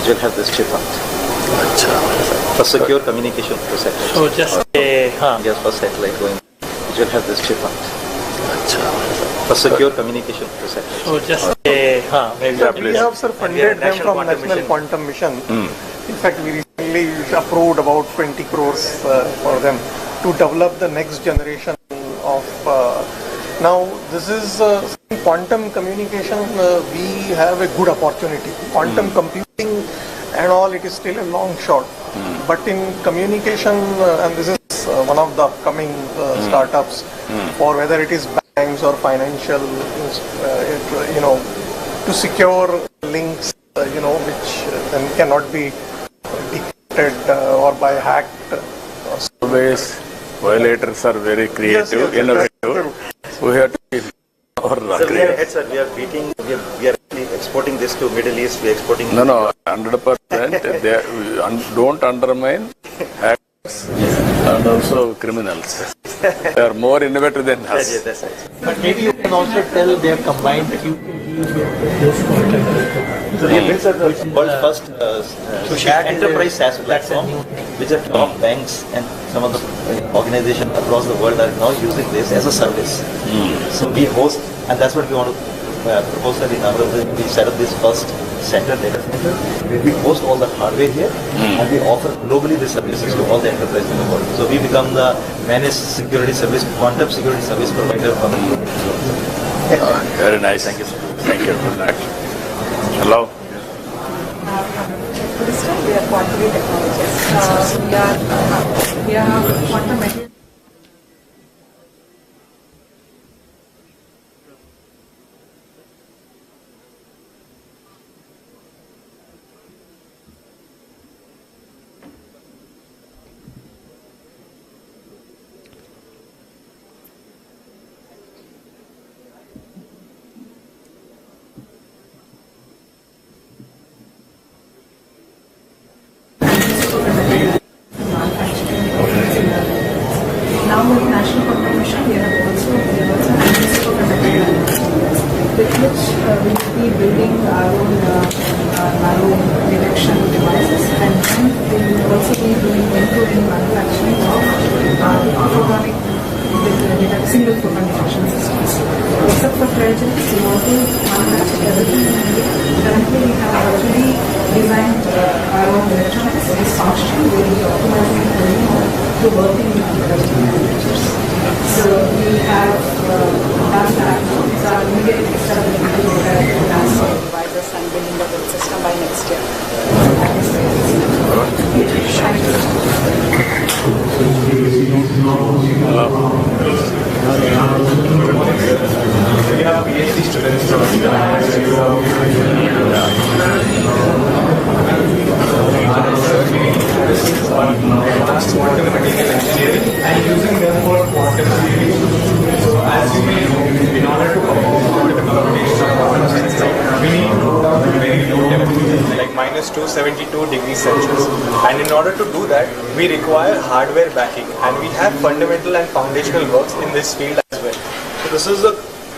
which will have this chip on it. For secure communication to satellites. So just India's first satellite going, which will have this chip on it. For secure communication to satellites. So just We have funded them from National Quantum Mission. In fact, we recently approved about 20 crores for them to develop the next generation of. Now, this is quantum communication. We have a good opportunity. Quantum computing and all, it is still a long shot. But in communication, and this is one of the upcoming startups, for whether it is banks or financial, to secure links, which then cannot be decrypted or by hacked. Always, violators are very creative, innovative. We have to be more creative. Sir, we are beating. We are actually exporting this to Middle East. We are exporting. No, 100%. Don't undermine hackers and also criminals. They are more innovative than us. Yes, that's right. but maybe you can also tell they have combined this content. So we built the world's first enterprise SaaS platform, which are top banks and some of the organizations across the world are now using this as a service. So we host, and that's what we want to propose that in Amravati. We set up this first data center, where we host all the hardware here, and we offer globally the services to all the enterprises in the world. So we become the managed security service, quantum security service provider for the world. Very nice. Thank you. Thank you. Good luck. Hello. This time we are quantum technologists. We are quantum materials. Now with National Quantum Mission, we are also with which we will be building our own nano detection devices, and then we will also be doing end-to-end manufacturing of photonic single photon detection systems. Except for cryogenics, we want to manufacture everything in India. Currently, we have already designed our own electronics. This function will be optimizing to working with the manufacturers. So we have done that. So our immediate step will be to look at devices and building the whole system by next year. We have PhD students advanced quantum mechanical engineering and using them for quantum theory. So as you may know, in order to perform quantum computation or quantum science, we need to go down to very low temperatures like -272 degrees Celsius. And in order to do that, we require hardware backing, and we have fundamental and foundational works in this field as well. So this is a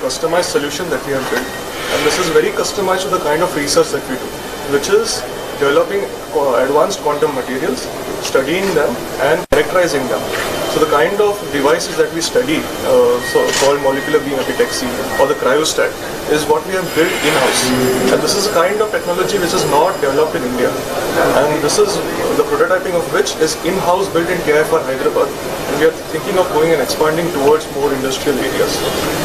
customized solution that we have built, and this is very customized to the kind of research that we do, which is developing advanced quantum materials, studying them and characterizing them. So the kind of devices that we study, called molecular beam epitaxy or the cryostat, is what we have built in-house. And this is a kind of technology which is not developed in India. And this is the prototyping of which is in-house built in KIFR Hyderabad. And we are thinking of going and expanding towards more industrial areas.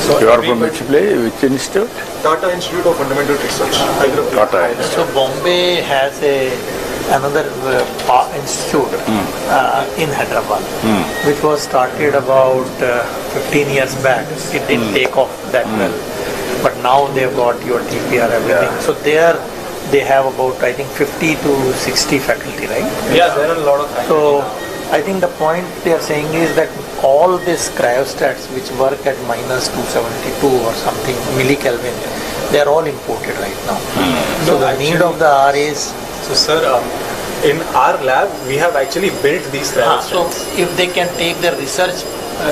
So you are from which place? Which institute? Tata Institute of Fundamental Research, Hyderabad. Tata. So Bombay has another institute in Hyderabad, which was started about 15 years back. It didn't take off that well, but now they've got your TPR, everything. So there they have about, I think, 50 to 60 faculty, right? Yeah, there are a lot of faculty. So I think the point they are saying is that all these cryostats which work at -272 or something millikelvin, they are all imported right now. So the need of the hour is. So sir, in our lab, we have actually built these cryostats. So if they can take the research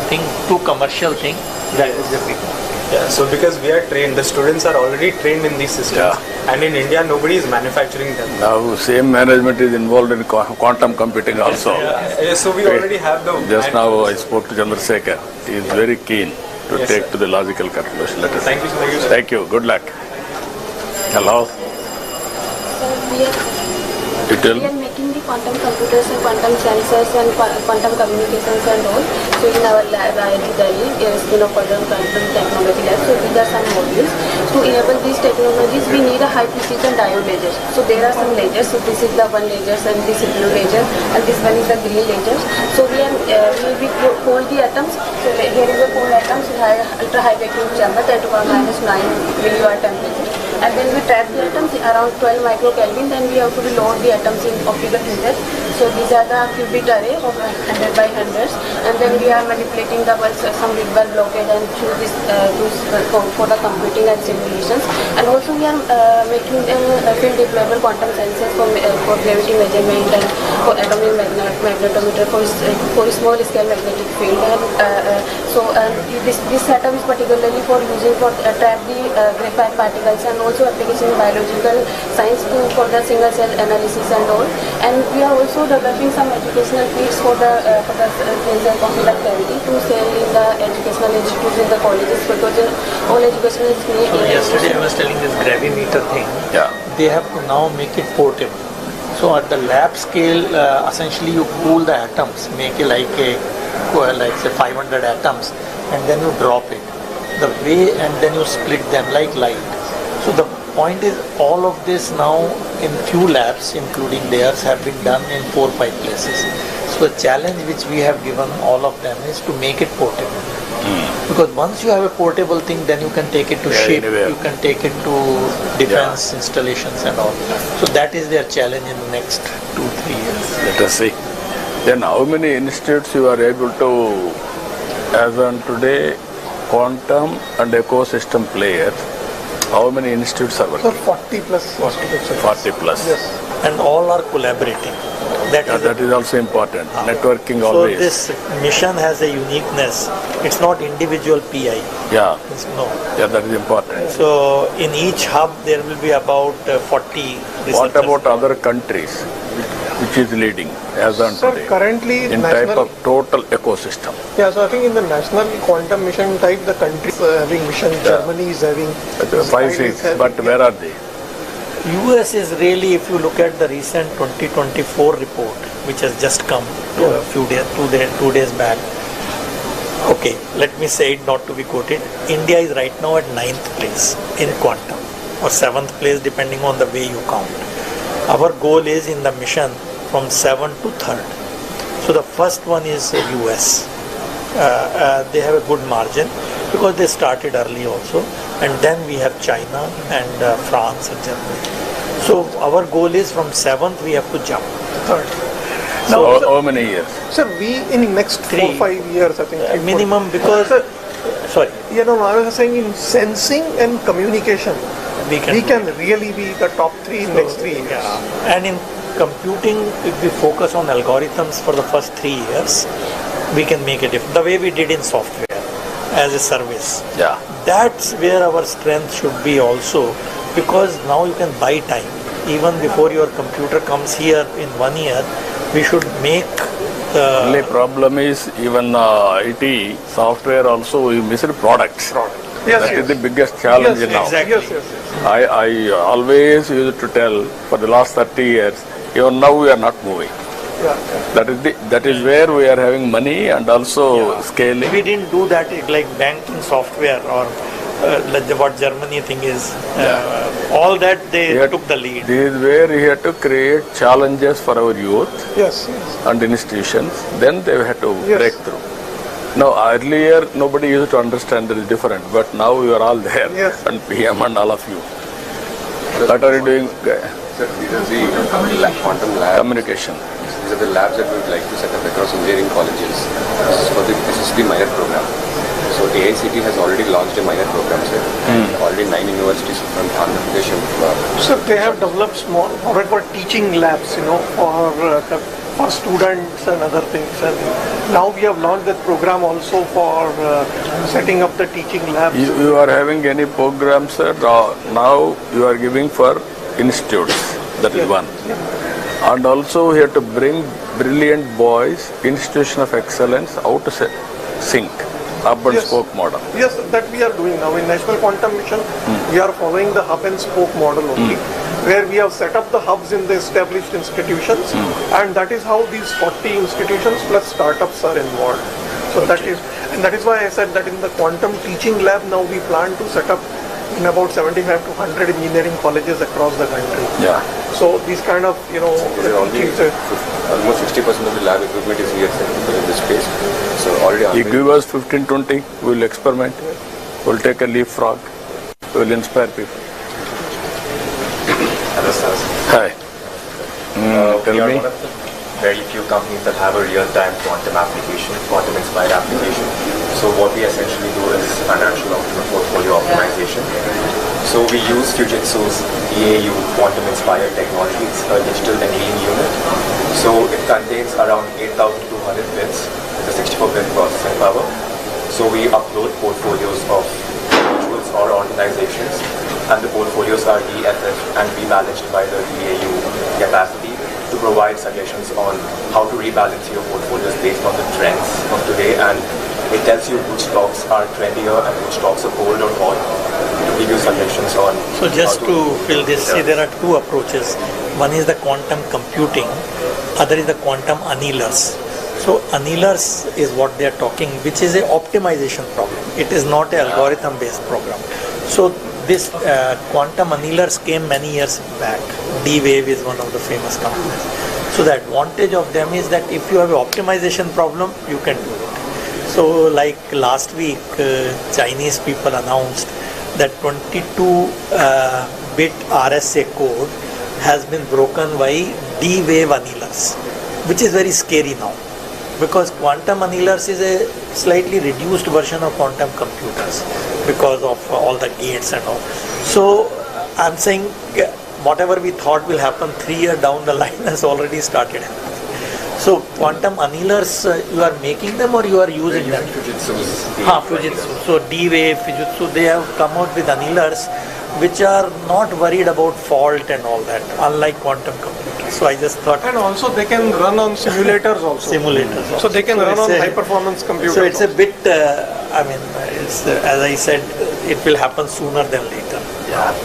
thing to commercial thing, that is the big one. Yeah, so because we are trained, the students are already trained in these systems, and in India nobody is manufacturing them. Now same management is involved in quantum computing also. So we already have the. Just now I spoke to Chandrasekhar. He is very keen to take to the logical conclusion. Let us Thank you so much. Thank you. Good luck. Hello. You tell We are making the quantum computers and quantum sensors and quantum communications and all. So in our lab, IIT Delhi, quantum technology lab. So these are some modules. To enable these technologies, we need a high precision diode laser. So there are some lasers. So this is the one laser and this is blue laser and this one is the green laser. So we hold the atoms. So here is a 4 atoms in ultra high vacuum chamber, 10 to the power minus 9 millibar temperature. And then we trap the atoms around 12 microkelvin. Then we have to load the atoms in optical filter. So these are the qubit array of 100 by 100s. And then we are manipulating the some big bulb blockade and choose this for the computing and simulations. And also we are making field deployable quantum sensors for gravity measurement and for atomic magnetometer for small scale magnetic field. And this setup is particularly for using for trap the graphite particles and also application in biological science for the single cell analysis and all. And we are also developing some educational kits for the laser conductivity to sell in the educational institutes in the colleges because in all educational institutes. So yesterday I was telling this gravimeter thing. Yeah. They have to now make it portable. So at the lab scale, essentially you cool the atoms, make it like say 500 atoms, and then you drop it. The way and then you split them like light. So the point is all of this now in few labs, including theirs, have been done in 4 or 5 places. So the challenge which we have given all of them is to make it portable. Because once you have a portable thing, then you can take it to ship, anywhere. you can take it to defense installations and all. So that is their challenge in the next 2-3 years. Let us see. Then how many institutes you are able to, as on today, quantum and ecosystem players, how many institutes are working? Sir, 40 plus. 40 plus. Yes. And all are collaborating. That That is also important. Networking so always. this mission has a uniqueness. It's not individual PI. Yeah. No. Yeah, that is important. So in each hub there will be about 40 researchers. What about other countries? Which is leading as on Sir, today? currently In type of total ecosystem. Yeah, so I think in the national quantum mission type, the countries are having mission. Germany is having 5, 6, but where are they? US is really, if you look at the recent 2024 report, which has just come a few days, 2 days back. Okay, let me say it not to be quoted. India is right now at 9th place in quantum, or 7th place depending on the way you count. Our goal is in the mission from 7th to 3rd. So the first one is US. They have a good margin because they started early also, and then we have China and France and Germany. So our goal is from 7th we have to jump to 3rd. So how many years? Sir, we in next 4 or 5 years, I think. Minimum because, sorry. You know, I was saying in sensing and communication, we can really be the top 3 in next 3 years. Yeah. And in computing, if we focus on algorithms for the first 3 years, we can make a difference. The way we did in software as a service. Yeah. That's where our strength should be also, because now you can buy time. Even before your computer comes here in 1 year, we should make Only problem is even IT software also we miss products. Yes, That is the biggest challenge now. exactly. Yes. I always used to tell for the last 30 years, even now we are not moving. Yeah. That is where we are having money and also scaling. We didn't do that like banking software or like what Germany thing is. All that they took the lead. This is where we have to create challenges for our youth Yes. and institutions. Then they have to Yes. break through. Now earlier nobody used to understand that is different, but now you are all there, Yes. and PM and all of you. What are you doing? Sir, these are the quantum labs. Communication. These are the labs that we would like to set up across engineering colleges. This is the minor program. So AICT has already launched a minor program, sir. Already 9 universities from Andhra Pradesh. So they have developed small, what I call teaching labs, you know, for for students and other things. And now we have launched that program also for setting up the teaching labs. You are having any programs, sir? Now you are giving for institutes. That is one. And also here to bring brilliant boys, institution of excellence, out to sync. Hub and spoke model. Yes, that we are doing now. In National Quantum Mission, we are following the hub and spoke model only, where we have set up the hubs in the established institutions, and that is how these 40 institutions plus startups are involved. So that is why I said that in the quantum teaching lab now we plan to set up in about 75 to 100 engineering colleges across the country. Yeah. So these kind of, almost 60% of the lab equipment is here in this space. So already you give us 15-20, we will experiment. We will take a leapfrog. We will inspire people. Hello, sir. Hi. Tell we are me. one of the very few companies that have a real-time quantum application, quantum-inspired application. So what we essentially do is financial portfolio optimization. So we use Fujitsu's EAU quantum-inspired technology. It's a digital annealing unit. So it contains around 8,200 bits with a 64-bit processing power. So we upload portfolios of individuals or organizations, and the portfolios are DFF and rebalanced by the EAU capacity to provide suggestions on how to rebalance your portfolios based on the trends of today, and it tells you which stocks are trendier and which stocks are cold or hot to give you suggestions on. So just to fill this, see, there are two approaches. One is the quantum computing, other is the quantum annealers. So annealers is what they are talking, which is an optimization problem. It is not an algorithm based program. So this quantum annealers came many years back. D-Wave is one of the famous companies. So the advantage of them is that if you have an optimization problem, you can do it. So like last week, Chinese people announced that 22-bit RSA code has been broken by D-Wave annealers, which is very scary now, because quantum annealers is a slightly reduced version of quantum computers because of all the gates and all. So I'm saying whatever we thought will happen 3 years down the line has already started happening. So quantum annealers, you are making them or you are using them? Fujitsu. So D-Wave, Fujitsu, they have come out with annealers which are not worried about fault and all that, unlike quantum computers. So I just thought... And also they can run on simulators also. Simulators. So they can run on high performance computers. So it's a bit, it's as I said, it will happen sooner than later. Yeah.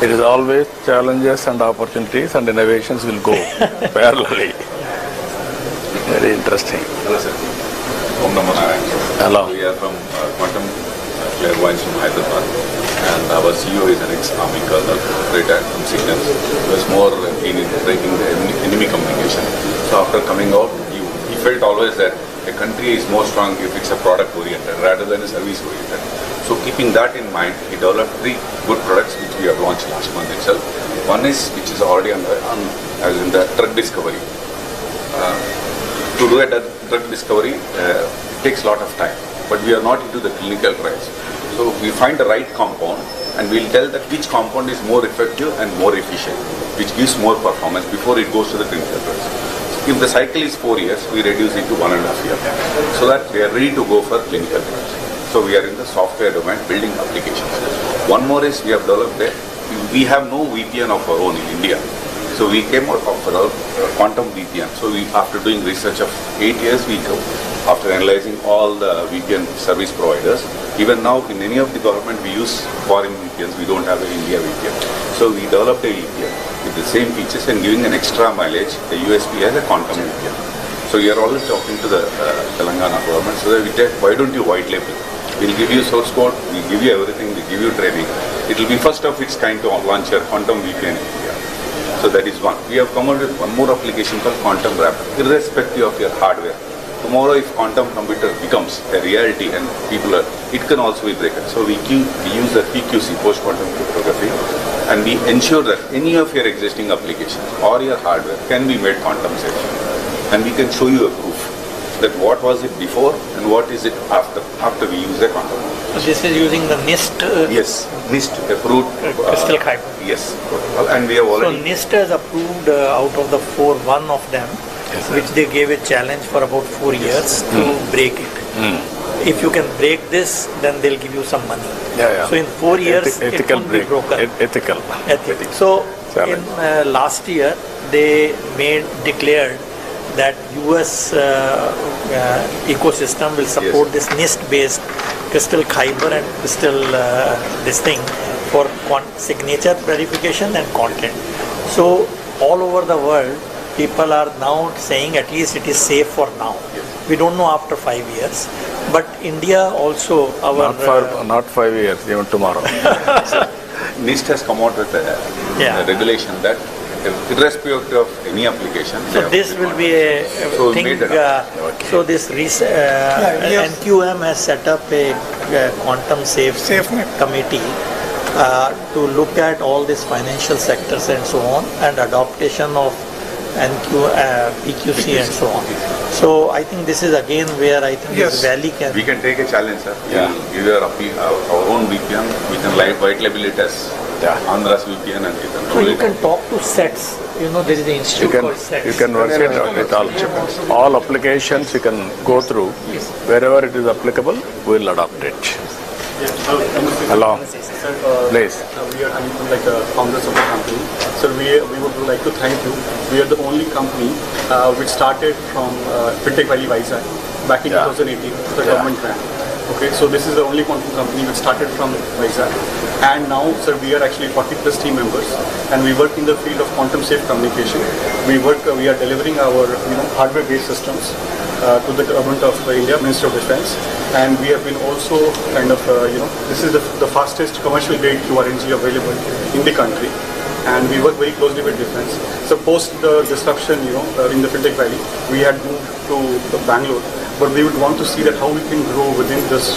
It is always challenges and opportunities, and innovations will go parallelly. Very interesting. Hello, sir. Om Namo Narayan. Hello. We are from Quantum Clairvoyance from Hyderabad, and our CEO is an ex-army colonel, retired from Signals. He was more keen in breaking the enemy communication. So after coming out, he felt always that a country is more strong if it's a product-oriented rather than a service-oriented. So keeping that in mind, he developed 3 good products which we have launched last month itself. One is which is already as in the drug discovery. To do a drug discovery, it takes a lot of time, but we are not into the clinical trials. So we find the right compound and we'll tell that which compound is more effective and more efficient, which gives more performance before it goes to the clinical trials. So if the cycle is 4 years, we reduce it to 1.5 years, so that we are ready to go for clinical trials. So we are in the software domain building applications. One more is we have developed we have no VPN of our own in India. So we came out of our quantum VPN. So after doing research of 8 years, after analyzing all the VPN service providers, even now in any of the government we use foreign VPNs, we don't have an India VPN. So we developed a VPN with the same features and giving an extra mileage, the USP as a quantum VPN. So we are always talking to the Telangana government, so that we tell, why don't you white label? We'll give you source code, we'll give you everything, we'll give you training. It will be first of its kind to launch a quantum VPN in India. So that is one. We have come out with one more application called Quantum Wrap, irrespective of your hardware. Tomorrow if quantum computer becomes a reality and it can also be broken. So we use the PQC, post-quantum cryptography, and we ensure that any of your existing applications or your hardware can be made quantum safe. And we can show you a proof. that what was it before and what is it after we use the quantum. So this is using the NIST. Yes, NIST approved. Crystal Kyber. Yes, and we have already. So NIST has approved out of the four, one of them, which they gave a challenge for about 4 years to break it. If you can break this, then they'll give you some money. So in 4 years, it won't be broken. Ethical. So in last year, they declared that US ecosystem will support this NIST-based crystal Kyber and crystal this thing for signature verification and content. So all over the world, people are now saying at least it is safe for now. We don't know after 5 years, but India also not 5 years, even tomorrow. NIST has come out with a regulation that irrespective of any application. So this will be a thing. So this NQM has set up a quantum safe committee to look at all these financial sectors and so on, and adaptation of PQC and so on. So I think this is again where I think this valley can. We can take a challenge, sir. Give our own VPN. We can white label it as Andhra's VPN, and so you can talk to sets. You know, there is an institute called sets. You can work it out with all applications. You can go through. Wherever it is applicable, we will adopt it. Hello. Please. We are like founders of the company. So we would like to thank you. We are the only company which started from Fintech Valley Vizag back in 2018, the government grant. Okay, so this is the only quantum company which started from Vizag, and now, sir, we are actually 40 plus team members, and we work in the field of quantum safe communication. We are delivering our hardware-based systems to the government of India, Ministry of Defence, and we have been also kind of this is the fastest commercial grade QRNG available in the country, and we work very closely with Defence. So post the disruption, in the Fintech Valley, we had moved to Bangalore. But we would want to see that how we can grow within this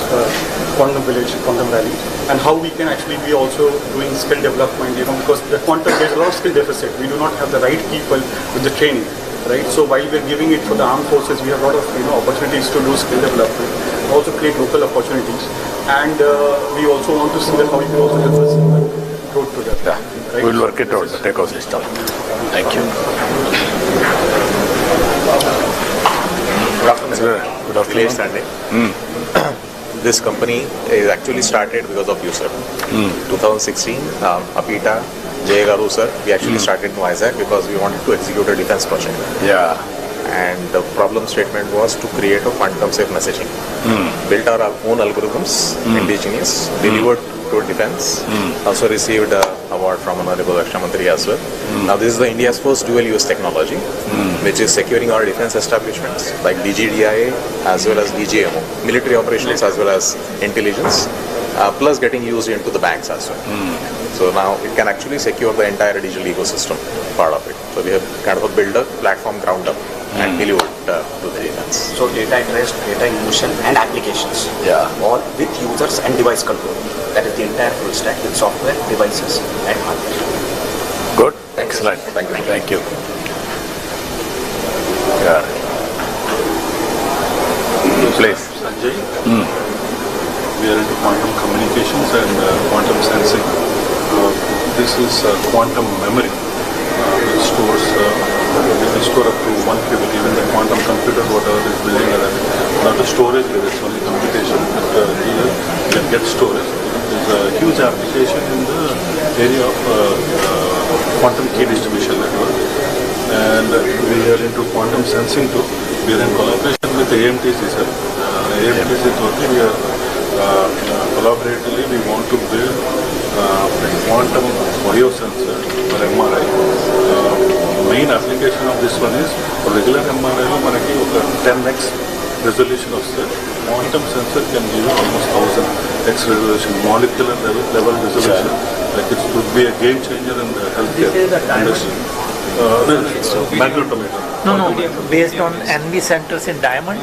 quantum village, quantum valley, and how we can actually be also doing skill development, because the quantum, there's a lot of skill deficit. We do not have the right people with the training, right? So while we're giving it for the armed forces, we have a lot of opportunities to do skill development, also create local opportunities, and we also want to see that how we can also help us grow to that. Right? We'll work it out, the ecosystem. Thank you. Good afternoon. Good afternoon. This company is actually started because of you, sir. 2016, Apita, Jay Garu, sir, we actually started in Vizag because we wanted to execute a defense project. And the problem statement was to create a quantum safe messaging. Built our own algorithms, indigenous, delivered to defense. Also received an award from Honorable Raksha Mantri as well. Now this is the India's first dual-use technology, which is securing our defense establishments like DGDIA as well as DGMO, military operations as well as intelligence, plus getting used into the banks as well. So now it can actually secure the entire digital ecosystem part of it. So we have kind of built a platform ground up and delivered to the defense. So data at rest, data in motion and applications, all with users and device control. That is the entire full stack with software, devices and hardware. Good, excellent. Thank you. Thank you. Please. Sanjay. We are into quantum communications and quantum sensing. This is quantum memory, which stores, we can store up to 1 KB, even the quantum computer, whatever is building, not the storage, it's only computation, but here you can get storage. There's a huge application in the area of quantum key distribution network, and we are into quantum sensing too. We are in collaboration with AMTC, sir. AMTC Turkey, we are collaboratively, we want to build a quantum biosensor for MRI. Main application of this one is for regular MRI, manaki 10x resolution of the quantum sensor can give you almost 1000x resolution, molecular level resolution. Like it would be a game changer in the healthcare industry. Magnetometer. No, based on NV centers in diamond.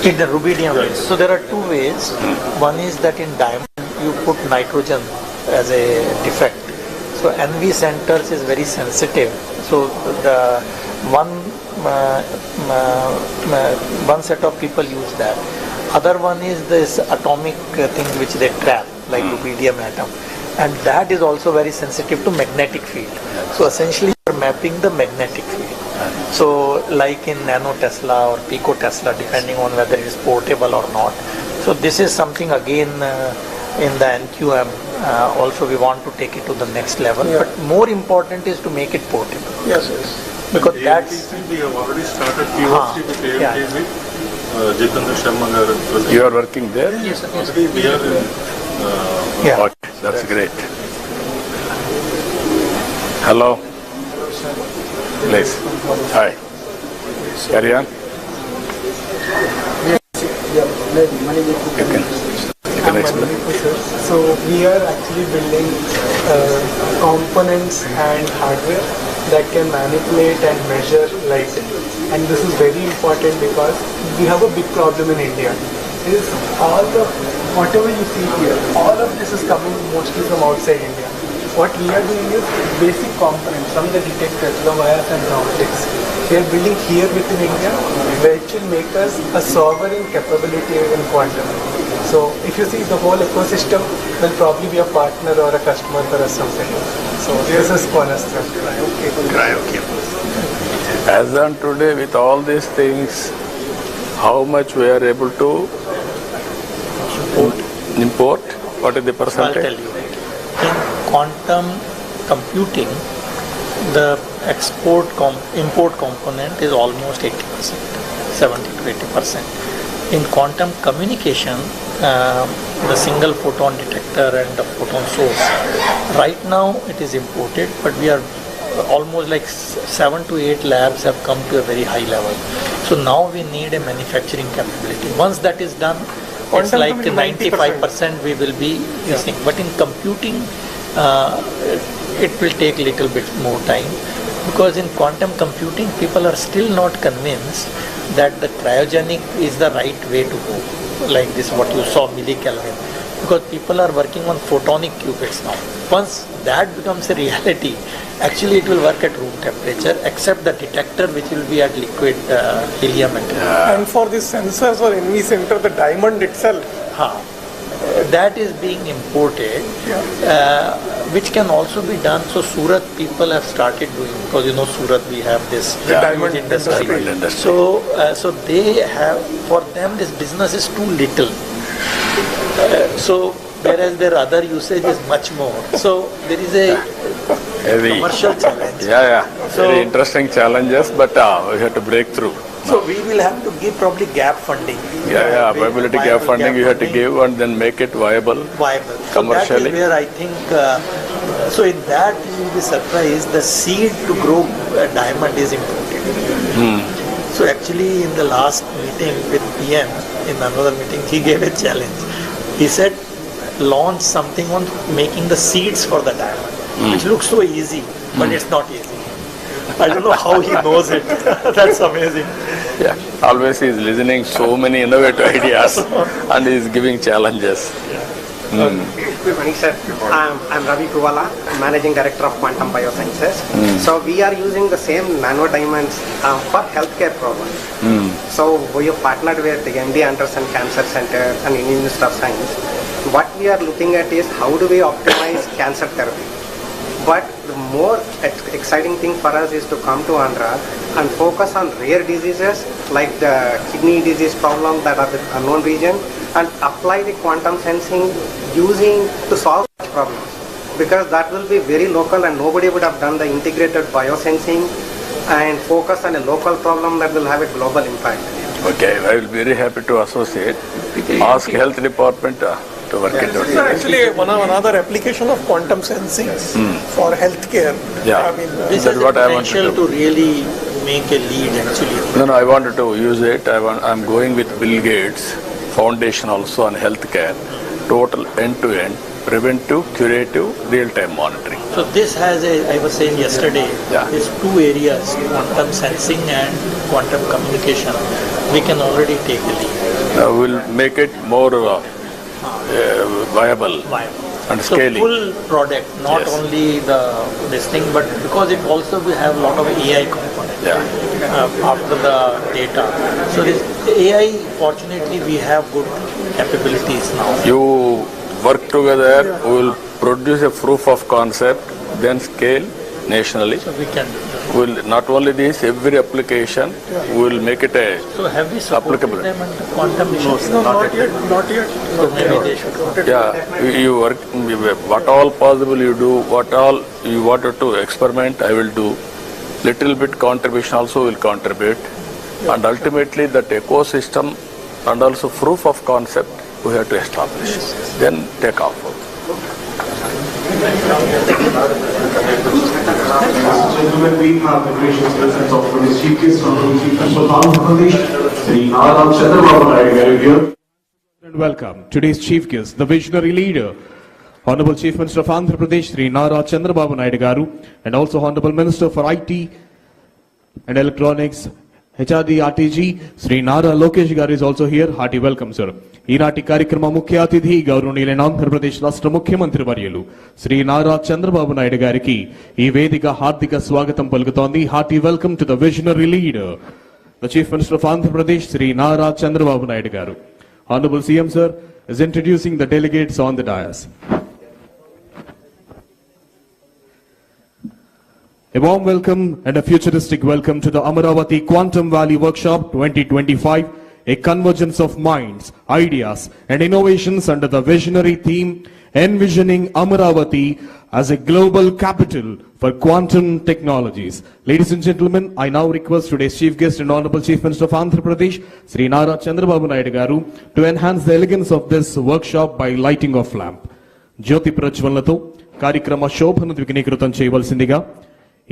In the rubidium rays. So there are two ways. One is that in diamond you put nitrogen as a defect. So NV centers is very sensitive. So the one set of people use that. Other one is this atomic thing which they trap, like rubidium atom, and that is also very sensitive to magnetic field. So essentially you're mapping the magnetic field. So like in nano Tesla or pico Tesla, depending on whether it is portable or not. So this is something again in the NQM also we want to take it to the next level, but more important is to make it portable. Yes, yes. Because that's... We have already started POC with AMTV. Jitendra Sharma garu. You are working there? Yes, yes. We are in... Okay, that's great. Hello. Please. Hi. Carry on. You can explain. So we are actually building components and hardware that can manipulate and measure light. And this is very important because we have a big problem in India. Is whatever you see here, all of this is coming mostly from outside India. What we are doing is basic components from the detectors, the wires and the optics. We are building here within India, which will make us a sovereign capability in quantum. So if you see, the whole ecosystem will probably be a partner or a customer for us someday. So this is cornerstone. As on today, with all these things, how much we are able to import? What is the percentage? I'll tell you. In quantum computing, the import component is almost 80%, 70 to 80%. In quantum communication, the single photon detector and the photon source, right now it is imported, but we are almost like 7 to 8 labs have come to a very high level. So now we need a manufacturing capability. Once that is done, it's like 95% we will be using. But in computing, it will take a little bit more time, because in quantum computing people are still not convinced that the cryogenic is the right way to go, like this what you saw millikelvin, because people are working on photonic qubits now. Once that becomes a reality, actually it will work at room temperature, except the detector which will be at liquid helium. And for these sensors or NV center, the diamond itself, that is being imported, which can also be done. So Surat people have started doing, because you know Surat we have this diamond industry. So they have, for them this business is too little. So whereas their other usage is much more. So there is a commercial challenge. So, very interesting challenges, but we have to break through. So we will have to give probably gap funding. Viability gap funding you have to give and then make it viable. Commercially. So that is where I think, so in that you will be surprised, the seed to grow diamond is imported. So actually in the last meeting with PM, in another meeting, he gave a challenge. He said, launch something on making the seeds for the diamond, which looks so easy, but it's not easy. I don't know how he knows it. That's amazing. Always he is listening so many innovative ideas and he is giving challenges. Good morning, sir. I'm Ravi Kuvala, Managing Director of Quantum Biosciences. So we are using the same nano diamonds for healthcare problems. So we have partnered with the MD Anderson Cancer Center and Indian Institute of Science. What we are looking at is how do we optimize cancer therapy. But the more exciting thing for us is to come to Andhra and focus on rare diseases like the kidney disease problem that are the unknown region, and apply the quantum sensing using to solve such problems. Because that will be very local and nobody would have done the integrated biosensing and focus on a local problem that will have a global impact. Okay, I will be very happy to associate. Ask health department to work it out. This is actually another application of quantum sensing for healthcare. This is the potential to really make a lead actually. No, I wanted to use it. I'm going with Bill Gates Foundation also on healthcare, total end-to-end, preventive, curative, real-time monitoring. So this has I was saying yesterday, these two areas, quantum sensing and quantum communication, we can already take a lead. We'll make it more viable. And so scaling. full product, not Yes. only this thing, but because it also we have a lot of AI components after the data. So this AI, fortunately, we have good capabilities now. You work together, we will produce a proof of concept, then scale nationally. So we can do that. We'll not only this, every application, we will make it a So have we supported applicable. them under quantum missions? No, not yet. So maybe they should. Yeah, you work, what all possible you do, what all you wanted to experiment, I will do. Little bit contribution also will contribute. And ultimately that ecosystem and also proof of concept we have to establish. Then take off. Gentlemen, we have the gracious presence of today's Chief Guest, Honorable Chief Minister of Andhra Pradesh, Sri Nara Chandrababu Naidu garu here. And welcome today's Chief Guest, the visionary leader, Honorable Chief Minister of Andhra Pradesh, Sri Nara Chandrababu Naidu garu, and also Honorable Minister for IT and Electronics, HRD RTG, Sri Nara Lokesh garu is also here. Hearty welcome, sir. ఈనాటి కార్యక్రమ ముఖ్య అతిథి గౌరవనీయులైన ఆంధ్రప్రదేశ్ రాష్ట్ర ముఖ్యమంత్రి వర్యులు శ్రీ నారా చంద్రబాబు నాయుడు గారికి ఈ వేదిక హార్దిక స్వాగతం పలుకుతోంది. Hearty welcome to the visionary leader, the chief minister of Andhra Pradesh Shri Nara Chandrababu Naidu గారు. Honorable CM sir is introducing the delegates on the dais. A warm welcome and a futuristic welcome to the Amaravati Quantum Valley Workshop 2025. A convergence of minds, ideas and innovations under the visionary theme envisioning Amaravati as a global capital for quantum technologies. Ladies and gentlemen, I now request today's chief guest and Honorable Chief Minister of Andhra Pradesh, Sri Nara Chandrababu Naidu garu, to enhance the elegance of this workshop by lighting of lamp. Jyoti Prajwalnato కార్యక్రమ శోభను ద్విగుణీకృతం చేయవలసిందిగా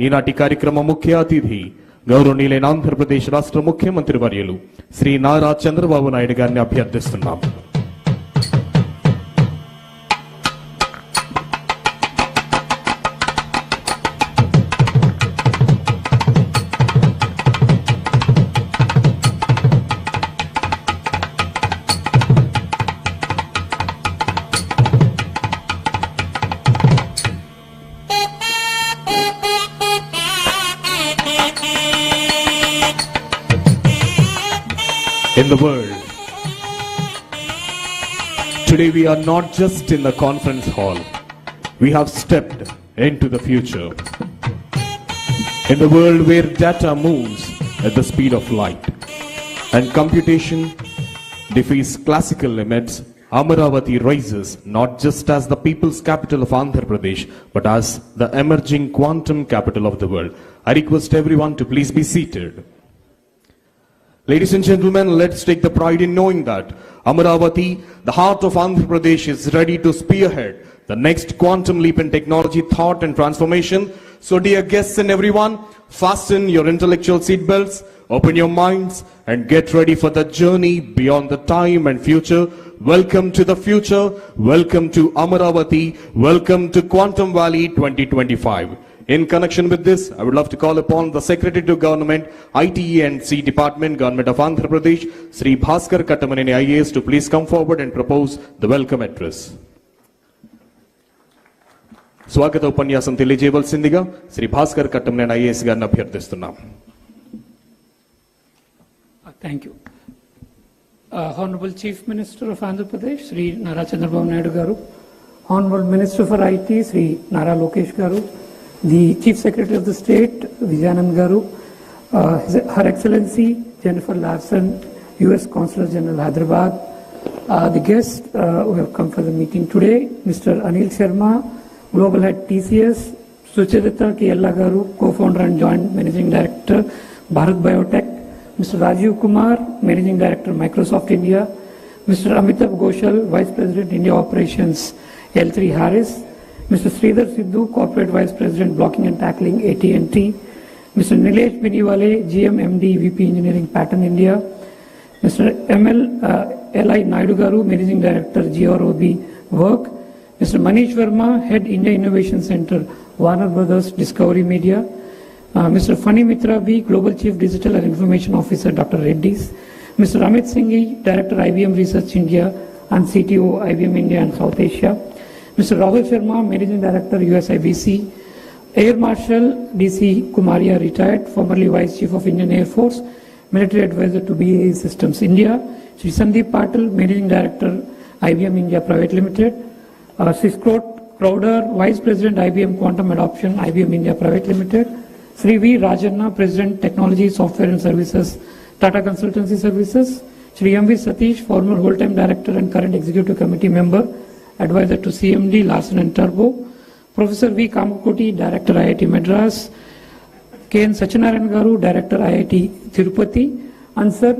ఈనాటి కార్యక్రమ ముఖ్య అతిథి గౌరవనీయులైన ఆంధ్రప్రదేశ్ రాష్ట్ర ముఖ్యమంత్రి వర్యులు శ్రీ నారా చంద్రబాబు నాయుడు గారిని అభ్యర్థిస్తున్నాం. In the world, today we are not just in the conference hall, we have stepped into the future. In the world where data moves at the speed of light and computation defies classical limits, Amaravati rises not just as the people's capital of Andhra Pradesh, but as the emerging quantum capital of the world. I request everyone to please be seated. Ladies and gentlemen, let's take the pride in knowing that Amaravati, the heart of Andhra Pradesh, is ready to spearhead the next quantum leap in technology, thought and transformation. So dear guests and everyone, fasten your intellectual seatbelts, open your minds and get ready for the journey beyond the time and future. Welcome to the future, welcome to Amaravati, welcome to Quantum Valley 2025. In connection with this, I would love to call upon the Secretary to Government, ITE and C Department, Government of Andhra Pradesh, Sri Bhaskar Kattamaneni IAS, to please come forward and propose the welcome address. స్వాగత ఉపన్యాసం తెలియజేయవలసిందిగా Shri Bhaskar Kattamaneni IAS గారిని అభ్యర్థిస్తున్నాం. Thank you. Honorable Chief Minister of Andhra Pradesh, Sri Nara Chandrababu Naidu garu, Honorable Minister for IT, Sri Nara Lokesh garu, the Chief Secretary of the State, Vijayanand garu, Her Excellency Jennifer Larson, U.S. Consul General Hyderabad, the guests who have come for the meeting today, Mr. Anil Sharma, Global Head TCS, Sucharita Kiyella garu, Co-founder and Joint Managing Director, Bharat Biotech, Mr. Rajiv Kumar, Managing Director, Microsoft India, Mr. Amitabh Ghoshal, Vice President, India Operations, L3 Harris, Mr. Sridhar Sidhu, Corporate Vice President, Blocking and Tackling, AT&T, Mr. Nilesh Biniwale, GM MD, VP Engineering, Pattern India, Mr. L.I. Naidu garu, Managing Director, GROB Work, Mr. Manish Verma, Head India Innovation Center, Warner Brothers Discovery Media, Mr. Fani Mitra B, Global Chief Digital and Information Officer, Dr. Reddy's, Mr. Amit Singhi, Director, IBM Research India and CTO, IBM India and South Asia, Mr. Rahul Sharma, Managing Director, USIBC, Air Marshal DC Kumaria, retired, formerly Vice Chief of Indian Air Force, Military Advisor to BAE Systems India, Shri Sandeep Patil, Managing Director, IBM India Private Limited, Shri Scott Crowder, Vice President, IBM Quantum Adoption, IBM India Private Limited, Sri V. Rajanna, President, Technology, Software and Services, Tata Consultancy Services, Shri M. V. Satish, former whole-time Director and current Executive Committee Member, Advisor to CMD, Larsen and Turbo, Professor V. Kamakoti, Director, IIT Madras, K.N. Sachinarayan Garu, Director, IIT Tirupati, and sir,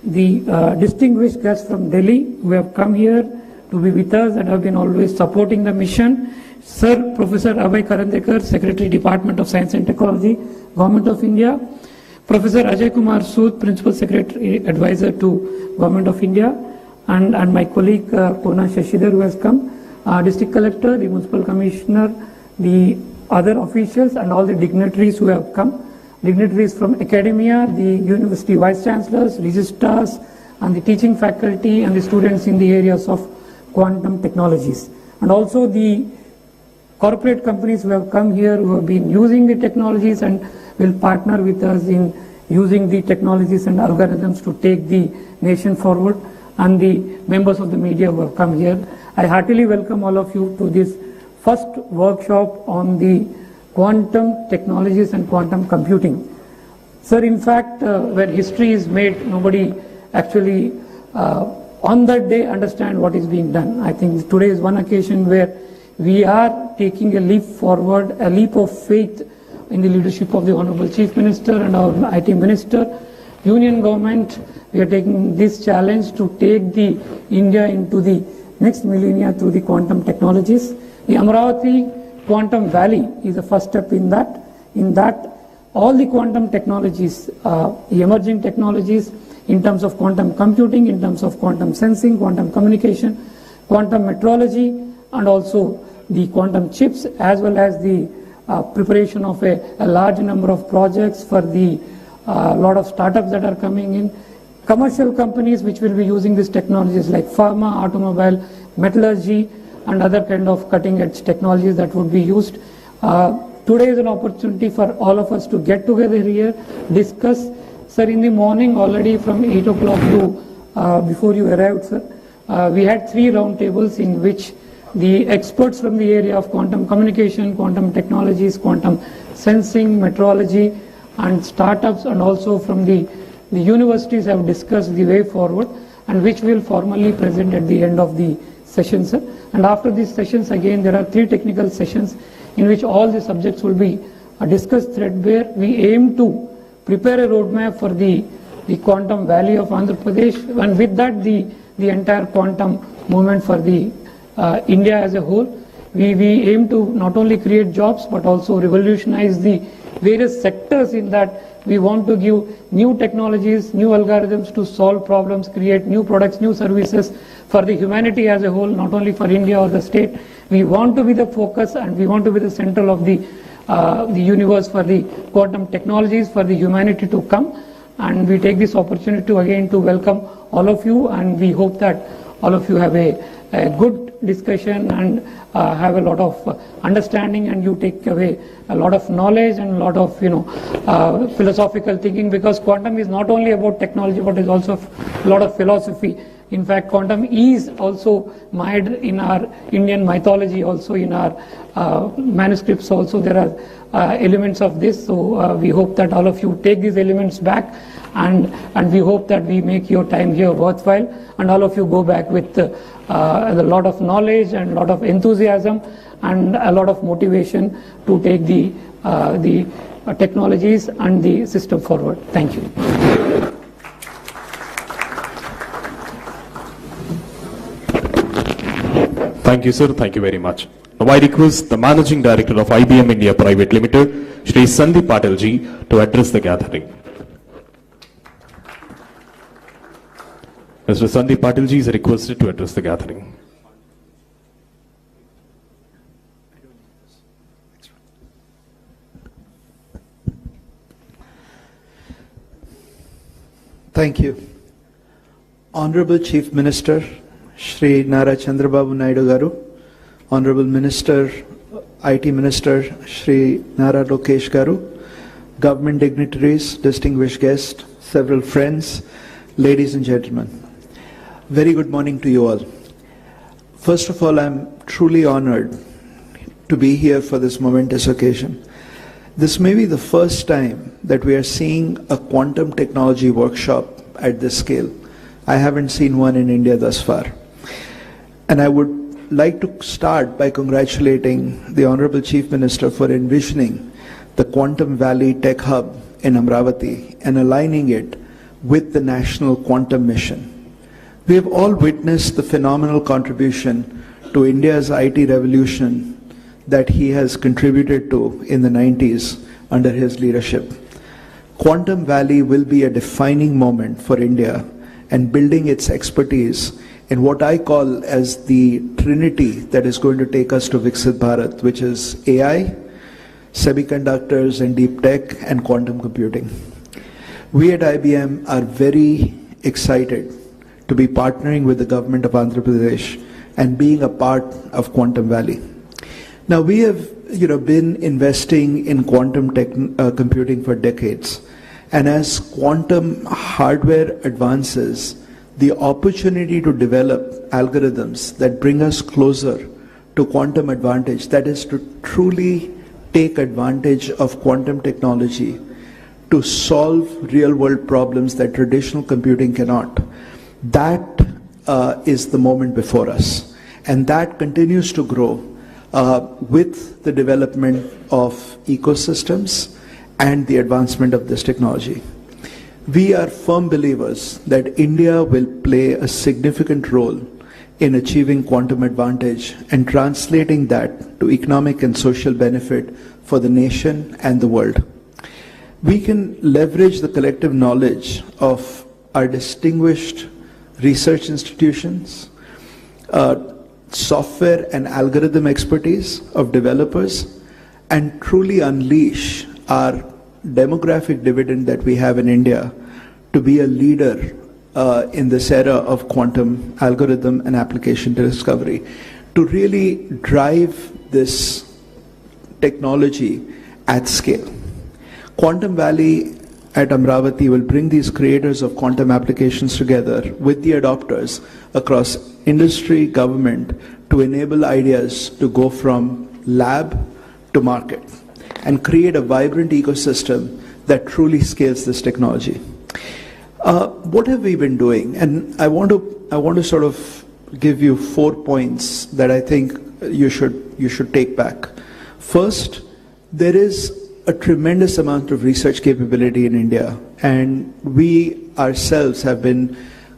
the distinguished guests from Delhi who have come here to be with us and have been always supporting the mission. Sir, Professor Abhay Karandekar, Secretary, Department of Science and Technology, Government of India, Professor Ajay Kumar Sood, Principal Secretary, Advisor to Government of India, and my colleague Purna Shashidhar who has come, District Collector, the Municipal Commissioner, the other officials and all the dignitaries who have come, dignitaries from academia, the university vice chancellors, registrars, and the teaching faculty and the students in the areas of quantum technologies, and also the corporate companies who have come here, who have been using the technologies and will partner with us in using the technologies and algorithms to take the nation forward, and the members of the media who have come here. I heartily welcome all of you to this first workshop on the quantum technologies and quantum computing. Sir, in fact, where history is made, nobody actually on that day understand what is being done. I think today is one occasion where we are taking a leap forward, a leap of faith in the leadership of the Honorable Chief Minister and our IT Minister, Union Government. We are taking this challenge to take the India into the next millennia through the quantum technologies. The Amravati Quantum Valley is the first step in that. In that, all the quantum technologies, the emerging technologies in terms of quantum computing, in terms of quantum sensing, quantum communication, quantum metrology, and also the quantum chips, as well as the preparation of a large number of projects for the lot of startups that are coming in, commercial companies which will be using these technologies like pharma, automobile, metallurgy, and other kind of cutting edge technologies that would be used. Today is an opportunity for all of us to get together here, discuss. Sir, in the morning already from 8 o'clock to before you arrived, sir, we had 3 round tables in which the experts from the area of quantum communication, quantum technologies, quantum sensing, metrology, and startups, and also from the universities have discussed the way forward, and which we will formally present at the end of the session, sir. And after these sessions, again, there are 3 technical sessions in which all the subjects will be discussed threadbare. We aim to prepare a roadmap for the quantum valley of Andhra Pradesh, and with that the entire quantum movement for the India as a whole. We aim to not only create jobs but also revolutionize the various sectors in that. We want to give new technologies, new algorithms to solve problems, create new products, new services for the humanity as a whole, not only for India or the state. We want to be the focus and we want to be the center of the universe for the quantum technologies for the humanity to come. And we take this opportunity to again to welcome all of you, and we hope that all of you have a good discussion and have a lot of understanding, and you take away a lot of knowledge and a lot of philosophical thinking, because quantum is not only about technology but is also a lot of philosophy. In fact, quantum is also mired in our Indian mythology, also in our manuscripts also there are elements of this. So we hope that all of you take these elements back, and we hope that we make your time here worthwhile, and all of you go back with a lot of knowledge and a lot of enthusiasm and a lot of motivation to take the technologies and the system forward. Thank you. Thank you, sir. Thank you very much. Now I request the Managing Director of IBM India Private Limited, Shri Sandeep Patil ji, to address the gathering. Mr. Sandeep Patil ji is requested to address the gathering. Thank you. Honorable Chief Minister, Shri Nara Chandrababu Naidu Garu, Honorable Minister, IT Minister Shri Nara Lokesh Garu, government dignitaries, distinguished guests, several friends, ladies and gentlemen. Very good morning to you all. First of all, I'm truly honored to be here for this momentous occasion. This may be the first time that we are seeing a quantum technology workshop at this scale. I haven't seen one in India thus far. And I would like to start by congratulating the Honorable Chief Minister for envisioning the Quantum Valley Tech Hub in Amravati and aligning it with the National Quantum Mission. We have all witnessed the phenomenal contribution to India's IT revolution that he has contributed to in the 90s under his leadership. Quantum Valley will be a defining moment for India and building its expertise in what I call as the trinity that is going to take us to Viksit Bharat, which is AI, semiconductors and deep tech, and quantum computing. We at IBM are very excited to be partnering with the government of Andhra Pradesh and being a part of Quantum Valley. Now, we have been investing in quantum computing for decades. And as quantum hardware advances, the opportunity to develop algorithms that bring us closer to quantum advantage, that is to truly take advantage of quantum technology to solve real-world problems that traditional computing cannot, that is the moment before us. And that continues to grow with the development of ecosystems and the advancement of this technology. We are firm believers that India will play a significant role in achieving quantum advantage and translating that to economic and social benefit for the nation and the world. We can leverage the collective knowledge of our distinguished research institutions, software and algorithm expertise of developers, and truly unleash our demographic dividend that we have in India to be a leader in this era of quantum algorithm and application discovery, to really drive this technology at scale. Quantum Valley at Amravati will bring these creators of quantum applications together with the adopters across industry, government, to enable ideas to go from lab to market and create a vibrant ecosystem that truly scales this technology. What have we been doing? And I want to sort of give you 4 points that I think you should take back. First, there is a tremendous amount of research capability in India, and we ourselves have been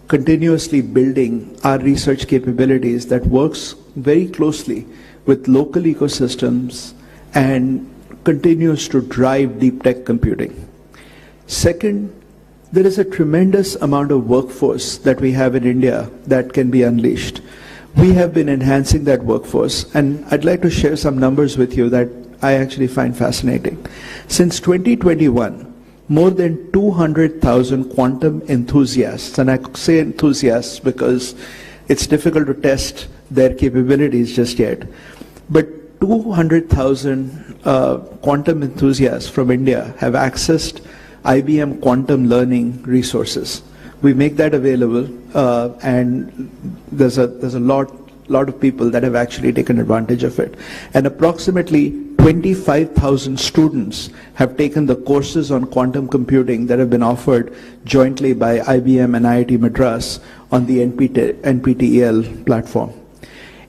continuously building our research capabilities that works very closely with local ecosystems and continues to drive deep tech computing. Second, there is a tremendous amount of workforce that we have in India that can be unleashed. We have been enhancing that workforce, and I'd like to share some numbers with you that I actually find fascinating. Since 2021, more than 200,000 quantum enthusiasts, and I say enthusiasts because it's difficult to test their capabilities just yet, but 200,000 quantum enthusiasts from India have accessed IBM quantum learning resources. We make that available, and there's a lot of people that have actually taken advantage of it. And approximately 25,000 students have taken the courses on quantum computing that have been offered jointly by IBM and IIT Madras on the NPTEL platform.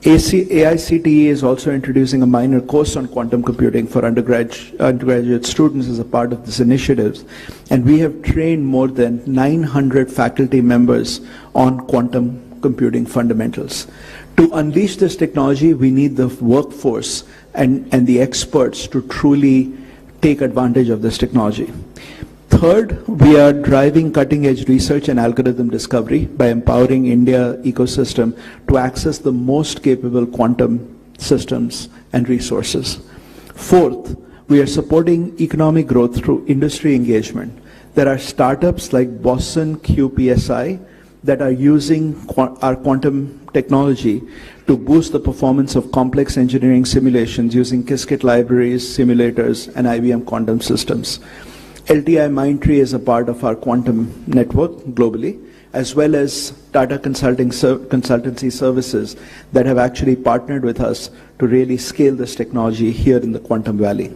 AICTE is also introducing a minor course on quantum computing for undergraduate students as a part of this initiative. And we have trained more than 900 faculty members on quantum computing fundamentals. To unleash this technology, we need the workforce and the experts to truly take advantage of this technology. Third, we are driving cutting-edge research and algorithm discovery by empowering India ecosystem to access the most capable quantum systems and resources. Fourth, we are supporting economic growth through industry engagement. There are startups like Boston QPSI that are using our quantum technology to boost the performance of complex engineering simulations using Qiskit libraries, simulators, and IBM quantum systems. LTI Mindtree is a part of our quantum network globally, as well as Tata Consultancy Services that have actually partnered with us to really scale this technology here in the Quantum Valley.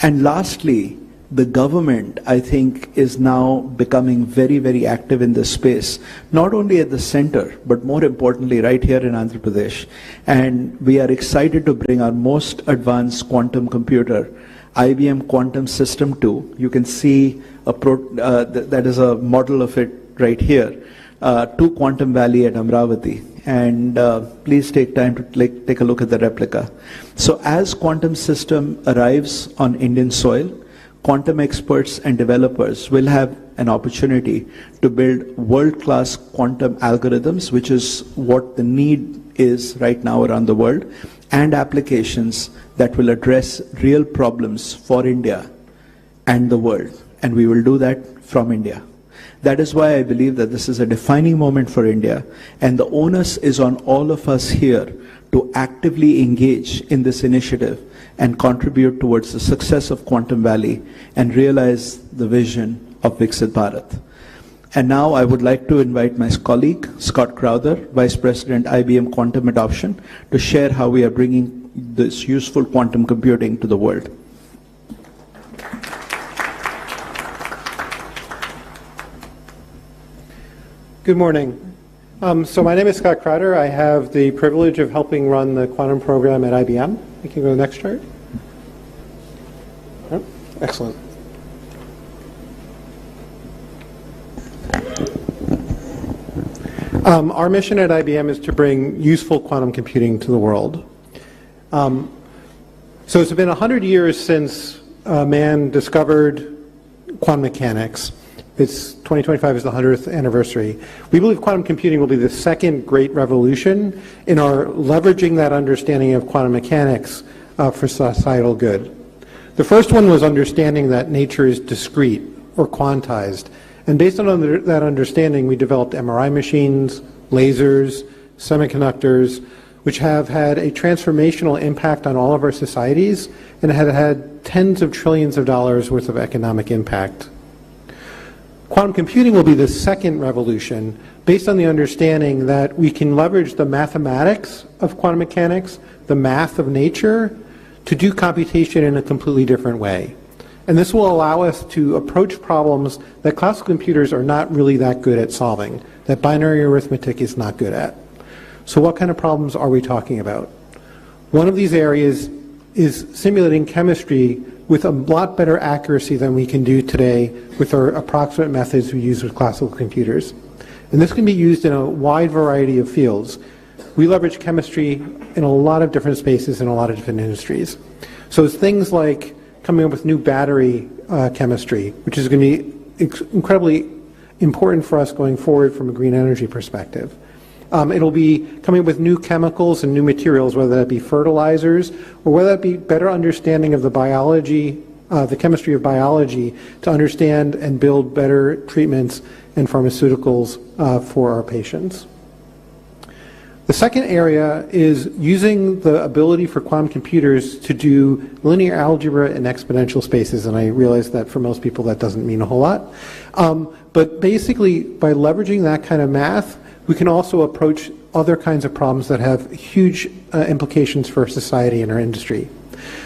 And lastly, the government, I think, is now becoming very, very active in this space, not only at the center, but more importantly, right here in Andhra Pradesh. And we are excited to bring our most advanced quantum computer, IBM Quantum System 2. You can see that is a model of it right here, to Quantum Valley at Amravati. And please take time to take a look at the replica. So as quantum system arrives on Indian soil, quantum experts and developers will have an opportunity to build world-class quantum algorithms, which is what the need is right now around the world, and applications that will address real problems for India and the world. And we will do that from India. That is why I believe that this is a defining moment for India, and the onus is on all of us here to actively engage in this initiative and contribute towards the success of Quantum Valley and realize the vision of Viksit Bharat. And now I would like to invite my colleague, Scott Crowther, Vice President, IBM Quantum Adoption, to share how we are bringing this useful quantum computing to the world. Good morning. So my name is Scott Crowder. I have the privilege of helping run the quantum program at IBM. We can go to the next chart. Oh, excellent. Our mission at IBM is to bring useful quantum computing to the world. So it's been 100 years since man discovered quantum mechanics. It's 2025 is the 100th anniversary. We believe quantum computing will be the second great revolution in our leveraging that understanding of quantum mechanics for societal good. The first one was understanding that nature is discrete or quantized. And based on that understanding, we developed MRI machines, lasers, semiconductors, which have had a transformational impact on all of our societies and have had tens of trillions of dollars worth of economic impact. Quantum computing will be the second revolution based on the understanding that we can leverage the mathematics of quantum mechanics, the math of nature, to do computation in a completely different way. And this will allow us to approach problems that classical computers are not really that good at solving, that binary arithmetic is not good at. So what kind of problems are we talking about? One of these areas is simulating chemistry with a lot better accuracy than we can do today with our approximate methods we use with classical computers. And this can be used in a wide variety of fields. We leverage chemistry in a lot of different spaces in a lot of different industries. So it's things like coming up with new battery chemistry, which is going to be incredibly important for us going forward from a green energy perspective. It'll be coming up with new chemicals and new materials, whether that be fertilizers or whether that be better understanding of the biology, the chemistry of biology, to understand and build better treatments and pharmaceuticals for our patients. The second area is using the ability for quantum computers to do linear algebra in exponential spaces, and I realize that for most people that doesn't mean a whole lot. But basically, by leveraging that kind of math, we can also approach other kinds of problems that have huge implications for society and our industry.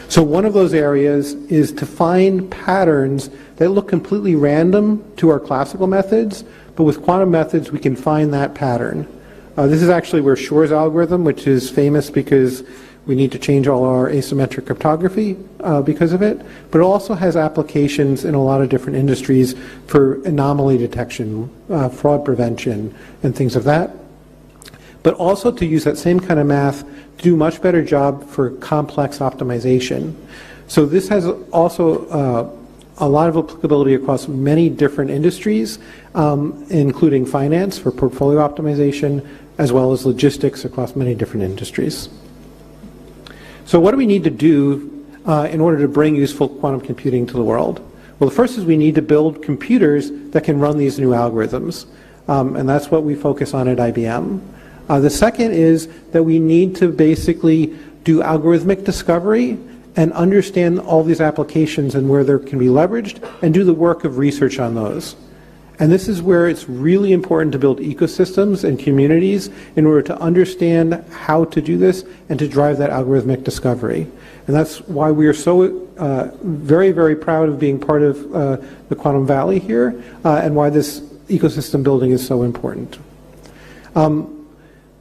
So one of those areas is to find patterns that look completely random to our classical methods, but with quantum methods we can find that pattern. This is actually where Shor's algorithm, which is famous because we need to change all our asymmetric cryptography because of it, but it also has applications in a lot of different industries for anomaly detection, fraud prevention, and things of that. But also to use that same kind of math to do a much better job for complex optimization. So this has also a lot of applicability across many different industries, including finance for portfolio optimization, as well as logistics across many different industries. So what do we need to do in order to bring useful quantum computing to the world? Well, the first is we need to build computers that can run these new algorithms. and that's what we focus on at IBM. The second is that we need to basically do algorithmic discovery and understand all these applications and where they can be leveraged and do the work of research on those. And this is where it's really important to build ecosystems and communities in order to understand how to do this and to drive that algorithmic discovery. And that's why we are so very, very proud of being part of the Quantum Valley here and why this ecosystem building is so important. I'm going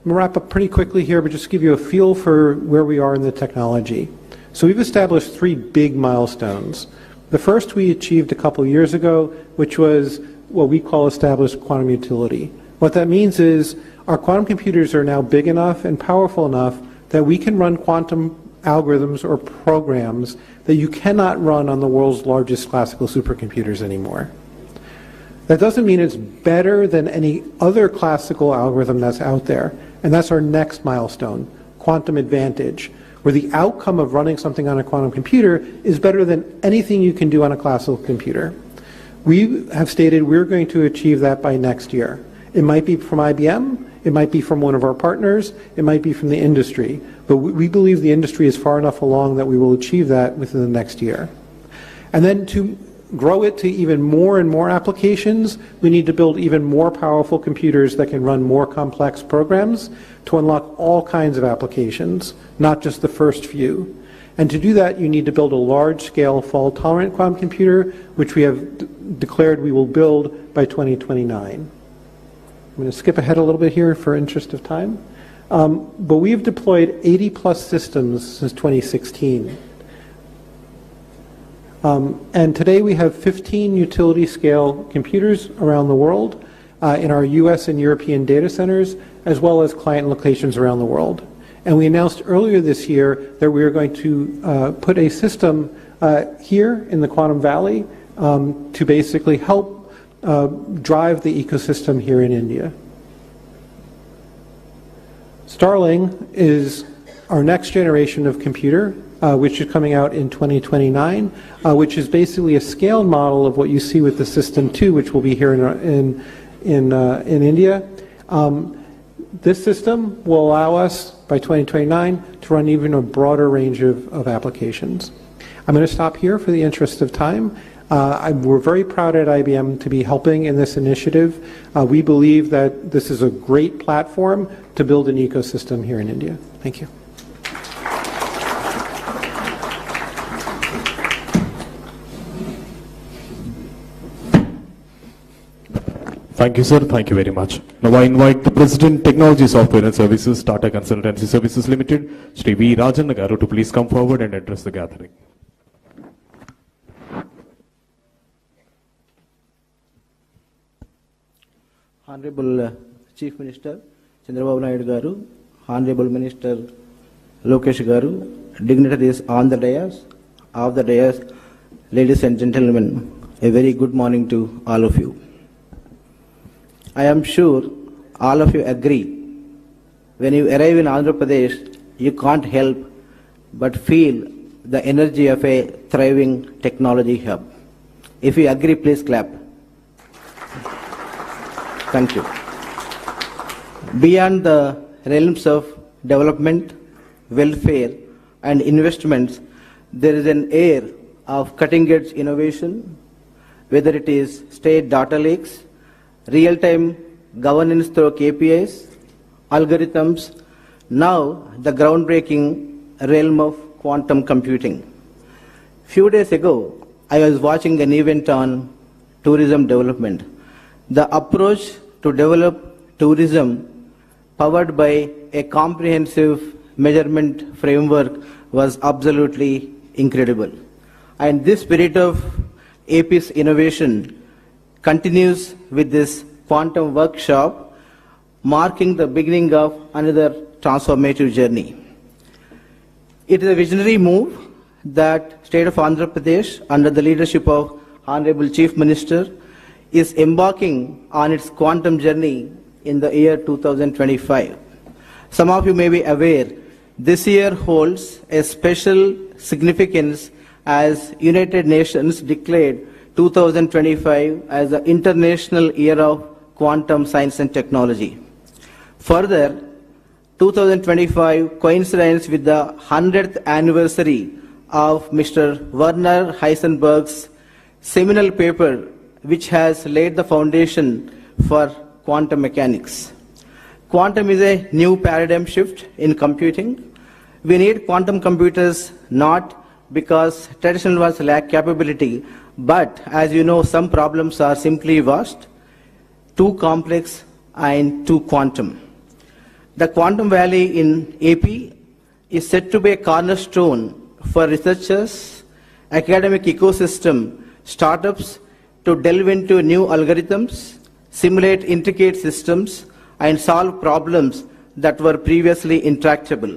to wrap up pretty quickly here, but just give you a feel for where we are in the technology. So we've established 3 big milestones. The first we achieved a couple years ago, which was what we call established quantum utility. What that means is our quantum computers are now big enough and powerful enough that we can run quantum algorithms or programs that you cannot run on the world's largest classical supercomputers anymore. That doesn't mean it's better than any other classical algorithm that's out there, and that's our next milestone, quantum advantage, where the outcome of running something on a quantum computer is better than anything you can do on a classical computer. We have stated we're going to achieve that by next year. It might be from IBM, it might be from one of our partners, it might be from the industry, but we believe the industry is far enough along that we will achieve that within the next year. And then to grow it to even more and more applications, we need to build even more powerful computers that can run more complex programs to unlock all kinds of applications, not just the first few. And to do that, you need to build a large-scale fault-tolerant quantum computer, which we have declared we will build by 2029. I'm going to skip ahead a little bit here for interest of time. But we've deployed 80-plus systems since 2016. And today we have 15 utility-scale computers around the world in our US and European data centers, as well as client locations around the world. And we announced earlier this year that we are going to put a system here in the Quantum Valley to basically help drive the ecosystem here in India. Starling is our next generation of computer, which is coming out in 2029, which is basically a scaled model of what you see with the System 2, which will be here in India. This system will allow us, by 2029, to run even a broader range of applications. I'm going to stop here for the interest of time. We're very proud at IBM to be helping in this initiative. We believe that this is a great platform to build an ecosystem here in India. Thank you. Thank you, sir. Thank you very much. Now I invite the President, Technology Software and Services, Tata Consultancy Services Limited, Shri V. Rajan Garu, to please come forward and address the gathering. Honorable Chief Minister Chandrababu Naidu Garu, Honorable Minister Lokesh Garu, dignitaries on the dais, off the dais, ladies and gentlemen, a very good morning to all of you. I am sure all of you agree, when you arrive in Andhra Pradesh, you can't help but feel the energy of a thriving technology hub. If you agree, please clap. Thank you. Beyond the realms of development, welfare, and investments, there is an air of cutting-edge innovation, whether it is state data lakes, real-time governance through KPIs, algorithms, now the groundbreaking realm of quantum computing. Few days ago, I was watching an event on tourism development. The approach to develop tourism powered by a comprehensive measurement framework was absolutely incredible. And this spirit of AP's innovation continues with this quantum workshop, marking the beginning of another transformative journey. It is a visionary move that State of Andhra Pradesh, under the leadership of Honorable Chief Minister, is embarking on its quantum journey in the year 2025. Some of you may be aware, this year holds a special significance as United Nations declared 2025 as the International Year of quantum science and technology. Further, 2025 coincides with the 100th anniversary of Mr. Werner Heisenberg's seminal paper, which has laid the foundation for quantum mechanics. Quantum is a new paradigm shift in computing. We need quantum computers not because traditional ones lack capability, but as you know, some problems are simply vast, too complex, and too quantum. The Quantum Valley in AP is said to be a cornerstone for researchers, academic ecosystem, startups to delve into new algorithms, simulate intricate systems, and solve problems that were previously intractable.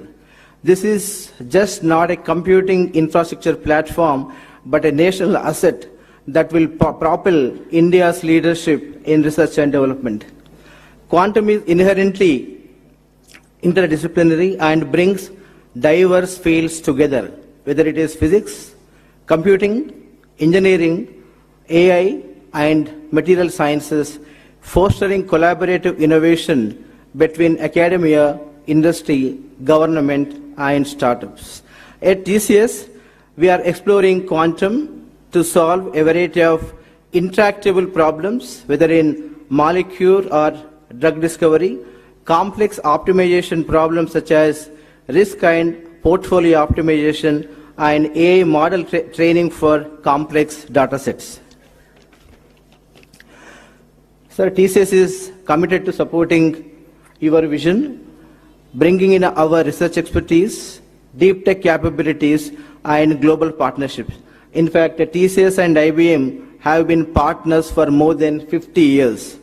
This is just not a computing infrastructure platform, but a national asset that will propel India's leadership in research and development. Quantum is inherently interdisciplinary and brings diverse fields together, whether it is physics, computing, engineering, AI, and material sciences, fostering collaborative innovation between academia, industry, government, and startups. At TCS, we are exploring quantum to solve a variety of intractable problems, whether in molecule or drug discovery, complex optimization problems such as risk and portfolio optimization, and AI model training for complex data sets. Sir, TCS is committed to supporting your vision, bringing in our research expertise, deep tech capabilities, and global partnerships. In fact, TCS and IBM have been partners for more than 50 years.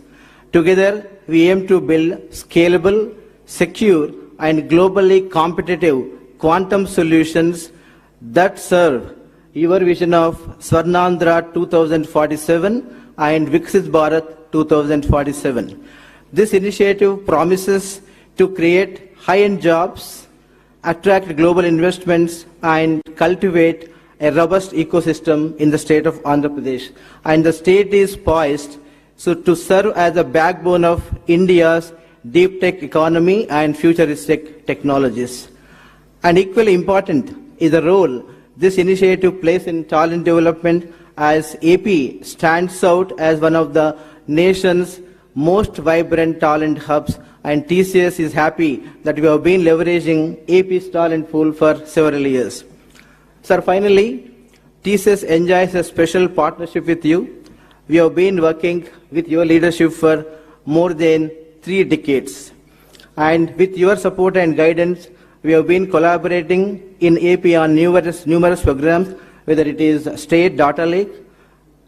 Together, we aim to build scalable, secure, and globally competitive quantum solutions that serve your vision of Swarnandhra 2047 and Viksit Bharat 2047. This initiative promises to create high-end jobs, attract global investments, and cultivate a robust ecosystem in the state of Andhra Pradesh. And the state is poised to serve as a backbone of India's deep tech economy and futuristic technologies. And equally important is the role this initiative plays in talent development, as AP stands out as one of the nation's most vibrant talent hubs, and TCS is happy that we have been leveraging AP's talent pool for several years. Sir, finally, TCS enjoys a special partnership with you. We have been working with your leadership for more than 3 decades. And with your support and guidance, we have been collaborating in AP on numerous programs, whether it is State Data Lake,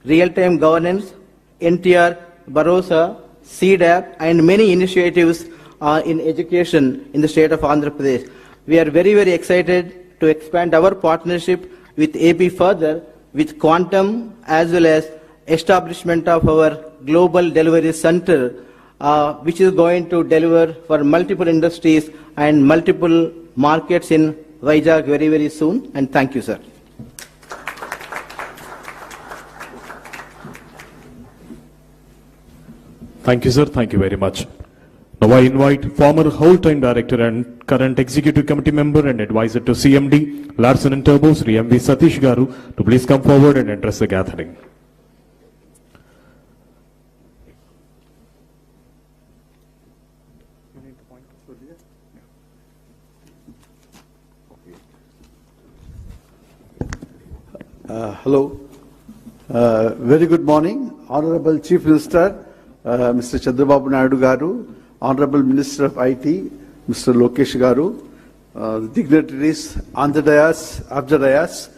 Real-Time Governance, NTR, Barossa, CDAP, and many initiatives in education in the state of Andhra Pradesh. We are very, very excited to expand our partnership with AP further with quantum, as well as establishment of our global delivery center, which is going to deliver for multiple industries and multiple markets in Vizag very, very soon. And thank you, sir. Thank you, sir. Thank you very much. Now I invite former whole-time director and current executive committee member and advisor to CMD, Larsen & Toubro, Sri M.V. Satish Garu, to please come forward and address the gathering. Hello. Very good morning, Honorable Chief Minister, Mr. Chandrababu Naidu Garu, Honorable Minister of IT, Mr. Lokesh Garu, dignitaries, Abjadayas.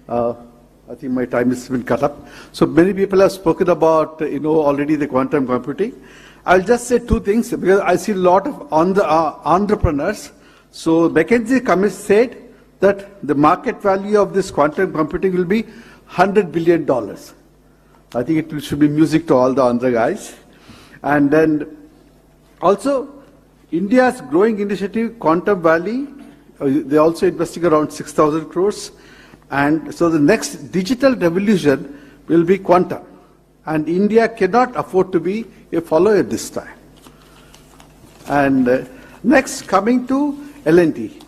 I think my time has been cut up. So many people have spoken about, already the quantum computing. I'll just say 2 things because I see a lot of entrepreneurs. So McKinsey Committee said that the market value of this quantum computing will be $100 billion. I think it should be music to all the Andhra guys. And then also, India's growing initiative, Quantum Valley, they're also investing around 6,000 crores. And so the next digital revolution will be quantum. and India cannot afford to be a follower this time. And next, coming to L&T.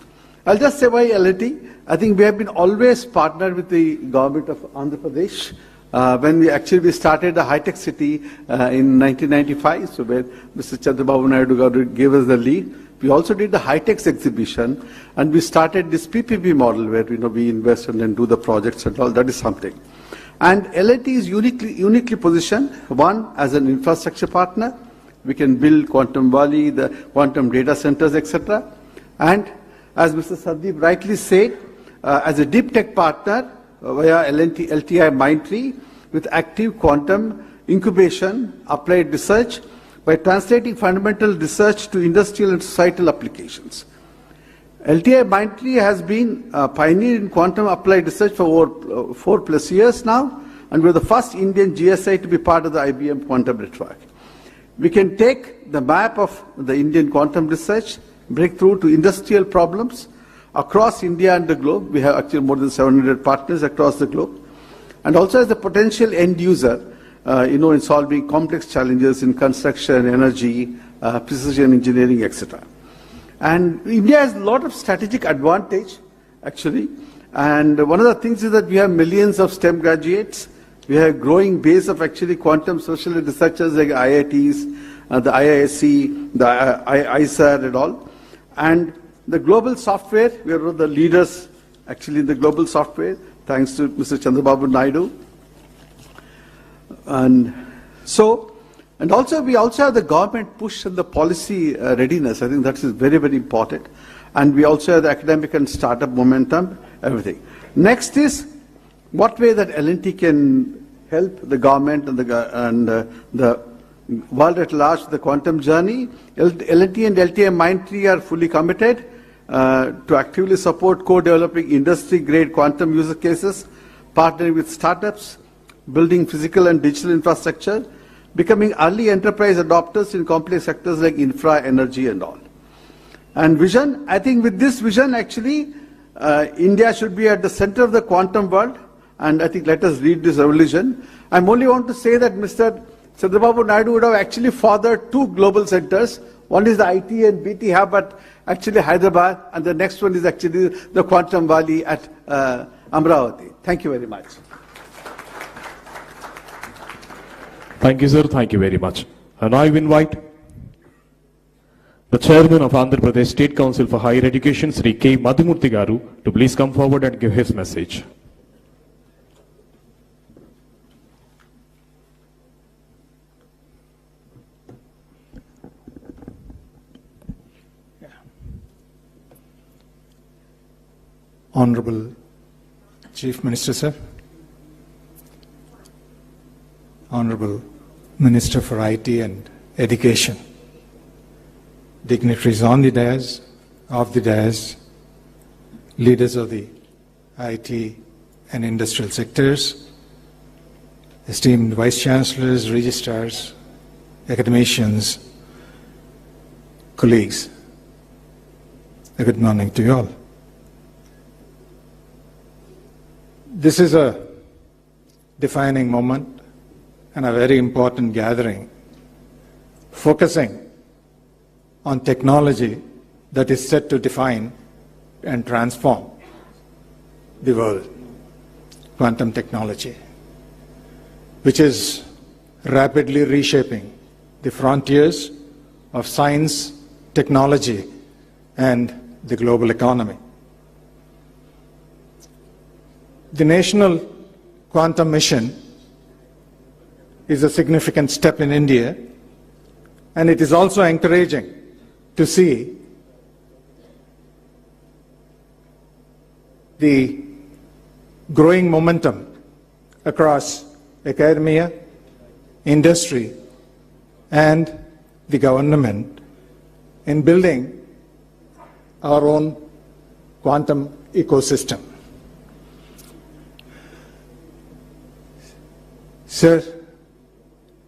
I'll just say why L&T. I think we have been always partnered with the government of Andhra Pradesh. When we started the high-tech city in 1995, so where Mr. Chandrababu Naidu gave us the lead. We also did the high-tech exhibition, and we started this PPP model where we invest and then do the projects and all. That is something. And L&T is uniquely positioned, one, as an infrastructure partner. We can build Quantum Valley, the quantum data centers, etc. And as Mr. Sandeep rightly said, as a deep tech partner via LTI Mindtree with active quantum incubation, applied research, by translating fundamental research to industrial and societal applications. LTI Mindtree has been a pioneer in quantum applied research for over 4+ years now, and we're the first Indian GSI to be part of the IBM quantum network. We can take the map of the Indian quantum research, breakthrough to industrial problems across India and the globe. We have actually more than 700 partners across the globe. And also as a potential end user, in solving complex challenges in construction, energy, precision engineering, etc. And India has a lot of strategic advantage, actually. And one of the things is that we have millions of STEM graduates. We have a growing base of actually quantum social researchers like IITs, the IISc, the ISER and all. And the global software, we are one of the leaders actually in the global software, thanks to Mr. Chandrababu Naidu. And also we also have the government push and the policy readiness. I think that is very, very important. And we also have the academic and startup momentum, everything. Next is what way that L&T can help the government and the world at large, the quantum journey. L&T and LTI Mindtree are fully committed to actively support co-developing industry-grade quantum user cases, partnering with startups, building physical and digital infrastructure, becoming early enterprise adopters in complex sectors like infra, energy and all. And vision, I think with this vision actually, India should be at the center of the quantum world, and I think let us lead this revolution. I only want to say that Mr. Chandrababu Naidu would have actually fathered 2 global centers. One is the IT and BT hub at actually Hyderabad, and the next one is actually the Quantum Valley at Amravati. Thank you very much. Thank you, sir. Thank you very much. And I invite the Chairman of Andhra Pradesh State Council for Higher Education, Sri K. Madhumurthy Garu, to please come forward and give his message. Honorable Chief Minister, sir. Honorable Minister for IT and Education, dignitaries on the dais, off the dais, leaders of the IT and industrial sectors, esteemed Vice Chancellors, Registrars, academicians, colleagues, a good morning to you all. This is a defining moment and a very important gathering, focusing on technology that is set to define and transform the world, quantum technology, which is rapidly reshaping the frontiers of science, technology, and the global economy. The National Quantum Mission is a significant step in India, and it is also encouraging to see the growing momentum across academia, industry, and the government in building our own quantum ecosystem. Sir,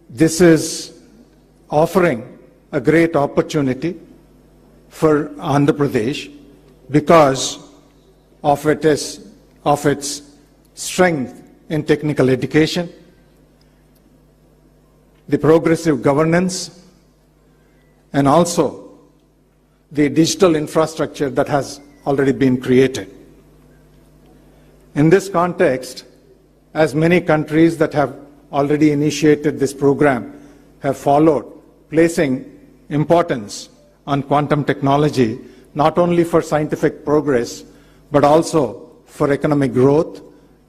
this is offering a great opportunity for Andhra Pradesh because of its strength in technical education, the progressive governance, and also the digital infrastructure that has already been created. In this context, as many countries that have already initiated this program have followed, placing importance on quantum technology, not only for scientific progress, but also for economic growth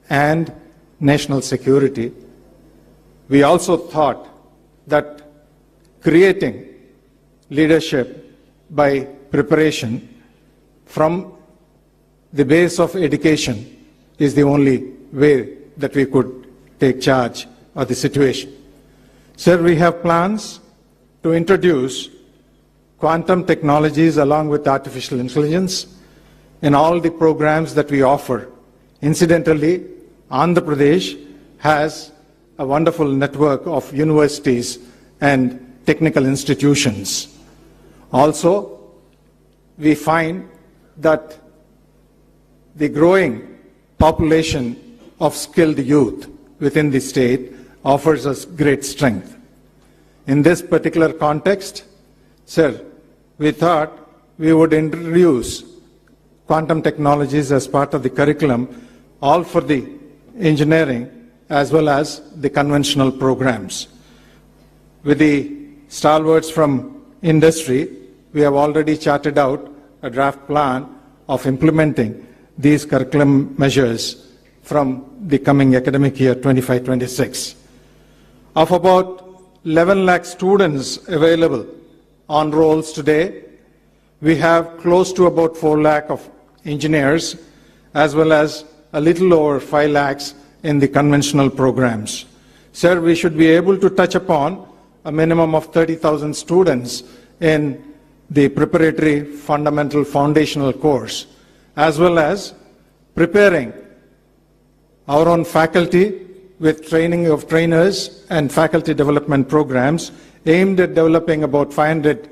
and national security. We also thought that creating leadership by preparation from the base of education is the only way that we could take charge of the situation. Sir, we have plans to introduce quantum technologies along with artificial intelligence in all the programs that we offer. Incidentally, Andhra Pradesh has a wonderful network of universities and technical institutions. Also, we find that the growing population of skilled youth within the state offers us great strength. In this particular context, sir, we thought we would introduce quantum technologies as part of the curriculum, all for the engineering as well as the conventional programs. With the stalwarts from industry, we have already charted out a draft plan of implementing these curriculum measures from the coming academic year 25-26. Of about 11 lakh students available on rolls today, we have close to about 4 lakh of engineers, as well as a little over 5 lakhs in the conventional programs. Sir, we should be able to touch upon a minimum of 30,000 students in the preparatory fundamental foundational course, as well as preparing our own faculty with training of trainers and faculty development programs aimed at developing about 500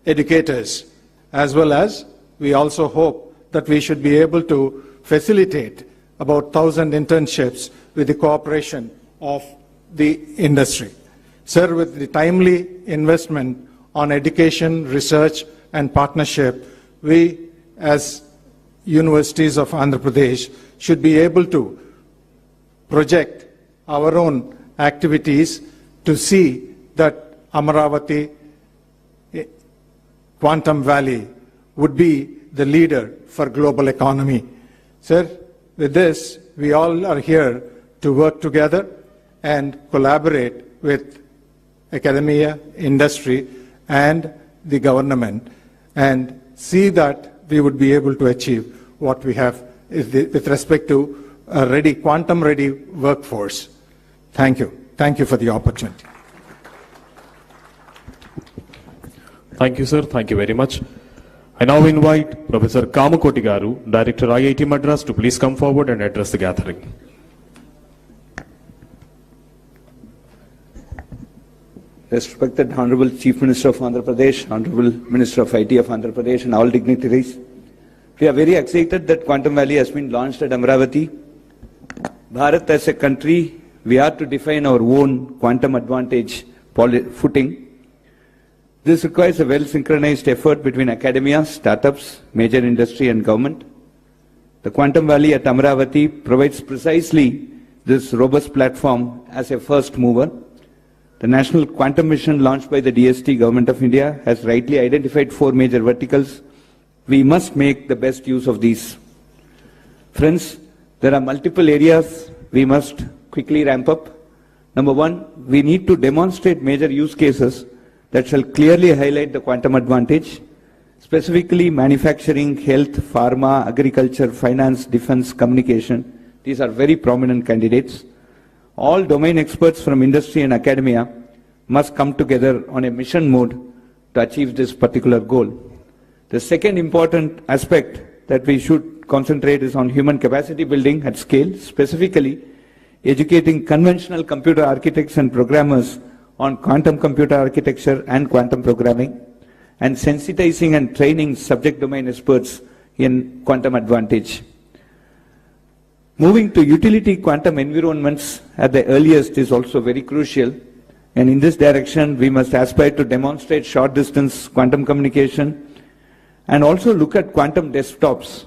educators, as well as we also hope that we should be able to facilitate about 1,000 internships with the cooperation of the industry. Sir, with the timely investment on education, research, and partnership, we as universities of Andhra Pradesh should be able to project our own activities to see that Amaravati Quantum Valley would be the leader for global economy. Sir, with this, we all are here to work together and collaborate with academia, industry, and the government, and see that we would be able to achieve what we have with respect to a ready, quantum-ready workforce. Thank you. Thank you for the opportunity. Thank you, sir. Thank you very much. I now invite Professor Kamakoti Garu, Director IIT Madras, to please come forward and address the gathering. Respected Honorable Chief Minister of Andhra Pradesh, Honorable Minister of IT of Andhra Pradesh, and all dignitaries, we are very excited that Quantum Valley has been launched at Amaravati. Bharat as a country, we are to define our own quantum advantage footing. This requires a well-synchronized effort between academia, startups, major industry and government. The Quantum Valley at Amaravati provides precisely this robust platform as a first mover. The National Quantum Mission launched by the DST Government of India has rightly identified 4 major verticals. We must make the best use of these. Friends, there are multiple areas we must quickly ramp up. Number 1, we need to demonstrate major use cases that shall clearly highlight the quantum advantage, specifically manufacturing, health, pharma, agriculture, finance, defense, communication. These are very prominent candidates. All domain experts from industry and academia must come together on a mission mode to achieve this particular goal. The second important aspect that we should concentrate is on human capacity building at scale, specifically educating conventional computer architects and programmers on quantum computer architecture and quantum programming, and sensitizing and training subject domain experts in quantum advantage. Moving to utility quantum environments at the earliest is also very crucial, And in this direction, we must aspire to demonstrate short-distance quantum communication and also look at quantum desktops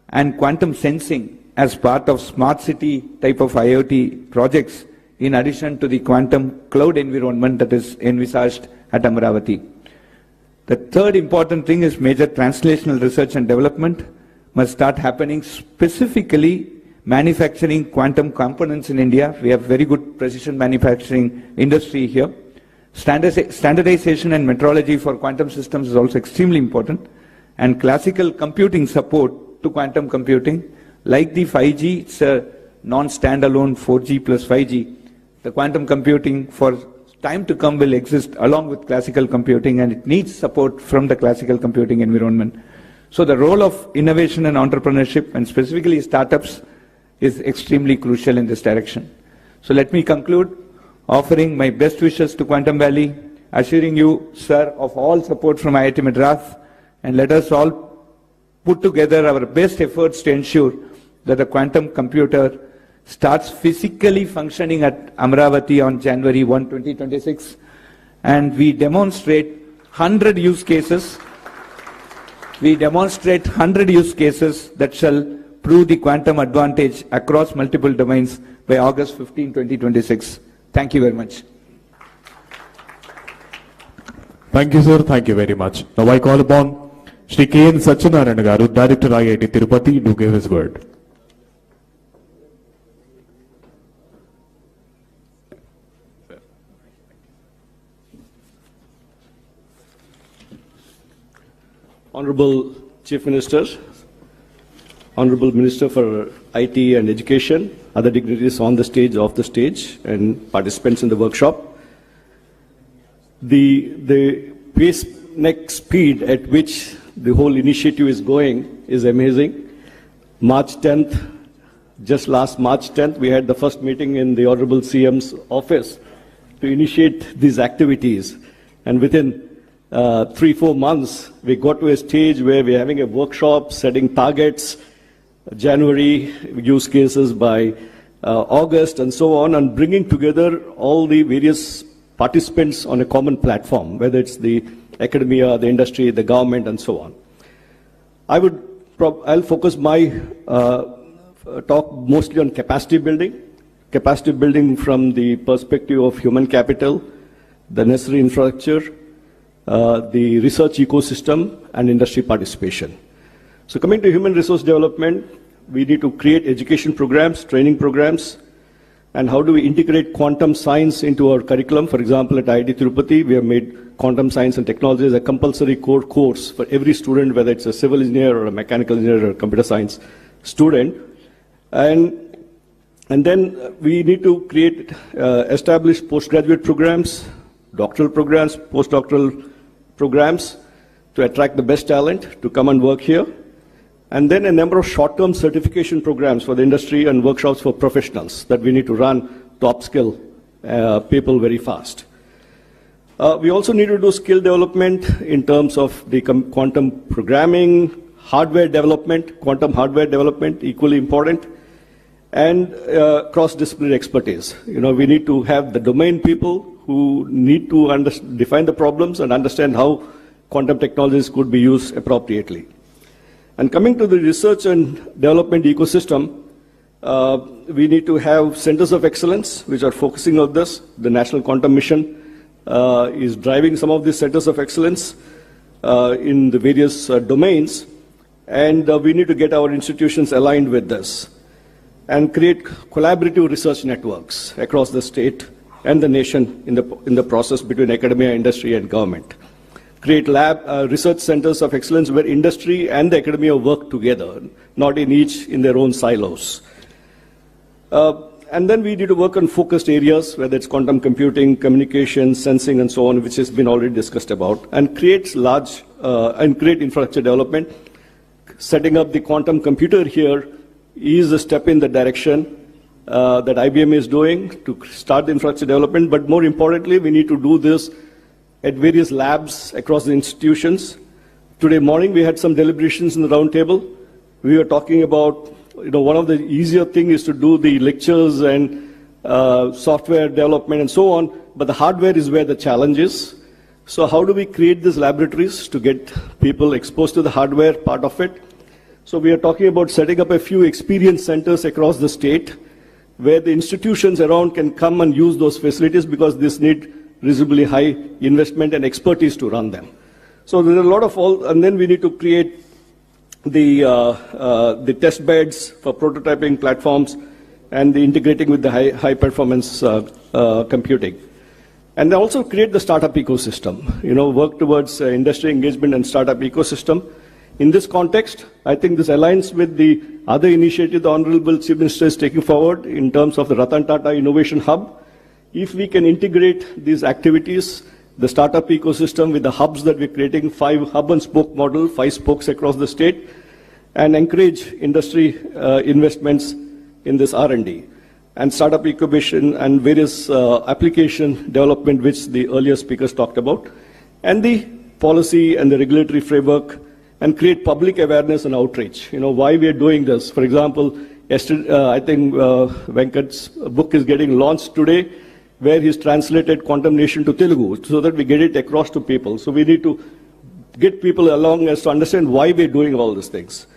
and quantum sensing as part of smart city type of IoT projects, in addition to the quantum cloud environment that is envisaged at Amravati. The third important thing is major translational research and development must start happening, specifically manufacturing quantum components in India. We have very good precision manufacturing industry here. Standardization and metrology for quantum systems is also extremely important. And classical computing support to quantum computing, like the 5G, it's a non-standalone 4G plus 5G. The quantum computing for time to come will exist along with classical computing, and it needs support from the classical computing environment. So the role of innovation and entrepreneurship, and specifically startups, is extremely crucial in this direction. So let me conclude offering my best wishes to Quantum Valley, assuring you, sir, of all support from IIT Madras, and let us all put together our best efforts to ensure that the quantum computer starts physically functioning at Amravati on January 1, 2026, and we demonstrate 100 use cases. We demonstrate 100 use cases that shall prove the quantum advantage across multiple domains by August 15, 2026. Thank you very much. Thank you, sir. Thank you very much. Now I call upon Shri K.N. Satyanarayana Garu, Director IIT Tirupati, to give his word. Honorable Chief Minister, Honorable Minister for IT and Education, other dignitaries on the stage, off the stage, and participants in the workshop. The pace, next speed at which the whole initiative is going is amazing. March 10th, just last March 10th, we had the first meeting in the Honorable CM's office to initiate these activities. And within 3-4 months, we got to a stage where we're having a workshop, setting targets, January use cases by August, and so on, and bringing together all the various participants on a common platform, whether it's the academia, the industry, the government, and so on. I'll focus my talk mostly on capacity building from the perspective of human capital, the necessary infrastructure, the research ecosystem, and industry participation. So coming to human resource development, we need to create education programs, training programs, and how do we integrate quantum science into our curriculum. For example, at IIT Tirupati, we have made quantum science and technology as a compulsory core course for every student, whether it's a civil engineer or a mechanical engineer or a computer science student. And then we need to create, establish postgraduate programs, doctoral programs, postdoctoral programs to attract the best talent to come and work here. And then a number of short-term certification programs for the industry and workshops for professionals that we need to run to upskill people very fast. We also need to do skill development in terms of the quantum programming, hardware development, quantum hardware development, equally important, and cross-disciplinary expertise. You know, we need to have the domain people who need to define the problems and understand how quantum technologies could be used appropriately. And coming to the research and development ecosystem, we need to have centers of excellence which are focusing on this. The National Quantum Mission is driving some of these centers of excellence in the various domains, and we need to get our institutions aligned with this and create collaborative research networks across the state and the nation in the process between academia, industry, and government. Create research centers of excellence where industry and the academia work together, not each in their own silos. And then we need to work on focused areas, whether it's quantum computing, communication, sensing, and so on, which has been already discussed about, and create infrastructure development. Setting up the quantum computer here is a step in the direction that IBM is doing to start the infrastructure development, but more importantly, we need to do this at various labs across the institutions. Today morning, we had some deliberations in the round table. We were talking about, one of the easier things is to do the lectures and software development and so on, but the hardware is where the challenge is. So how do we create these laboratories to get people exposed to the hardware part of it? So we are talking about setting up a few experience centers across the state where the institutions around can come and use those facilities because this need reasonably high investment and expertise to run them. So there are a lot of and then we need to create the test beds for prototyping platforms and the integrating with the high performance computing. And then also create the startup ecosystem, work towards industry engagement and startup ecosystem. In this context, I think this aligns with the other initiative the Honorable Chief Minister is taking forward in terms of the Ratan Tata Innovation Hub. If we can integrate these activities, the startup ecosystem with the hubs that we're creating, 5 hub and spoke model, 5 spokes across the state, and encourage industry investments in this R&D. And startup incubation and various application development, which the earlier speakers talked about, and the policy and the regulatory framework, and create public awareness and outreach. Why we are doing this. For example, yesterday, I think Venkat's book is getting launched today, where he's translated Quantum Nation to Telugu, so that we get it across to people. So we need to get people along as to understand why we're doing all these things.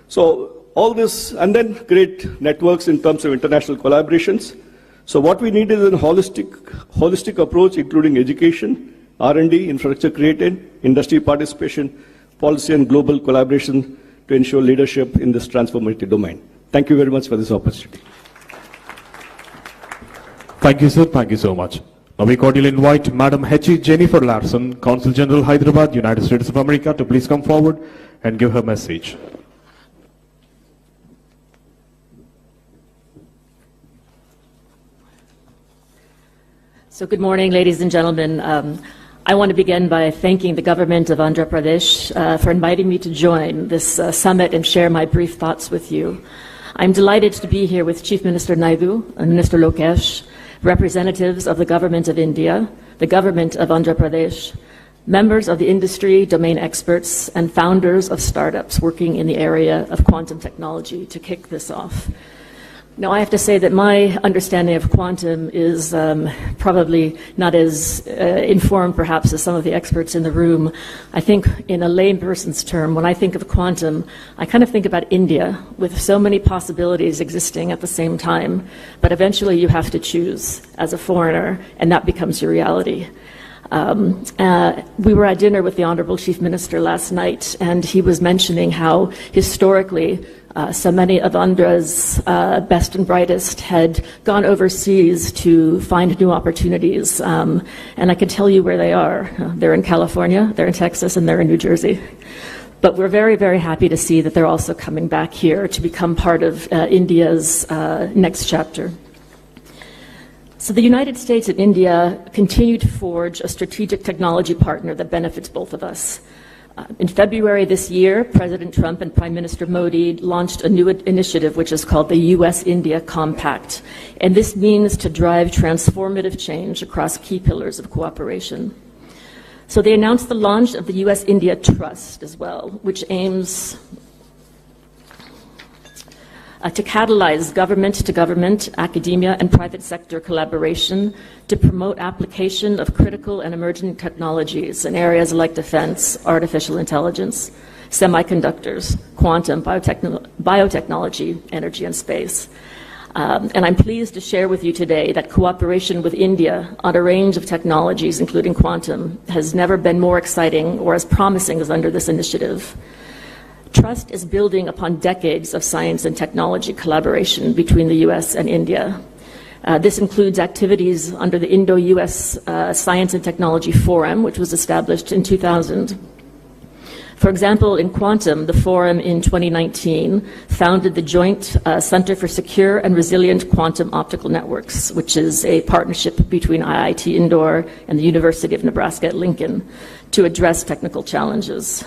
So all this, and then create networks in terms of international collaborations. So what we need is a holistic approach, including education, R&D, infrastructure created, industry participation, policy and global collaboration to ensure leadership in this transformative domain. Thank you very much for this opportunity. Thank you, sir. Thank you so much. Now we cordially invite Madam H.E. Jennifer Larson, Consul General, Hyderabad, United States of America, to please come forward and give her message. So good morning, ladies and gentlemen. I want to begin by thanking the government of Andhra Pradesh for inviting me to join this summit and share my brief thoughts with you. I'm delighted to be here with Chief Minister Naidu and Minister Lokesh, representatives of the government of India, the government of Andhra Pradesh, members of the industry, domain experts, and founders of startups working in the area of quantum technology to kick this off. Now, I have to say that my understanding of quantum is probably not as informed, perhaps, as some of the experts in the room. I think in a layperson's term, when I think of quantum, I kind of think about India, with so many possibilities existing at the same time. But eventually you have to choose as a foreigner, and that becomes your reality. We were at dinner with the Honorable Chief Minister last night, and he was mentioning how historically so many of Andhra's best and brightest had gone overseas to find new opportunities. And I can tell you where they are. They're in California, they're in Texas, and they're in New Jersey. But we're very, very happy to see that they're also coming back here to become part of India's next chapter. So the United States and India continue to forge a strategic technology partner that benefits both of us. In February this year, President Trump and Prime Minister Modi launched a new initiative which is called the U.S.-India Compact. And this means to drive transformative change across key pillars of cooperation. So they announced the launch of the U.S.-India Trust as well, which aims to catalyze government-to-government, academia, and private sector collaboration to promote application of critical and emerging technologies in areas like defense, artificial intelligence, semiconductors, quantum, biotechnology, energy, and space. And I'm pleased to share with you today that cooperation with India on a range of technologies, including quantum, has never been more exciting or as promising as under this initiative. Trust is building upon decades of science and technology collaboration between the U.S. and India. This includes activities under the Indo-U.S. Science and Technology Forum, which was established in 2000. For example, in quantum, the forum in 2019 founded the Joint Center for Secure and Resilient Quantum Optical Networks, which is a partnership between IIT Indore and the University of Nebraska at Lincoln to address technical challenges.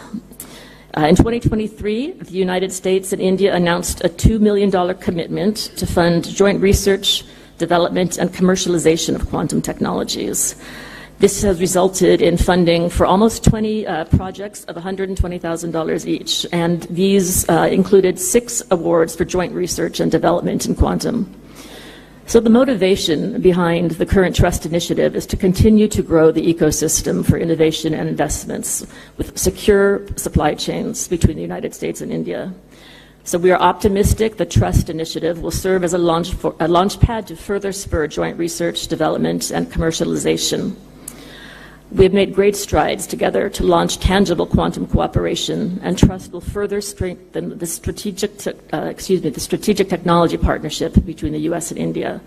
In 2023, the United States and India announced a $2 million commitment to fund joint research, development, and commercialization of quantum technologies. This has resulted in funding for almost 20 projects of $120,000 each, and these included 6 awards for joint research and development in quantum. So the motivation behind the current Trust Initiative is to continue to grow the ecosystem for innovation and investments with secure supply chains between the United States and India. So we are optimistic the Trust Initiative will serve as a launch pad to further spur joint research, development, and commercialization. We have made great strides together to launch tangible quantum cooperation, and Trust will further strengthen the strategic technology partnership between the U.S. and India,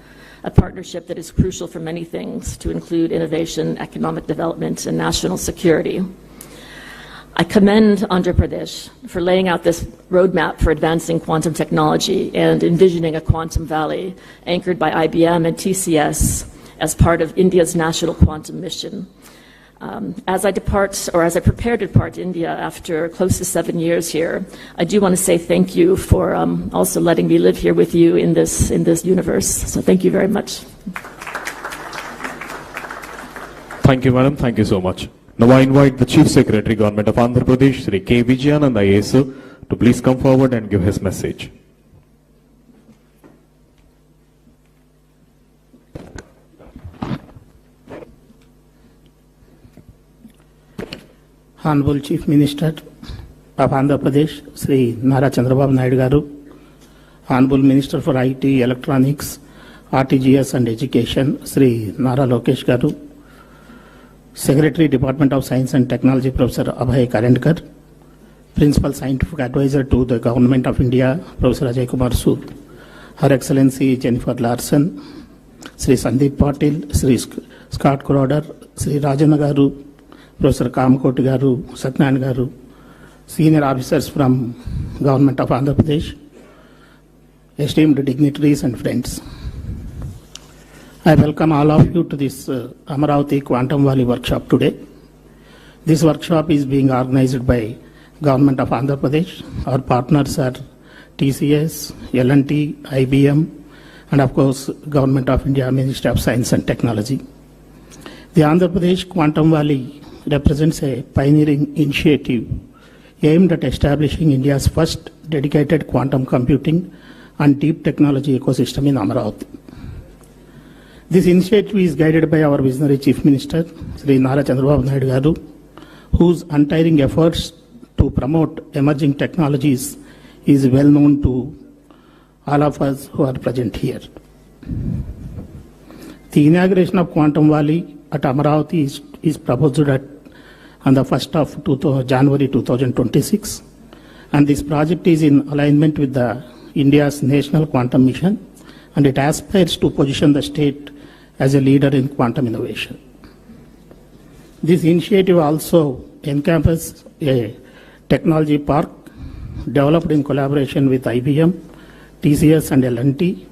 a partnership that is crucial for many things, to include innovation, economic development, and national security. I commend Andhra Pradesh for laying out this roadmap for advancing quantum technology and envisioning a quantum valley anchored by IBM and TCS as part of India's national quantum mission. As I prepare to depart India after close to 7 years here, I do want to say thank you for also letting me live here with you in this universe. So thank you very much. Thank you, madam. Thank you so much. Now I invite the Chief Secretary, Government of Andhra Pradesh, Sri K. Vijayanand IAS, to please come forward and give his message. Honorable Chief Minister of Andhra Pradesh, Sri Nara Chandrababu Naidu Garu, Honorable Minister for IT, Electronics, RTGS and Education, Sri Nara Lokesh Garu, Secretary, Department of Science and Technology, Professor Abhay Karendkar, Principal Scientific Advisor to the Government of India, Professor Ajay Kumar Sood, Her Excellency Jennifer Larson, Sri Sandeep Patil, Sri Scott Crowder, Sri Rajana Garu, Professor Kamakoti Garu, Satyan Garu, senior officers from Government of Andhra Pradesh, esteemed dignitaries and friends. I welcome all of you to this Amaravati Quantum Valley workshop today. This workshop is being organized by Government of Andhra Pradesh. Our partners are TCS, L&T, IBM, and of course Government of India, Ministry of Science and Technology. The Andhra Pradesh Quantum Valley represents a pioneering initiative aimed at establishing India's first dedicated quantum computing and deep technology ecosystem in Amaravati. This initiative is guided by our visionary Chief Minister, Sri Nara Chandrababu Naidu Garu, whose untiring efforts to promote emerging technologies is well known to all of us who are present here. The inauguration of Quantum Valley at Amaravati is proposed on the 1st of January 2026, and this project is in alignment with India's national quantum mission, and it aspires to position the state as a leader in quantum innovation. This initiative also encompasses a technology park developed in collaboration with IBM, TCS and L&T,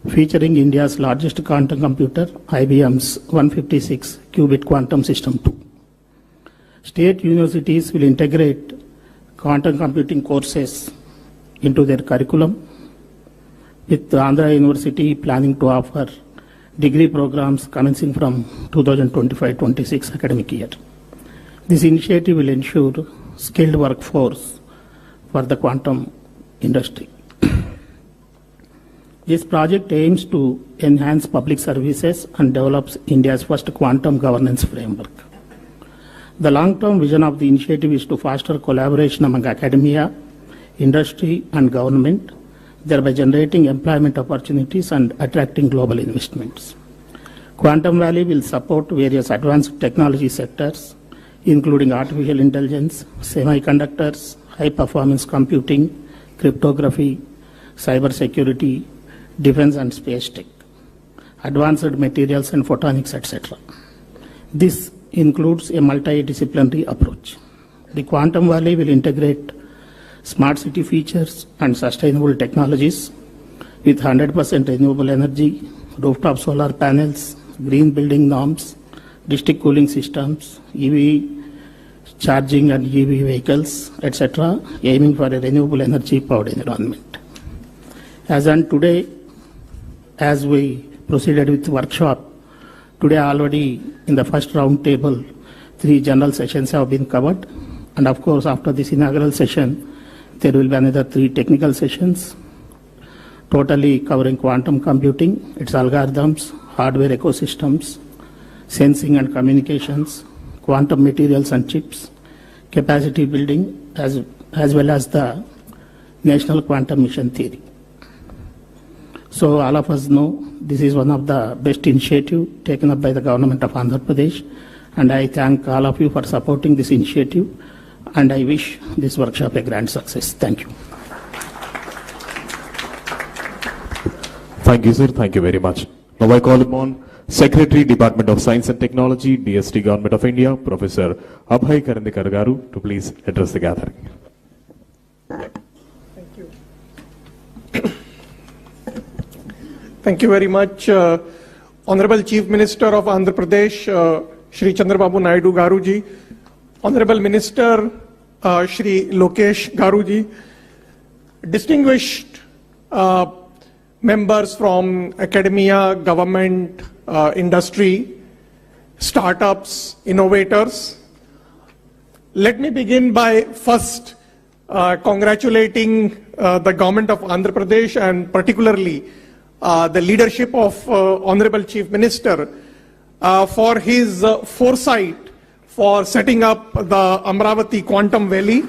featuring India's largest quantum computer, IBM's 156 qubit quantum system 2. State universities will integrate quantum computing courses into their curriculum, with Andhra University planning to offer degree programs commencing from 2025-26 academic year. This initiative will ensure skilled workforce for the quantum industry. This project aims to enhance public services and develops India's first quantum governance framework. The long-term vision of the initiative is to foster collaboration among academia, industry and government, thereby generating employment opportunities and attracting global investments. Quantum Valley will support various advanced technology sectors, including artificial intelligence, semiconductors, high-performance computing, cryptography, cybersecurity, defense and space tech, advanced materials and photonics, etc. This includes a multidisciplinary approach. The Quantum Valley will integrate smart city features and sustainable technologies with 100% renewable energy, rooftop solar panels, green building norms, district cooling systems, EV charging and EV vehicles, etc., aiming for a renewable energy powered environment. As on today, as we proceeded with the workshop, today already in the first round table, 3 general sessions have been covered, and of course after this inaugural session, there will be another 3 technical sessions. totally covering quantum computing, its algorithms, hardware ecosystems, sensing and communications, quantum materials and chips, capacity building, as well as the National Quantum Mission Theory. So all of us know this is one of the best initiatives taken up by the government of Andhra Pradesh, and I thank all of you for supporting this initiative, and I wish this workshop a grand success. Thank you. Thank you, sir. Thank you very much. Now I call upon Secretary, Department of Science and Technology, DST Government of India, Professor Abhay Karandikar Garu, to please address the gathering. Thank you. Thank you very much, Honorable Chief Minister of Andhra Pradesh, Shri Chandrababu Naidu Garuji, Honorable Minister Shri Lokesh Garuji, distinguished members from academia, government, industry, startups, innovators. Let me begin by first congratulating the government of Andhra Pradesh and particularly the leadership of Honorable Chief Minister for his foresight for setting up the Amravati Quantum Valley.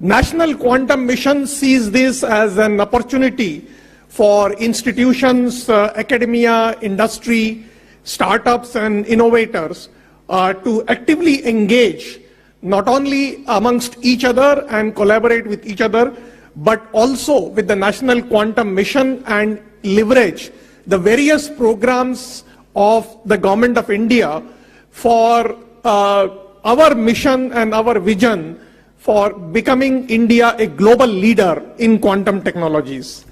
National Quantum Mission sees this as an opportunity for institutions, academia, industry, startups and innovators to actively engage not only amongst each other and collaborate with each other, but also with the National Quantum Mission and leverage the various programs of the Government of India for our mission and our vision for becoming India a global leader in quantum technologies.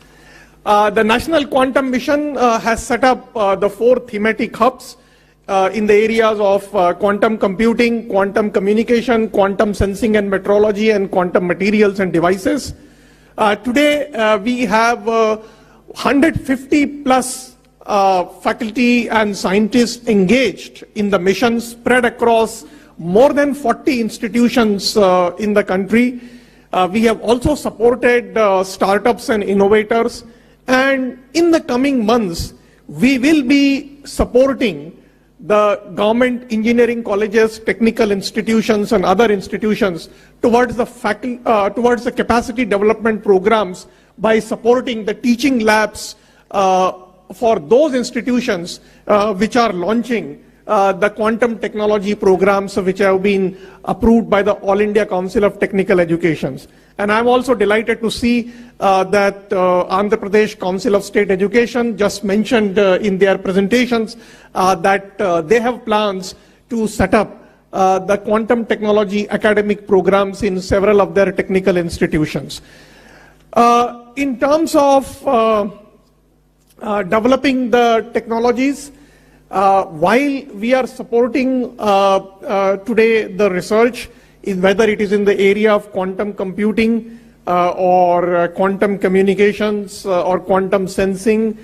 The National Quantum Mission has set up the 4 thematic hubs in the areas of quantum computing, quantum communication, quantum sensing and metrology, and quantum materials and devices. Today, we have 150 plus faculty and scientists engaged in the mission spread across more than 40 institutions in the country. We have also supported startups and innovators, and in the coming months, we will be supporting the government engineering colleges, technical institutions and other institutions towards the capacity development programs by supporting the teaching labs for those institutions which are launching the quantum technology programs which have been approved by the All India Council of Technical Education. And I'm also delighted to see that Andhra Pradesh Council of State Education just mentioned in their presentations that they have plans to set up the quantum technology academic programs in several of their technical institutions. In terms of developing the technologies, while we are supporting today the research, whether it is in the area of quantum computing or quantum communications or quantum sensing,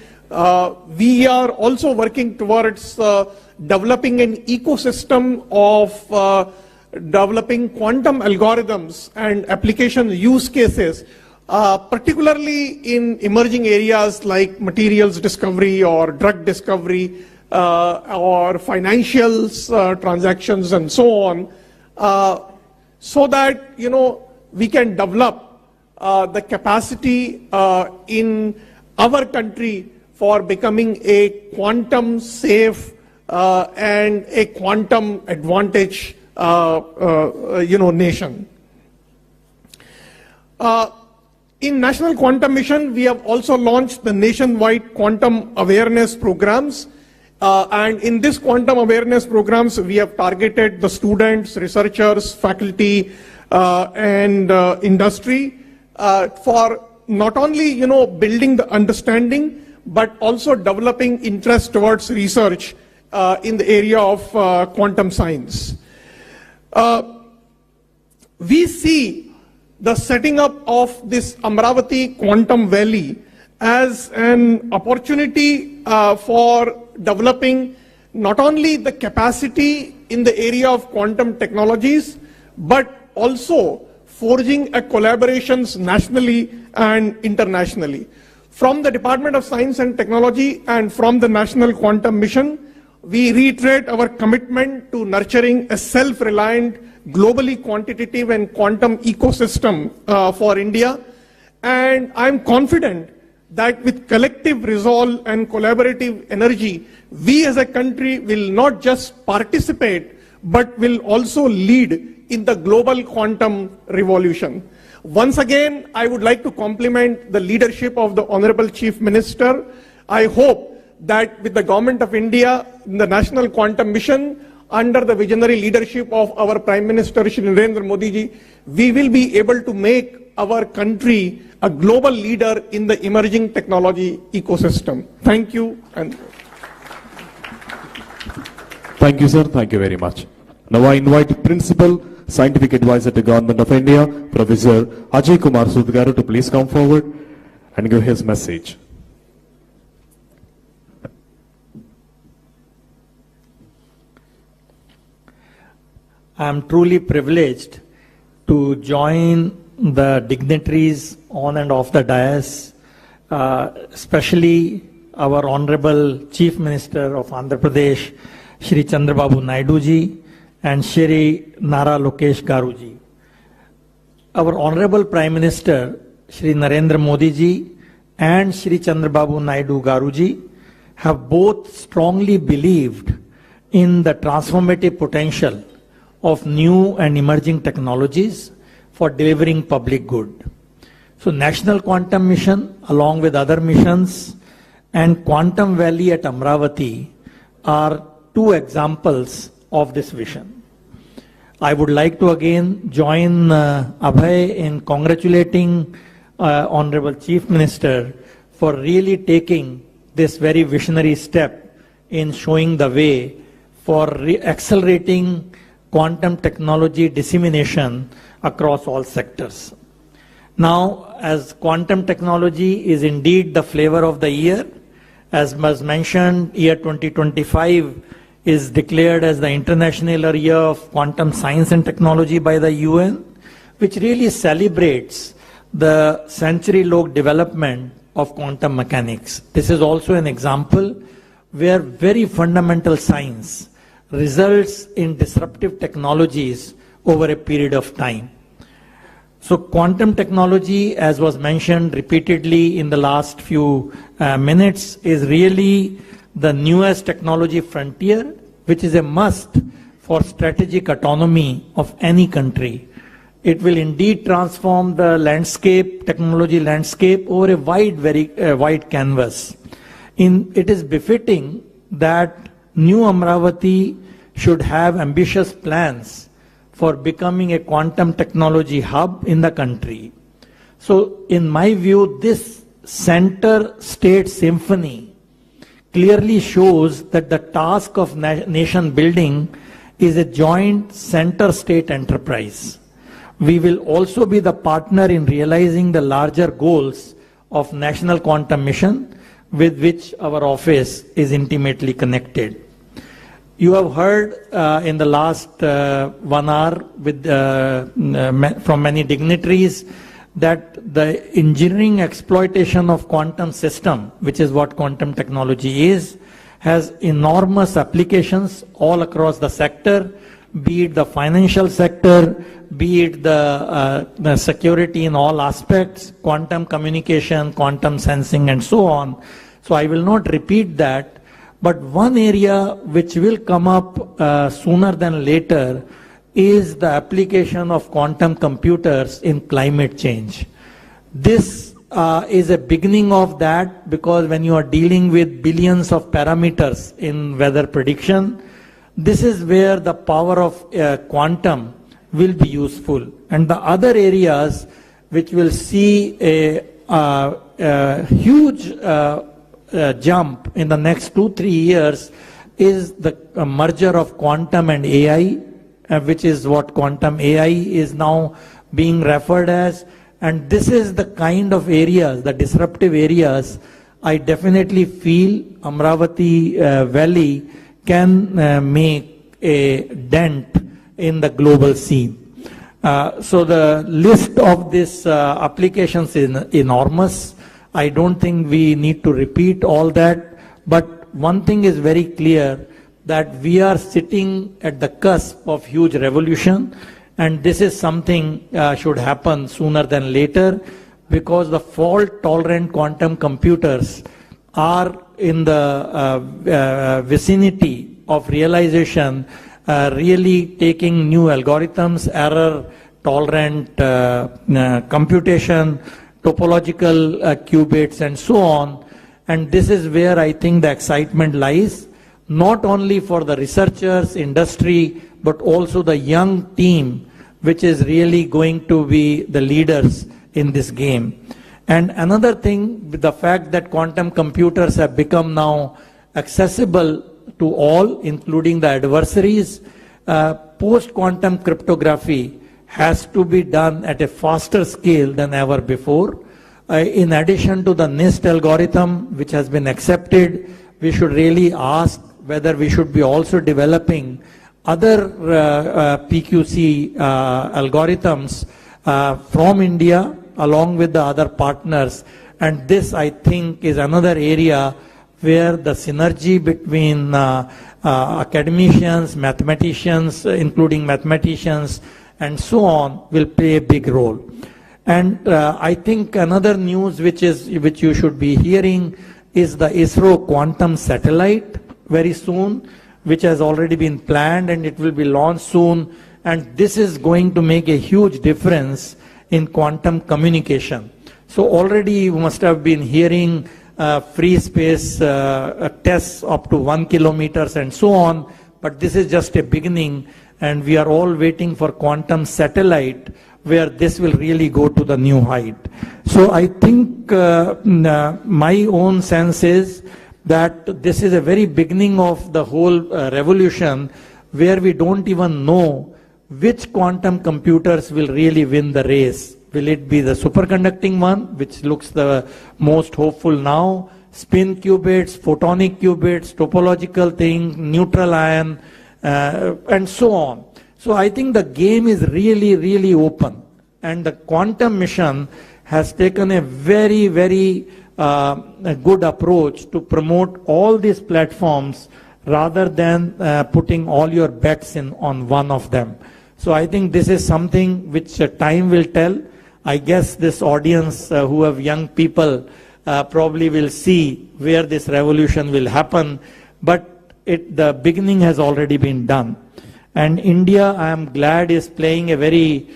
we are also working towards developing an ecosystem of developing quantum algorithms and application use cases, particularly in emerging areas like materials discovery or drug discovery or financials transactions and so on, so that we can develop the capacity in our country for becoming a quantum safe and a quantum advantage nation. In National Quantum Mission, we have also launched the nationwide quantum awareness programs. And in this quantum awareness programs, we have targeted the students, researchers, faculty, and industry for not only, building the understanding, but also developing interest towards research in the area of quantum science. We see the setting up of this Amravati Quantum Valley as an opportunity for developing not only the capacity in the area of quantum technologies, but also forging a collaborations nationally and internationally. From the Department of Science and Technology and from the National Quantum Mission, we reiterate our commitment to nurturing a self-reliant, globally quantitative and quantum ecosystem for India. And I'm confident that with collective resolve and collaborative energy, we as a country will not just participate, but will also lead in the global quantum revolution. Once again, I would like to compliment the leadership of the Honorable Chief Minister. I hope that with the Government of India, in the National Quantum Mission, under the visionary leadership of our Prime Minister, Shri Narendra Modi ji, we will be able to make our country a global leader in the emerging technology ecosystem. Thank you. Thank you, sir. Thank you very much. Now I invite Principal Scientific Advisor to Government of India, Professor Ajay Kumar Sudgaru, to please come forward and give his message. I am truly privileged to join the dignitaries on and off the dais, especially our Honorable Chief Minister of Andhra Pradesh, Shri Chandrababu Naidu ji, and Shri Nara Lokesh Garu ji. Our Honorable Prime Minister, Shri Narendra Modi ji, and Shri Chandrababu Naidu Garu ji have both strongly believed in the transformative potential of new and emerging technologies for delivering public good. So National Quantum Mission, along with other missions, and Quantum Valley at Amravati are two examples of this vision. I would like to again join Abhay in congratulating Honorable Chief Minister for really taking this very visionary step in showing the way for accelerating quantum technology dissemination across all sectors. Now, as quantum technology is indeed the flavor of the year, as was mentioned, year 2025 is declared as the International Year of Quantum Science and Technology by the UN, which really celebrates the century-long development of quantum mechanics. This is also an example where very fundamental science results in disruptive technologies over a period of time. So quantum technology, as was mentioned repeatedly in the last few minutes, is really the newest technology frontier, which is a must for strategic autonomy of any country. It will indeed transform the landscape, technology landscape, over a wide canvas. It is befitting that New Amravati should have ambitious plans for becoming a quantum technology hub in the country. So in my view, this center-state symphony clearly shows that the task of nation building is a joint center-state enterprise. We will also be the partner in realizing the larger goals of National Quantum Mission, with which our office is intimately connected. You have heard in the last 1 hour from many dignitaries that the engineering exploitation of quantum system, which is what quantum technology is, has enormous applications all across the sector, be it the financial sector, be it the security in all aspects, quantum communication, quantum sensing, and so on. So I will not repeat that. But one area which will come up sooner than later is the application of quantum computers in climate change. This is a beginning of that, because when you are dealing with billions of parameters in weather prediction, this is where the power of quantum will be useful. And the other areas which will see a huge jump in the next 2-3 years is the merger of quantum and AI, which is what quantum AI is now being referred as. And this is the kind of areas, the disruptive areas, I definitely feel Amravati Valley can make a dent in the global scene. So the list of these applications is enormous. I don't think we need to repeat all that, but one thing is very clear, that we are sitting at the cusp of huge revolution, and this is something should happen sooner than later, because the fault-tolerant quantum computers are in the vicinity of realization, really taking new algorithms, error-tolerant computation, topological qubits, and so on. And this is where I think the excitement lies, not only for the researchers, industry, but also the young team, which is really going to be the leaders in this game. And another thing, the fact that quantum computers have become now accessible to all, including the adversaries, post-quantum cryptography has to be done at a faster scale than ever before. In addition to the NIST algorithm, which has been accepted, we should really ask whether we should be also developing other PQC algorithms from India along with the other partners. And this, I think, is another area where the synergy between academicians, mathematicians, including mathematicians, and so on, will play a big role. And I think another news which you should be hearing is the ISRO quantum satellite very soon, which has already been planned and it will be launched soon. And this is going to make a huge difference in quantum communication. So already you must have been hearing free space tests up to 1 kilometer and so on, but this is just a beginning, and we are all waiting for quantum satellite, where this will really go to the new height. So I think my own sense is that this is a very beginning of the whole revolution, where we don't even know which quantum computers will really win the race. Will it be the superconducting one, which looks the most hopeful now, spin qubits, photonic qubits, topological thing, neutral ion, and so on. So I think the game is really, really open. And the quantum mission has taken a very, very good approach to promote all these platforms rather than putting all your bets on one of them. So I think this is something which time will tell. I guess this audience who have young people probably will see where this revolution will happen, but the beginning has already been done. And India, I am glad, is playing a very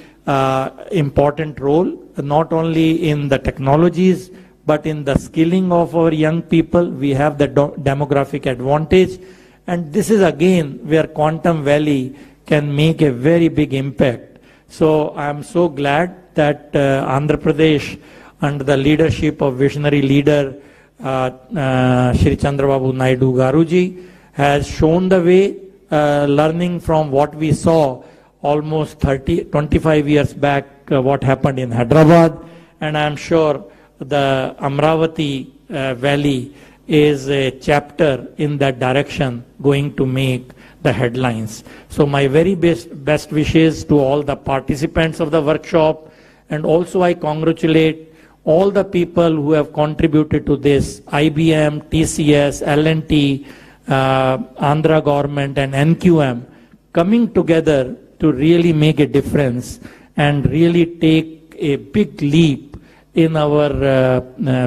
important role, not only in the technologies, but in the skilling of our young people. We have the demographic advantage. And this is again where Quantum Valley can make a very big impact. So I am so glad that Andhra Pradesh, under the leadership of visionary leader Shri Chandrababu Naidu Garuji, has shown the way, learning from what we saw almost 25 years back, what happened in Hyderabad. And I am sure the Amravati Valley is a chapter in that direction going to make the headlines. So my very best wishes to all the participants of the workshop, and also I congratulate all the people who have contributed to this, IBM, TCS, L&T, Andhra government and NQM, coming together to really make a difference and really take a big leap in our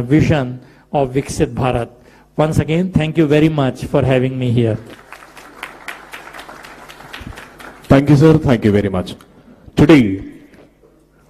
vision of Viksit Bharat. Once again, thank you very much for having me here. Thank you, sir. Thank you very much. Today,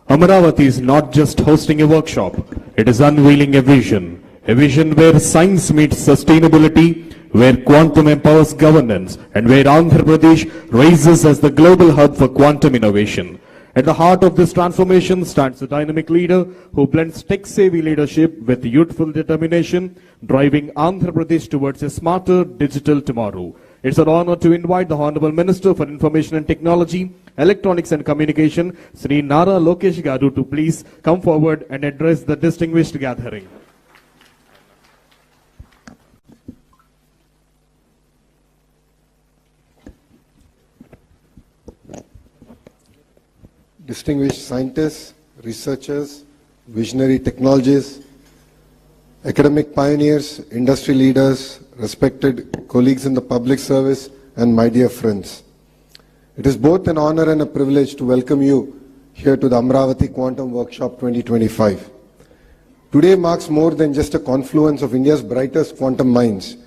Amaravati is not just hosting a workshop, it is unveiling a vision where science meets sustainability, where quantum empowers governance, and where Andhra Pradesh rises as the global hub for quantum innovation. At the heart of this transformation stands a dynamic leader who blends tech-savvy leadership with youthful determination, driving Andhra Pradesh towards a smarter digital tomorrow. It's an honor to invite the Honorable Minister for Information and Technology, Electronics and Communication, Sri Nara Lokesh Garu, to please come forward and address the distinguished gathering. distinguished scientists, researchers, visionary technologists, academic pioneers, industry leaders, respected colleagues in the public service, and my dear friends. It is both an honor and a privilege to welcome you here to the Amravati Quantum Workshop 2025. Today marks more than just a confluence of India's brightest quantum minds.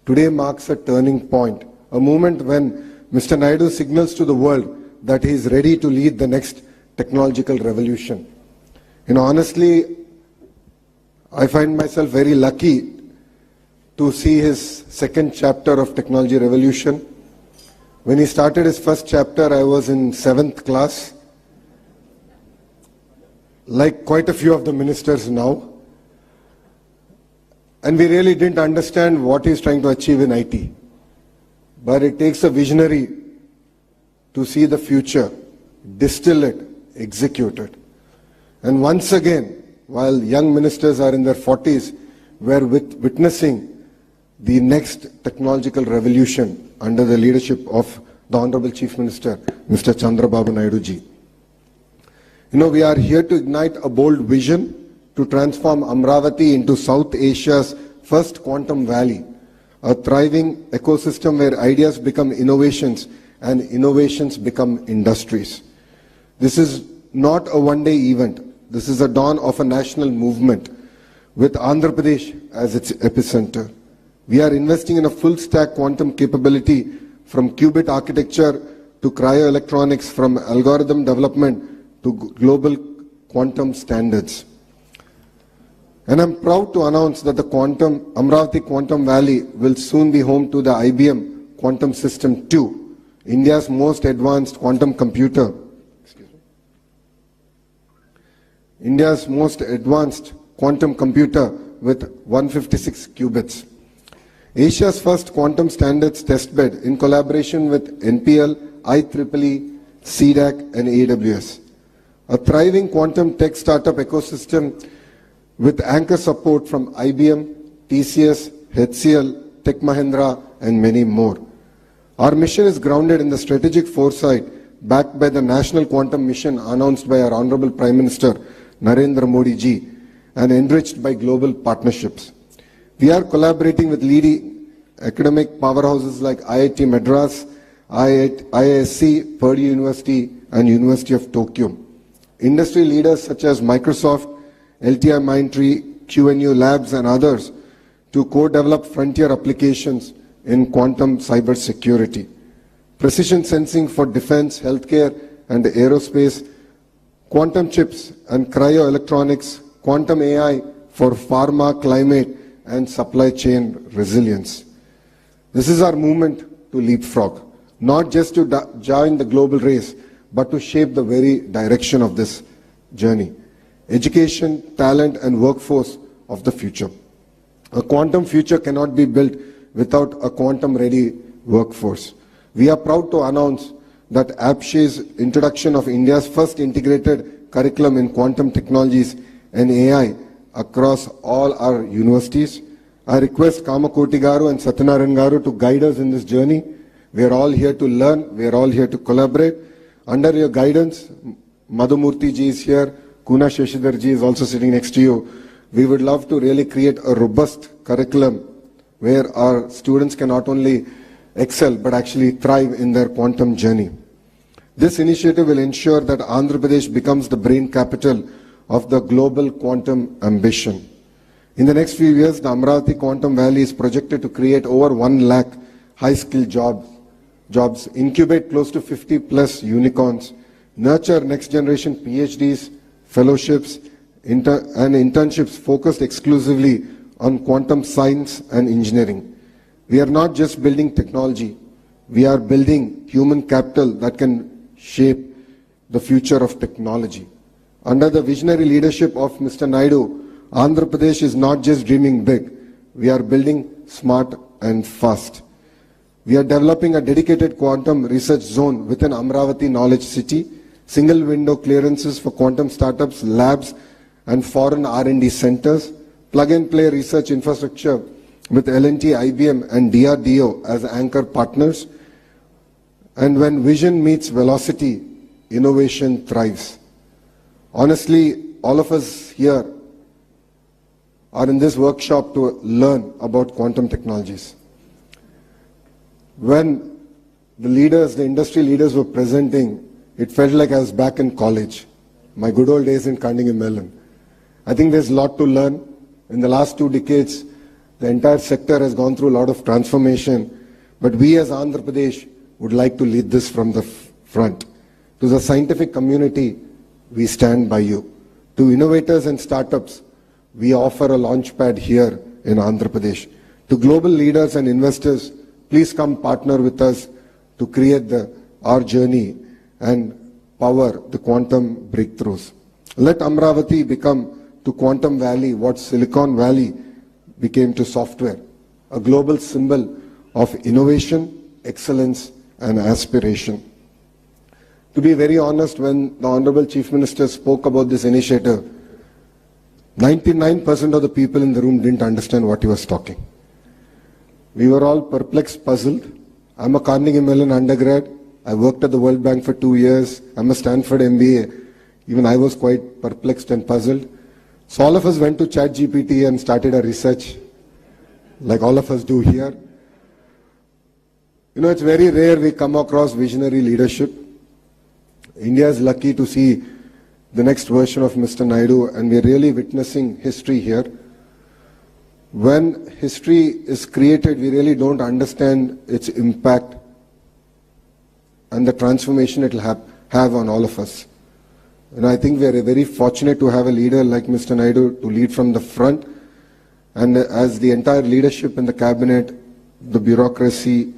Today marks a turning point, a moment when Mr. Naidu signals to the world that he is ready to lead the next technological revolution. Honestly, I find myself very lucky to see his second chapter of Technology Revolution. When he started his first chapter, I was in 7th class, like quite a few of the ministers now. And we really didn't understand what he's trying to achieve in IT. But it takes a visionary to see the future, distill it, execute it. And once again, while young ministers are in their 40s, we're witnessing the next technological revolution under the leadership of the Honorable Chief Minister, Mr. Chandrababu Naidu ji. We are here to ignite a bold vision to transform Amravati into South Asia's first quantum valley, a thriving ecosystem where ideas become innovations and innovations become industries. This is not a one-day event. This is the dawn of a national movement with Andhra Pradesh as its epicenter. We are investing in a full-stack quantum capability from qubit architecture to cryoelectronics, from algorithm development to global quantum standards. And I'm proud to announce that the Amravati Quantum Valley will soon be home to the IBM Quantum System 2, India's most advanced quantum computer. India's most advanced quantum computer with 156 qubits. Asia's first quantum standards testbed in collaboration with NPL, IEEE, CDAC and AWS. A thriving quantum tech startup ecosystem with anchor support from IBM, TCS, HCL, Tech Mahindra and many more. Our mission is grounded in the strategic foresight backed by the National Quantum Mission announced by our Honorable Prime Minister Narendra Modi ji and enriched by global partnerships. We are collaborating with leading academic powerhouses like IIT Madras, IISc, Purdue University and University of Tokyo. Industry leaders such as Microsoft, LTI Mindtree, QNU Labs and others to co-develop frontier applications in quantum cybersecurity. Precision sensing for defense, healthcare and aerospace, quantum chips and cryoelectronics, quantum AI for pharma, climate and supply chain resilience. This is our movement to leapfrog, not just to join the global race, but to shape the very direction of this journey. Education, talent and workforce of the future. A quantum future cannot be built without a quantum-ready workforce. We are proud to announce that APSHE's introduction of India's first integrated curriculum in quantum technologies and AI across all our universities. I request Kamakoti Garu and Satyanarayan Garu to guide us in this journey. We are all here to learn. We are all here to collaborate. Under your guidance, Madhumurthy ji is here. Kuna Sheshidhar ji is also sitting next to you. We would love to really create a robust curriculum where our students can not only excel but actually thrive in their quantum journey. This initiative will ensure that Andhra Pradesh becomes the brain capital of the global quantum ambition. In the next few years, the Amravati Quantum Valley is projected to create over 1 lakh high-skilled jobs, incubate close to 50 plus unicorns, nurture next-generation PhDs, fellowships, and internships focused exclusively on quantum science and engineering. We are not just building technology, we are building human capital that can shape the future of technology. Under the visionary leadership of Mr. Naidu, Andhra Pradesh is not just dreaming big, we are building smart and fast. We are developing a dedicated quantum research zone within Amravati Knowledge City, single window clearances for quantum startups, labs and foreign R&D centers, plug-and-play research infrastructure with L&T, IBM and DRDO as anchor partners. And when vision meets velocity, innovation thrives. Honestly, all of us here are in this workshop to learn about quantum technologies. When the leaders, the industry leaders were presenting, it felt like I was back in college, my good old days in Carnegie Mellon. I think there's a lot to learn. In the last 2 decades, the entire sector has gone through a lot of transformation, but we as Andhra Pradesh would like to lead this from the front. To the scientific community, we stand by you. To innovators and startups, we offer a launchpad here in Andhra Pradesh. To global leaders and investors, please come partner with us to create our journey and power the quantum breakthroughs. Let Amravati become to Quantum Valley what Silicon Valley became to software, a global symbol of innovation, excellence, and aspiration. To be very honest, when the Honorable Chief Minister spoke about this initiative, 99% of the people in the room didn't understand what he was talking. We were all perplexed, puzzled. I'm a Carnegie Mellon undergrad. I worked at the World Bank for 2 years. I'm a Stanford MBA. Even I was quite perplexed and puzzled. So all of us went to ChatGPT and started a research, like all of us do here. You know, it's very rare we come across visionary leadership. India is lucky to see the next version of Mr. Naidu, and we're really witnessing history here. When history is created, we really don't understand its impact and the transformation it will have on all of us. And I think we are very fortunate to have a leader like Mr. Naidu to lead from the front. And as the entire leadership in the cabinet, the bureaucracy,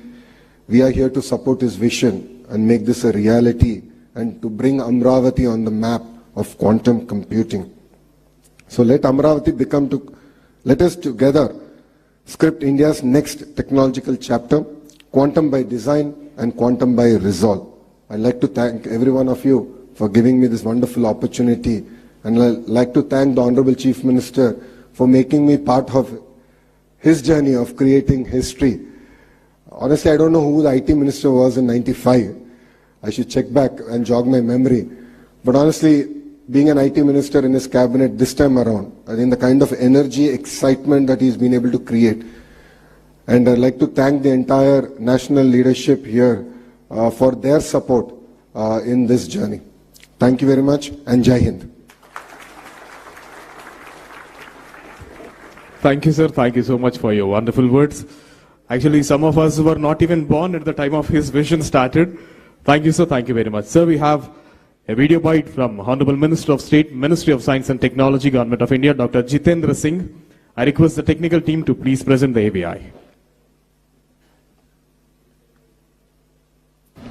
we are here to support his vision and make this a reality and to bring Amravati on the map of quantum computing. So let Amravati let us together script India's next technological chapter, quantum by design and quantum by resolve. I'd like to thank every one of you for giving me this wonderful opportunity, and I'd like to thank the Honorable Chief Minister for making me part of his journey of creating history. Honestly, I don't know who the IT Minister was in '95. I should check back and jog my memory. But honestly, being an IT Minister in his cabinet this time around, I think the kind of energy, excitement that he's been able to create. And I'd like to thank the entire national leadership here for their support in this journey. Thank you very much, and Jai Hind. Thank you, sir. Thank you so much for your wonderful words. Actually, some of us were not even born at the time of his vision started. Thank you, sir. Thank you very much. Sir, we have a video bite from Honorable Minister of State, Ministry of Science and Technology, Government of India, Dr. Jitendra Singh. I request the technical team to please present the AVI.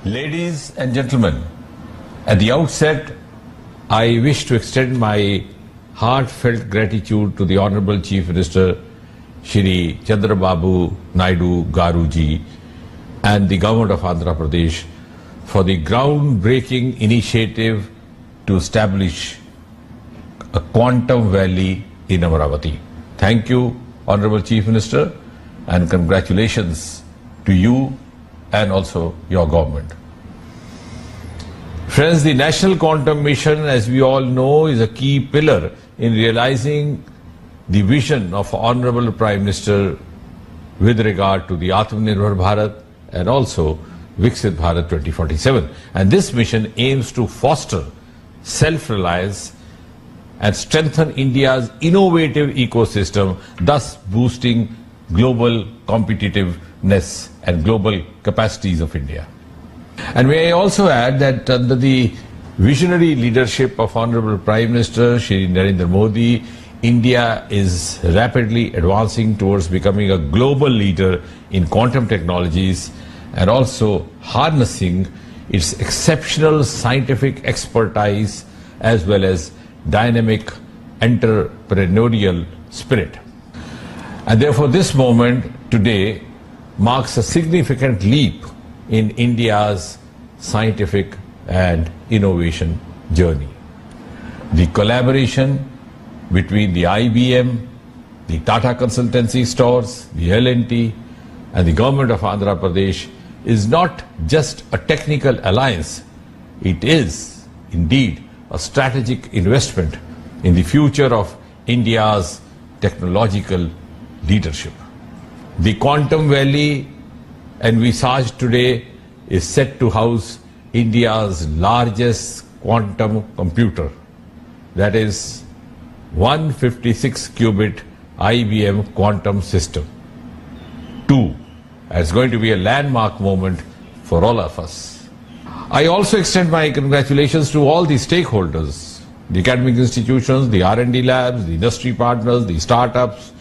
Ladies and gentlemen, at the outset, I wish to extend my heartfelt gratitude to the Honorable Chief Minister, Shri Chandrababu Naidu Garuji, and the Government of Andhra Pradesh for the groundbreaking initiative to establish a quantum valley in Amravati. Thank you, Honorable Chief Minister, and congratulations to you and also your government. Friends, the National Quantum Mission, as we all know, is a key pillar in realizing the vision of Honorable Prime Minister with regard to the Atmanirbhar Bharat and also Viksit Bharat 2047. And this mission aims to foster self-reliance and strengthen India's innovative ecosystem, thus boosting global competitiveness and global capacities of India. And may I also add that under the visionary leadership of Honorable Prime Minister Shri Narendra Modi, India is rapidly advancing towards becoming a global leader in quantum technologies and also harnessing its exceptional scientific expertise as well as dynamic entrepreneurial spirit. And therefore this moment today marks a significant leap in India's scientific and innovation journey. The collaboration between the IBM, the Tata Consultancy Stores, the L&T and the Government of Andhra Pradesh is not just a technical alliance, it is indeed a strategic investment in the future of India's technological leadership. The Quantum Valley envisaged today is set to house India's largest quantum computer, that is 156-qubit IBM quantum system. It's going to be a landmark moment for all of us. I also extend my congratulations to all the stakeholders, the academic institutions, the R&D labs, the industry partners, the startups,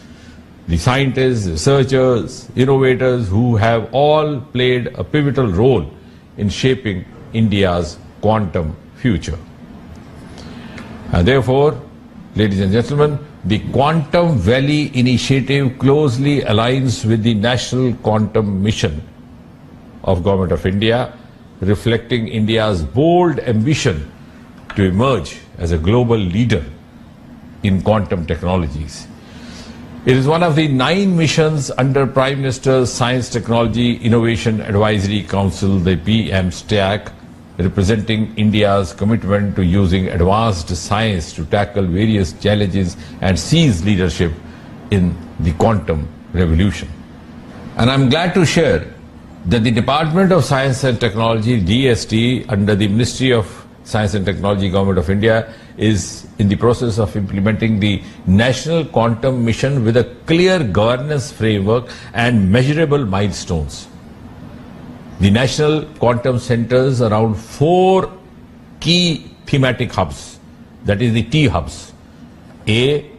the scientists, researchers, innovators who have all played a pivotal role in shaping India's quantum future. And therefore, ladies and gentlemen, the Quantum Valley initiative closely aligns with the National Quantum Mission of Government of India, reflecting India's bold ambition to emerge as a global leader in quantum technologies. It is one of the 9 missions under Prime Minister's Science Technology Innovation Advisory Council, the PM STAC, representing India's commitment to using advanced science to tackle various challenges and seize leadership in the quantum revolution. And I'm glad to share that the Department of Science and Technology, DST, under the Ministry of Science and Technology, Government of India, is in the process of implementing the National Quantum Mission with a clear governance framework and measurable milestones. The National Quantum centers around 4 key thematic hubs, that is the T hubs. A,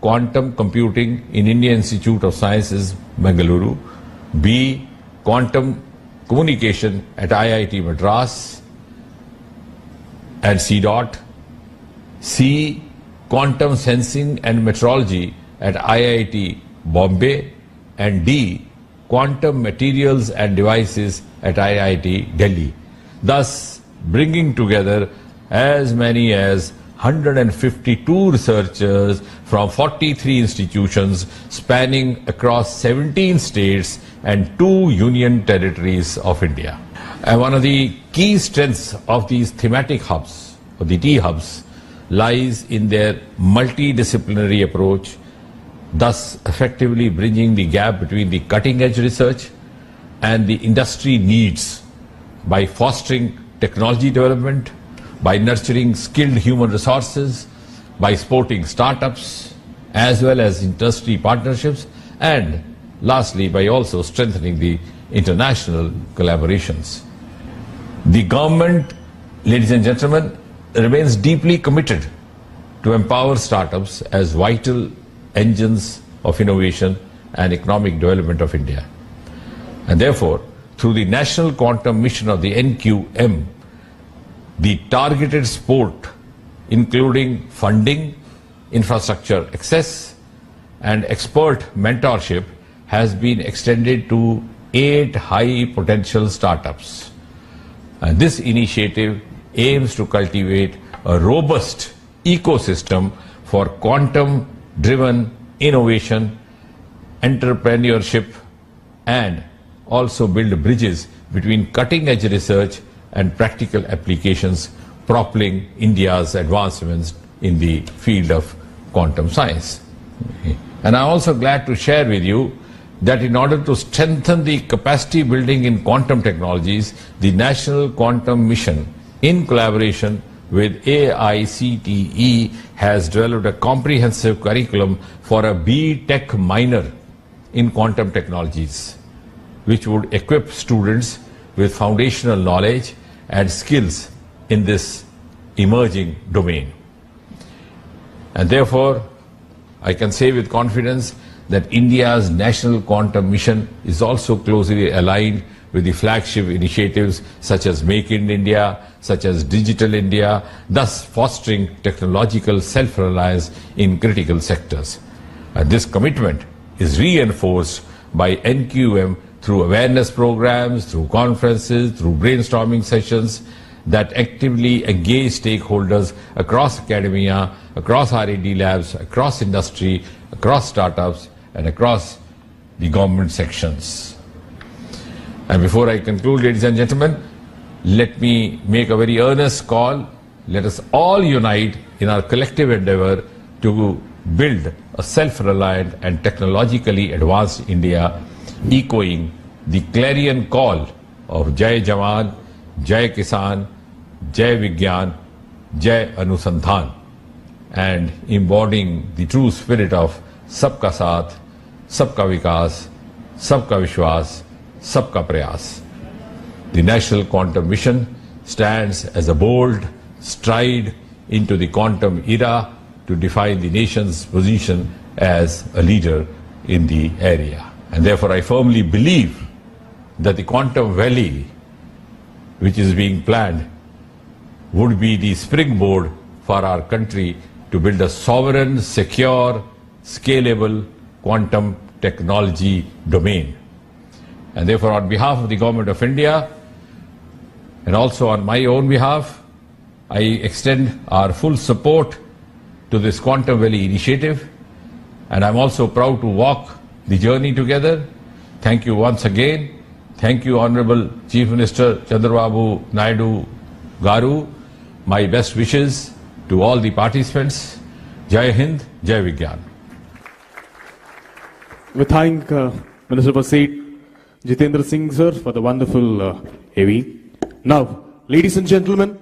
quantum computing in Indian Institute of Sciences, Bengaluru. B, quantum communication at IIT Madras and CDOT. C, quantum sensing and metrology at IIT Bombay. And D, quantum materials and devices at IIT Delhi, thus bringing together as many as 152 researchers from 43 institutions spanning across 17 states and 2 union territories of India. And one of the key strengths of these thematic hubs, or the T hubs, lies in their multidisciplinary approach, thus effectively bridging the gap between the cutting-edge research and the industry needs by fostering technology development, by nurturing skilled human resources, by supporting startups as well as industry partnerships, and lastly by also strengthening the international collaborations. The government, ladies and gentlemen, remains deeply committed to empower startups as vital engines of innovation and economic development of India. And therefore, through the National Quantum Mission of the NQM, the targeted support, including funding, infrastructure access, and expert mentorship, has been extended to 8 high-potential startups. And this initiative aims to cultivate a robust ecosystem for quantum-driven innovation, entrepreneurship, and also build bridges between cutting-edge research and practical applications, propelling India's advancements in the field of quantum science. And I'm also glad to share with you that in order to strengthen the capacity building in quantum technologies, the National Quantum Mission, in collaboration with AICTE, has developed a comprehensive curriculum for a B.Tech minor in quantum technologies, which would equip students with foundational knowledge and skills in this emerging domain. And therefore, I can say with confidence that India's National Quantum Mission is also closely aligned with the flagship initiatives such as Make in India, such as Digital India, thus fostering technological self-reliance in critical sectors. This commitment is reinforced by NQM through awareness programs, through conferences, through brainstorming sessions that actively engage stakeholders across academia, across R&D labs, across industry, across startups, and across the government sections. And before I conclude, ladies and gentlemen, let me make a very earnest call. Let us all unite in our collective endeavor to build a self-reliant and technologically advanced India, echoing the clarion call of Jai Jawan, Jai Kisan, Jai Vigyan, Jai Anusandhan, and embodying the true spirit of Sabka Saath, Sabka Vikas, Sabka Vishwas, Sabka Prayas. The National Quantum Mission stands as a bold stride into the quantum era to define the nation's position as a leader in the area. And therefore I firmly believe that the quantum valley which is being planned would be the springboard for our country to build a sovereign, secure, scalable quantum technology domain. And therefore, on behalf of the Government of India and also on my own behalf, I extend our full support to this Quantum Valley initiative, and I'm also proud to walk the journey together. Thank you once again. Thank you, Honorable Chief Minister Chandrababu Naidu Garu. My best wishes to all the participants. Jai Hind, Jai Vigyan. We thank Minister for State Jitendra Singh sir for the wonderful AV. Now, ladies and gentlemen,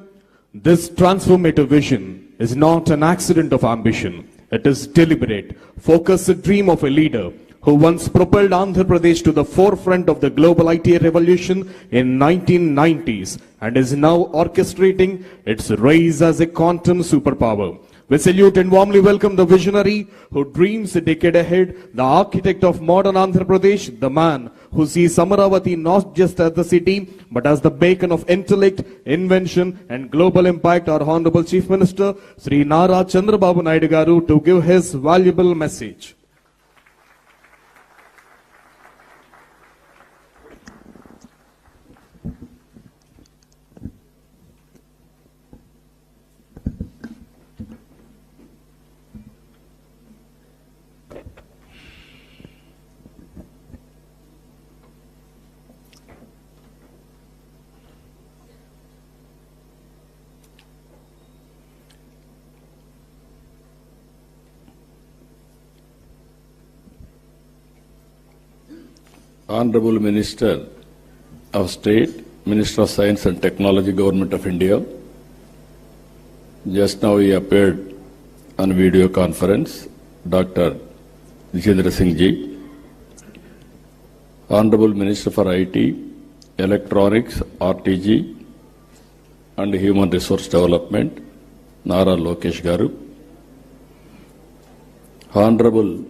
this transformative vision is not an accident of ambition. It is deliberate, focused dream of a leader who once propelled Andhra Pradesh to the forefront of the global IT revolution in 1990s and is now orchestrating its rise as a quantum superpower. We salute and warmly welcome the visionary who dreams a decade ahead, the architect of modern Andhra Pradesh, the man who sees Amaravati not just as the city, but as the beacon of intellect, invention and global impact, our Honorable Chief Minister, Sri Nara Chandrababu Naidu Garu, to give his valuable message. Honorable Minister of State, Minister of Science and Technology, Government of India. Just now he appeared on video conference, Dr. Jitendra Singh Ji. Honorable Minister for IT, Electronics, RTG and Human Resource Development, Nara Lokesh Garu. Honorable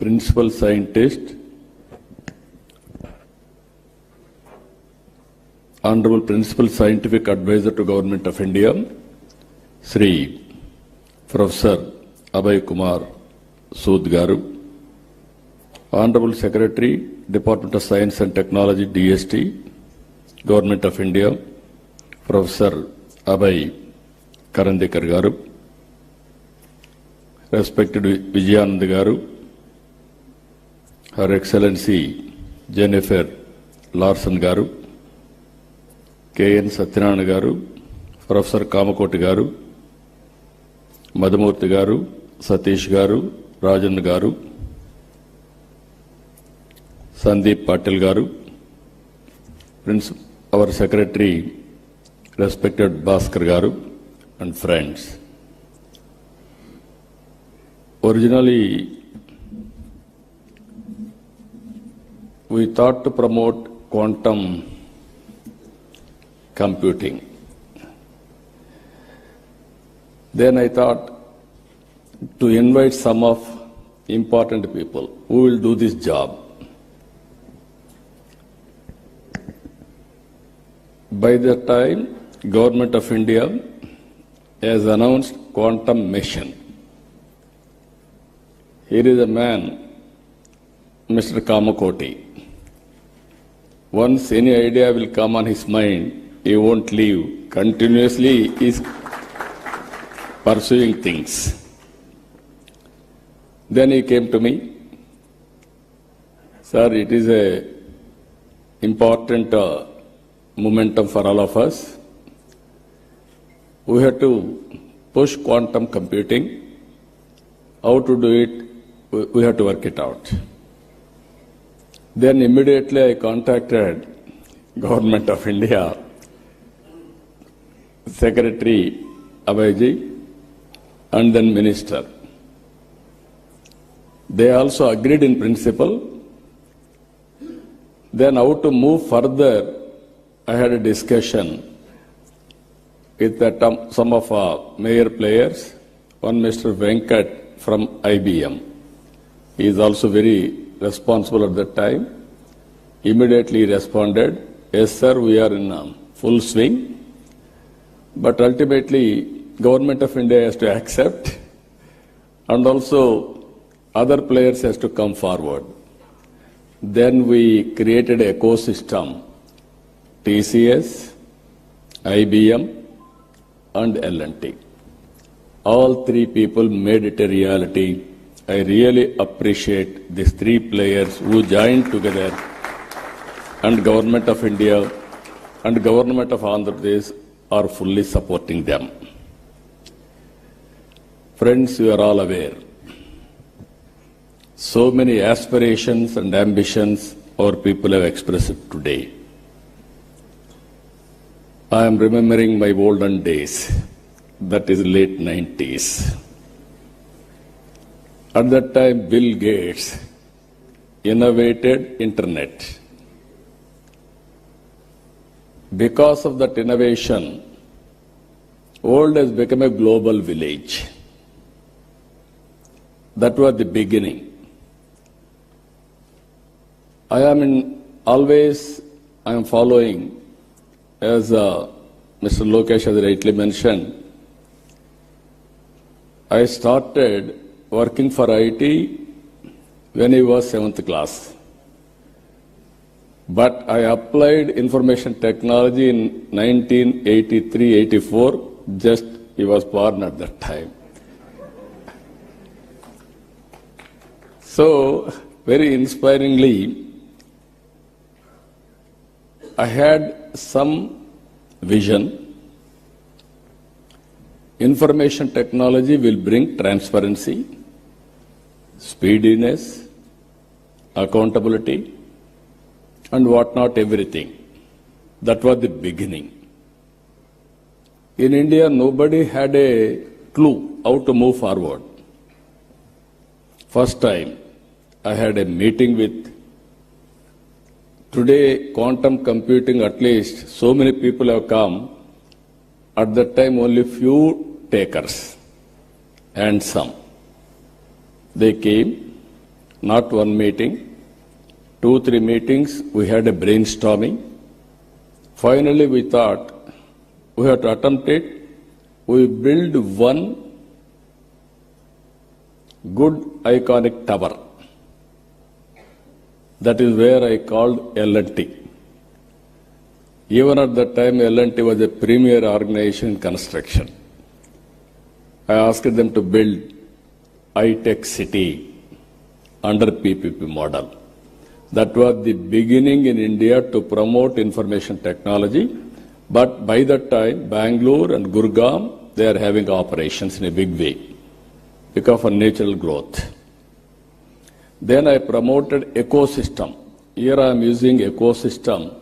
Principal Scientist, Honorable Principal Scientific Advisor to Government of India, Sri Professor Abhay Kumar Sood Garu, Honorable Secretary, Department of Science and Technology, DST, Government of India, Professor Abhay Karandekar Garu, respected Vijayanand Garu, Her Excellency Jennifer Larson Garu, K.N. Satyanarayana Garu, Professor Kamakoti Garu, Madhumurthy Garu, Satish Garu, Rajan Garu, Sandeep Patil Garu, our Secretary, respected Bhaskar Garu, and friends. Originally, we thought to promote quantum computing. Then I thought to invite some of important people who will do this job. By that time, Government of India has announced quantum mission. Here is a man, Mr. Kamakoti. Once any idea will come on his mind, he won't leave. Continuously he is pursuing things. Then he came to me. Sir, it is a important momentum for all of us. We have to push quantum computing. How to do it, we have to work it out. Then immediately I contacted Government of India, Secretary Abhayji, and then Minister. They also agreed in principle. Then how to move further, I had a discussion with some of our major players. One Mr. Venkat from IBM. He is also very responsible at that time. Immediately responded, yes sir, we are in full swing. But ultimately, Government of India has to accept, and also other players has to come forward. Then we created an ecosystem, TCS, IBM, and L&T. All three people made it a reality. I really appreciate these three players who joined together, and Government of India and Government of Andhra Pradesh are fully supporting them. Friends, you are all aware. So many aspirations and ambitions our people have expressed today. I am remembering my olden days, that is late 90s. At that time, Bill Gates innovated internet. Because of that innovation, world has become a global village. That was the beginning. I am following, as Mr. Lokesh has rightly mentioned, I started working for IT when I was 7th class. But I applied information technology in 1983-84, just he was born at that time. So, very inspiringly, I had some vision. Information technology will bring transparency, speediness, accountability, and whatnot, everything. That was the beginning. In India, nobody had a clue how to move forward. First time, I had a meeting with, today quantum computing, at least so many people have come. At that time, only few takers and some. They came, not one meeting, 2-3 meetings, we had a brainstorming. Finally, we thought we have to attempt it. We build one good iconic tower. That is where I called L&T. Even at that time, L&T was a premier organization in construction. I asked them to build high-tech city under PPP model. That was the beginning in India to promote information technology. But by that time, Bangalore and Gurgaon, they are having operations in a big way because of natural growth. Then I promoted ecosystem. Here I am using ecosystem.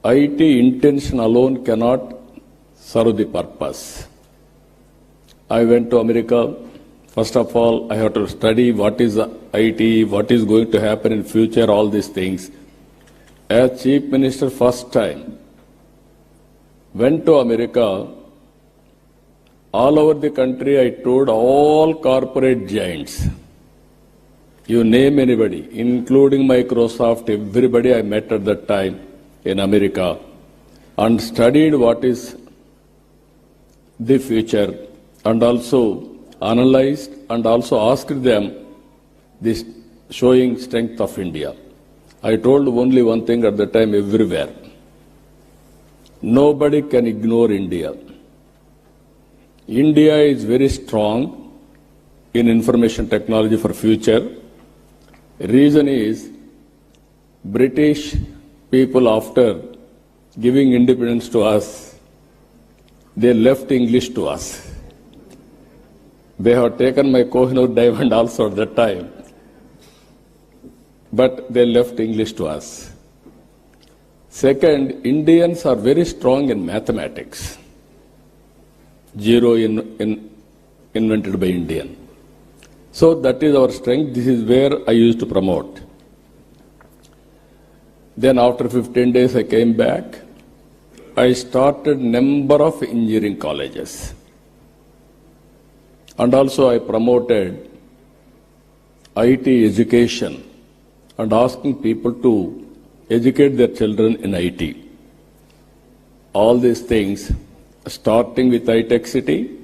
IT intention alone cannot serve the purpose. I went to America. First of all, I have to study what is IT, what is going to happen in future, all these things. As Chief Minister, first time, went to America. All over the country, I toured all corporate giants. You name anybody, including Microsoft, everybody I met at that time in America, and studied what is the future, and also analyzed and also asked them this showing strength of India. I told only one thing at the time everywhere. Nobody can ignore India. India is very strong in information technology for future. Reason is British people after giving independence to us, they left English to us. They have taken my Kohinoor diamond also at that time, but they left English to us. Second, Indians are very strong in mathematics. Zero invented by Indian. So that is our strength. This is where I used to promote. Then after 15 days I came back. I started number of engineering colleges. And also I promoted IT education and asking people to educate their children in IT. All these things, starting with iTech City,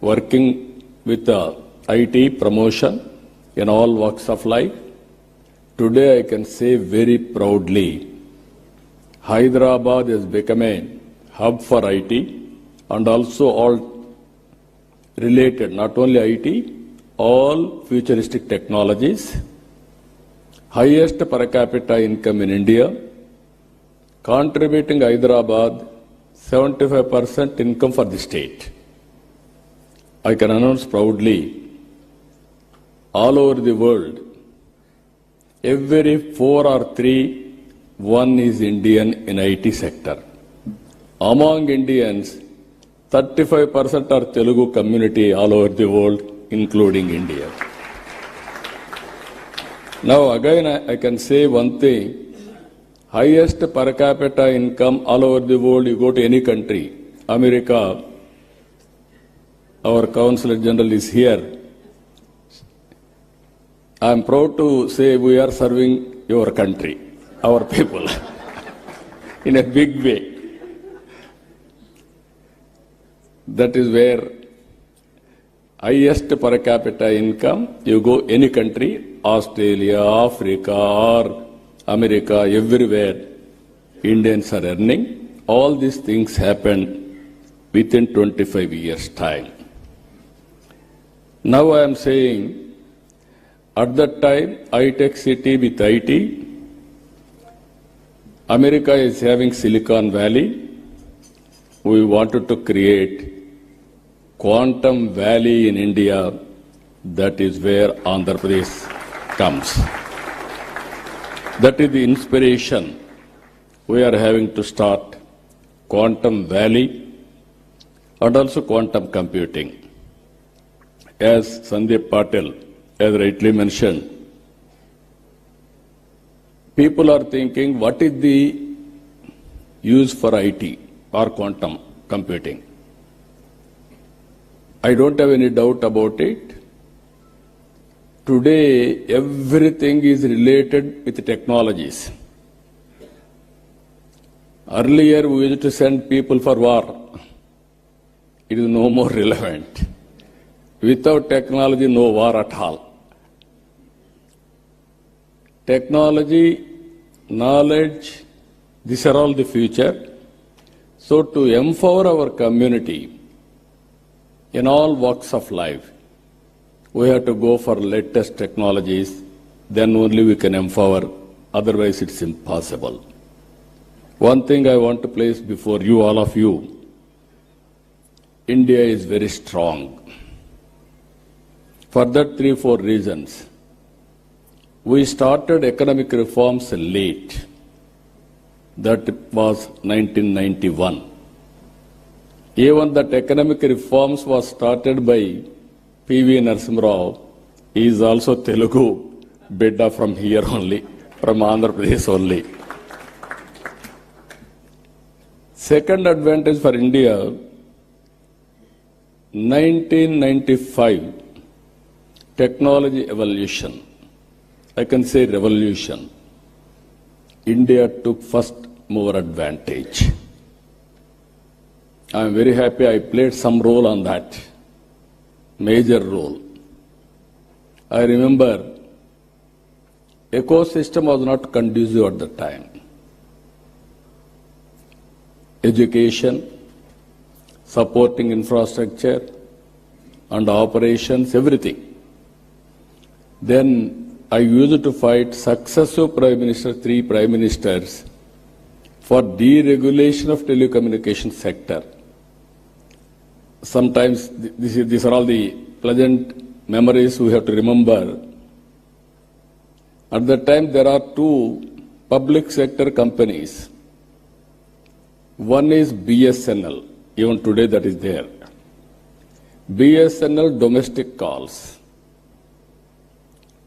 working with IT promotion in all walks of life. Today I can say very proudly, Hyderabad has become a hub for IT and also all related, not only IT, all futuristic technologies. Highest per capita income in India, contributing Hyderabad 75% income for the state. I can announce proudly, all over the world, every 4 or 3, one is Indian in IT sector. Among Indians, 35% are Telugu community all over the world, including India. Now again I can say one thing, highest per capita income all over the world, you go to any country, America, our Consul General is here. I am proud to say we are serving your country, our people, in a big way. That is where highest per capita income, you go any country, Australia, Africa, or America, everywhere, Indians are earning. All these things happen within 25 years' time. Now I am saying, at that time, iTech City with IT, America is having Silicon Valley. We wanted to create Quantum Valley in India. That is where Andhra Pradesh comes. That is the inspiration. We are having to start Quantum Valley and also quantum computing. As Sandeep Patel has rightly mentioned, people are thinking, what is the use for IT or quantum computing? I don't have any doubt about it. Today, everything is related with technologies. Earlier, we used to send people for war. It is no more relevant. Without technology, no war at all. Technology, knowledge, these are all the future. So to empower our community in all walks of life, we have to go for latest technologies, then only we can empower, otherwise it's impossible. One thing I want to place before you, all of you, India is very strong. For that 3-4 reasons. We started economic reforms late. That was 1991. Even that economic reforms was started by P.V. Narasimha Rao. He is also Telugu, bidda from here only, from Andhra Pradesh only. Second advantage for India, 1995, technology evolution. I can say revolution. India took first mover advantage. I am very happy I played some role on that, major role. I remember ecosystem was not conducive at the time. Education, supporting infrastructure and operations, everything. Then I used to fight successive prime ministers, 3 prime ministers, for deregulation of telecommunication sector. Sometimes these are all the pleasant memories we have to remember. At that time, there are two public sector companies. One is BSNL, even today that is there. BSNL domestic calls.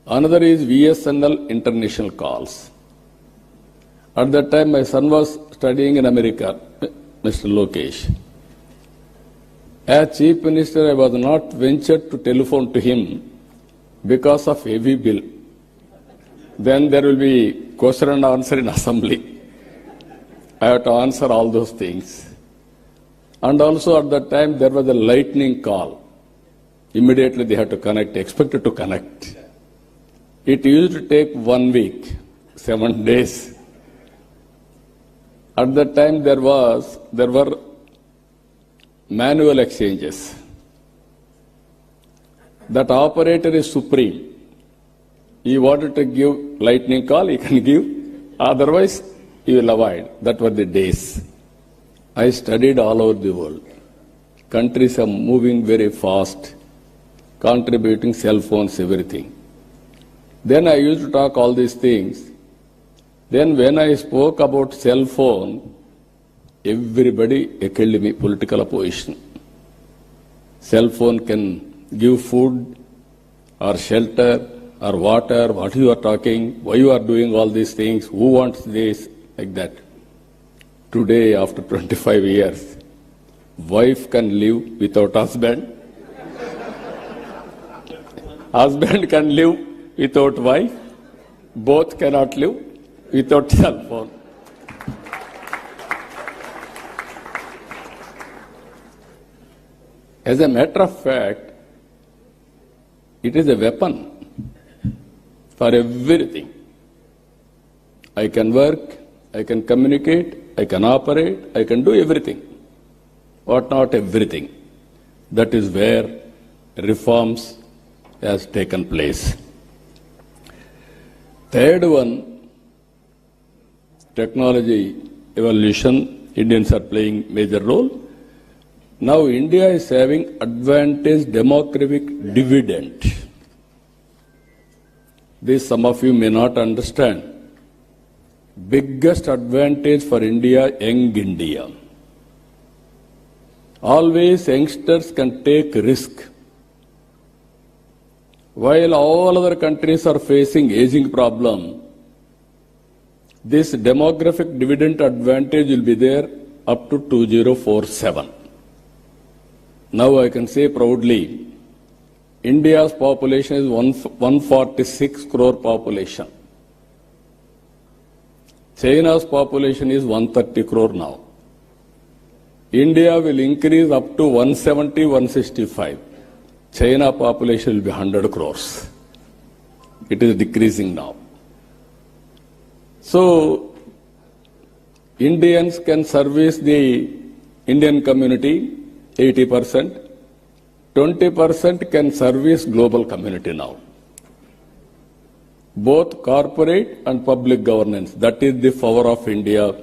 Another is BSNL international calls. At that time, my son was studying in America, Mr. Lokesh. As Chief Minister, I was not ventured to telephone to him because of heavy bill. Then there will be question and answer in assembly. I have to answer all those things. And also at that time, there was a lightning call. Immediately they had to connect, expected to connect. It used to take 1 week, 7 days. At that time, there were manual exchanges. That operator is supreme. He wanted to give lightning call, he can give. Otherwise, he will avoid. That were the days. I studied all over the world. Countries are moving very fast, contributing cell phones, everything. Then I used to talk all these things. Then when I spoke about cell phone, everybody heckled me, political opposition. Cell phone can give food or shelter or water, what you are talking, why you are doing all these things, who wants this, like that. Today, after 25 years, wife can live without husband. Husband can live without wife. Both cannot live without cell phone. As a matter of fact, it is a weapon for everything. I can work, I can communicate, I can operate, I can do everything. But not everything. That is where reforms has taken place. Third one, technology evolution. Indians are playing major role. Now India is having advantage demographic dividend. This some of you may not understand. Biggest advantage for India, young India. Always youngsters can take risk. While all other countries are facing aging problem, this demographic dividend advantage will be there up to 2047. Now I can say proudly, India's population is 146 crore population. China's population is 130 crore now. India will increase up to 170, 165. China population will be 100 crores. It is decreasing now. So, Indians can service the Indian community 80%. 20% can service global community now. Both corporate and public governance. That is the power of India.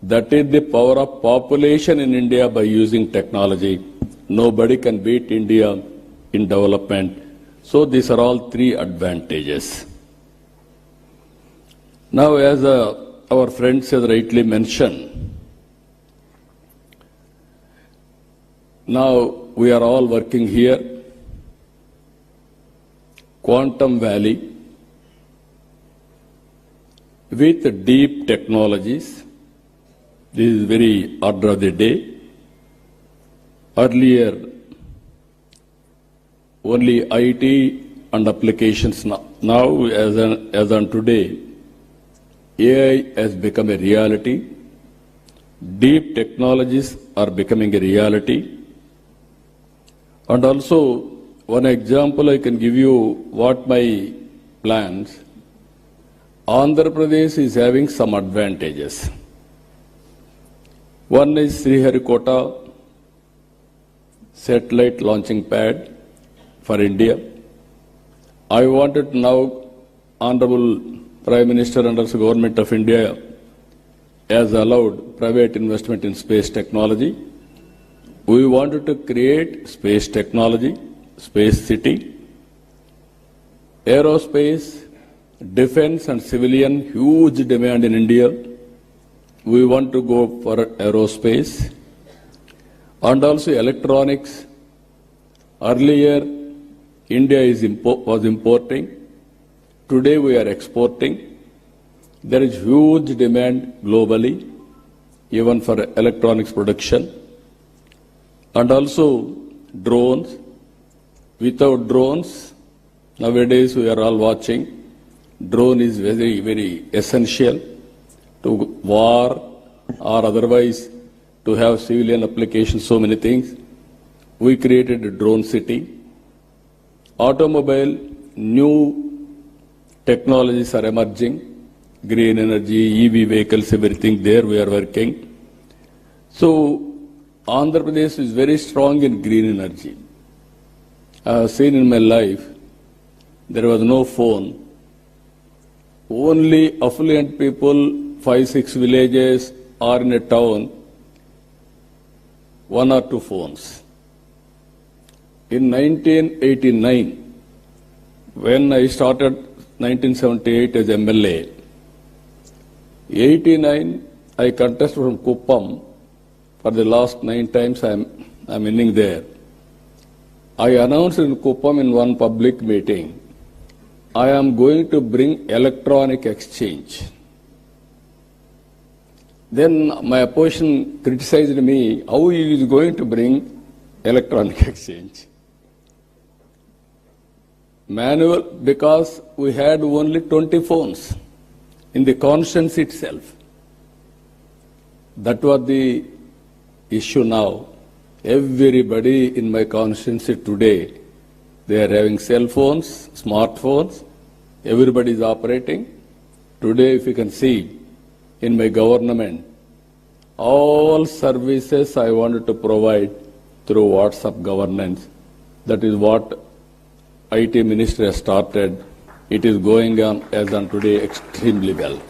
That is the power of population in India by using technology. Nobody can beat India in development. So these are all three advantages. Now, as our friends has rightly mentioned, now we are all working here. Quantum Valley with deep technologies. This is very order of the day. Earlier, only IT and applications. Now, as on today, AI has become a reality. Deep technologies are becoming a reality. And also, one example I can give you what my plans. Andhra Pradesh is having some advantages. One is Sriharikota satellite launching pad for India. I wanted now, Honorable Prime Minister and also Government of India, has allowed private investment in space technology. We wanted to create space technology, space city, aerospace, defense and civilian, huge demand in India. We want to go for aerospace and also electronics. Earlier, India was importing. Today, we are exporting. There is huge demand globally, even for electronics production. And also drones. Without drones, nowadays we are all watching. Drone is very, very essential to war or otherwise to have civilian applications, so many things. We created a drone city. Automobile, new technologies are emerging. Green energy, EV vehicles, everything there we are working. So, Andhra Pradesh is very strong in green energy. I have seen in my life, there was no phone. Only affluent people, 5-6 villages or in a town, 1 or 2 phones. In 1989, when I started 1978 as MLA, 89 I contested from Kuppam. For the last 9 times I'm winning there. I announced in Kuppam in one public meeting, I am going to bring electronic exchange. Then my opposition criticized me, how he is going to bring electronic exchange. Manual, because we had only 20 phones in the constituency itself. That was the issue now. Everybody in my constituency today, they are having cell phones, smartphones, everybody is operating. Today, if you can see, in my government, all services I wanted to provide through WhatsApp governance. That is what IT Ministry has started. It is going on as on today extremely well.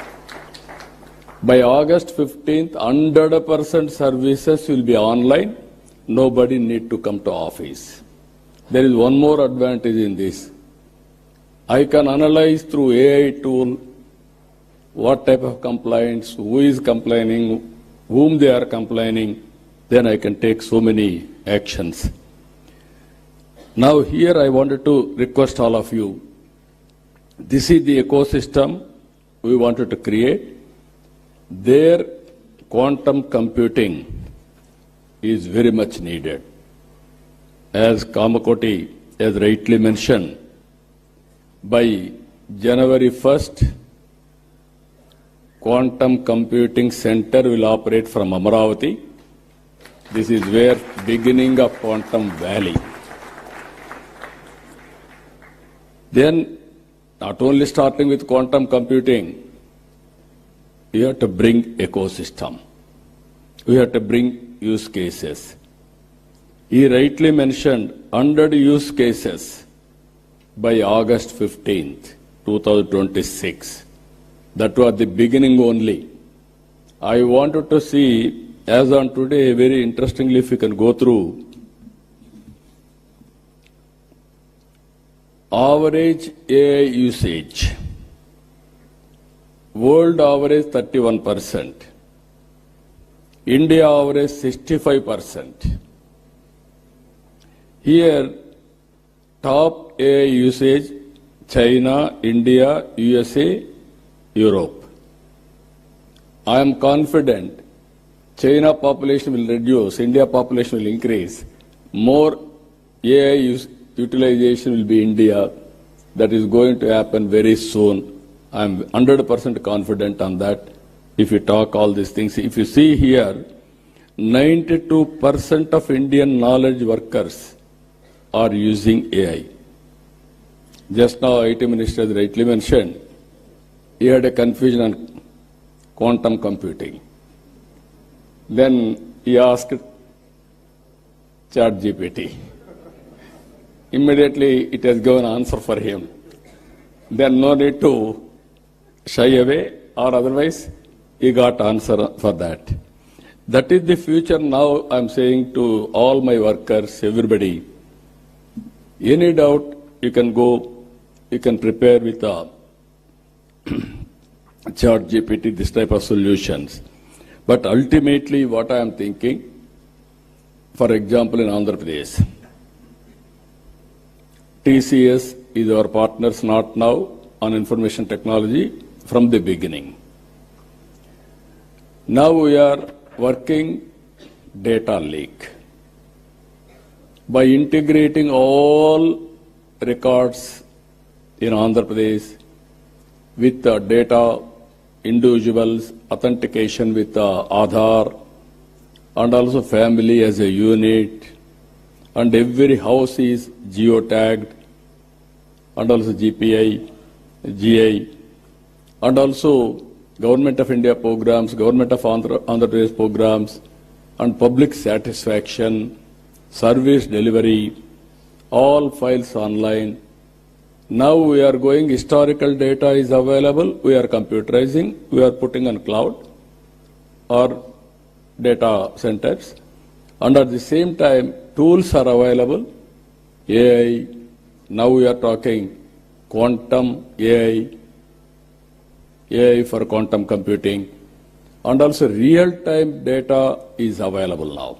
By August 15th, 100% services will be online. Nobody need to come to office. There is one more advantage in this. I can analyze through AI tool what type of complaints, who is complaining, whom they are complaining. Then I can take so many actions. Now here I wanted to request all of you. This is the ecosystem we wanted to create. There, quantum computing is very much needed. As Kamakoti has rightly mentioned, by January 1st, Quantum Computing Center will operate from Amaravati. This is where beginning of Quantum Valley. Then, not only starting with quantum computing, we have to bring ecosystem. We have to bring use cases. He rightly mentioned 100 use cases by August 15th, 2026. That was the beginning only. I wanted to see, as on today, very interestingly, if you can go through, average AI usage. World average 31%. India average 65%. Here, top AI usage, China, India, USA, Europe. I am confident China population will reduce, India population will increase. More AI utilization will be India. That is going to happen very soon. I am 100% confident on that. If you talk all these things, if you see here, 92% of Indian knowledge workers are using AI. Just now, IT Minister has rightly mentioned, he had a confusion on quantum computing. Then he asked ChatGPT. Immediately, it has given answer for him. Then no need to shy away, or otherwise he got answer for that. That is the future now I'm saying to all my workers, everybody. Any doubt, you can go, you can prepare with a Chat GPT, this type of solutions. But ultimately what I am thinking, for example in Andhra Pradesh, TCS is our partners not now on information technology from the beginning. Now we are working data lake. By integrating all records in Andhra Pradesh with data, individuals, authentication with Aadhaar, and also family as a unit, and every house is geotagged, and also GPI, GI, and also Government of India programs, Government of Andhra Pradesh programs, and public satisfaction, service delivery, all files online. Now we are going, historical data is available, we are computerizing, we are putting on cloud or data centers, and at the same time tools are available, AI, now we are talking quantum AI for quantum computing, and also real-time data is available now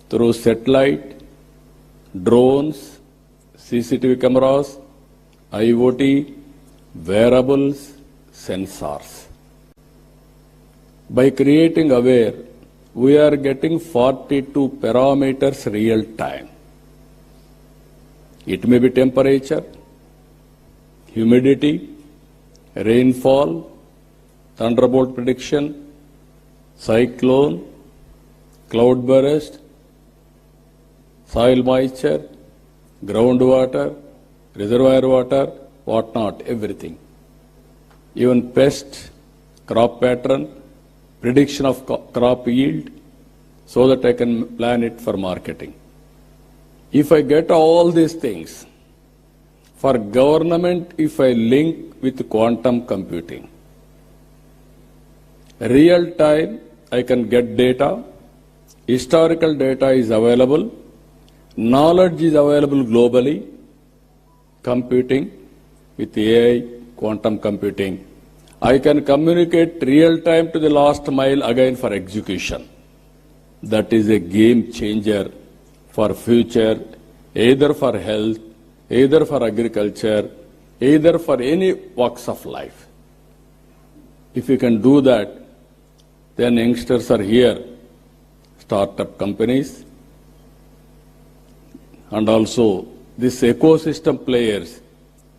through satellite, drones, CCTV cameras, IoT, wearables, sensors. By creating aware, we are getting 42 parameters real time. It may be temperature, humidity, rainfall, thunderbolt prediction, cyclone, cloud burst, soil moisture, groundwater, reservoir water, whatnot, everything. Even pest, crop pattern, prediction of crop yield, so that I can plan it for marketing. If I get all these things, for government, if I link with quantum computing, real time, I can get data, historical data is available, knowledge is available globally, computing with AI, quantum computing. I can communicate real time to the last mile again for execution. That is a game changer for future, either for health, either for agriculture, either for any walks of life. If you can do that, then youngsters are here, startup companies, and also this ecosystem players,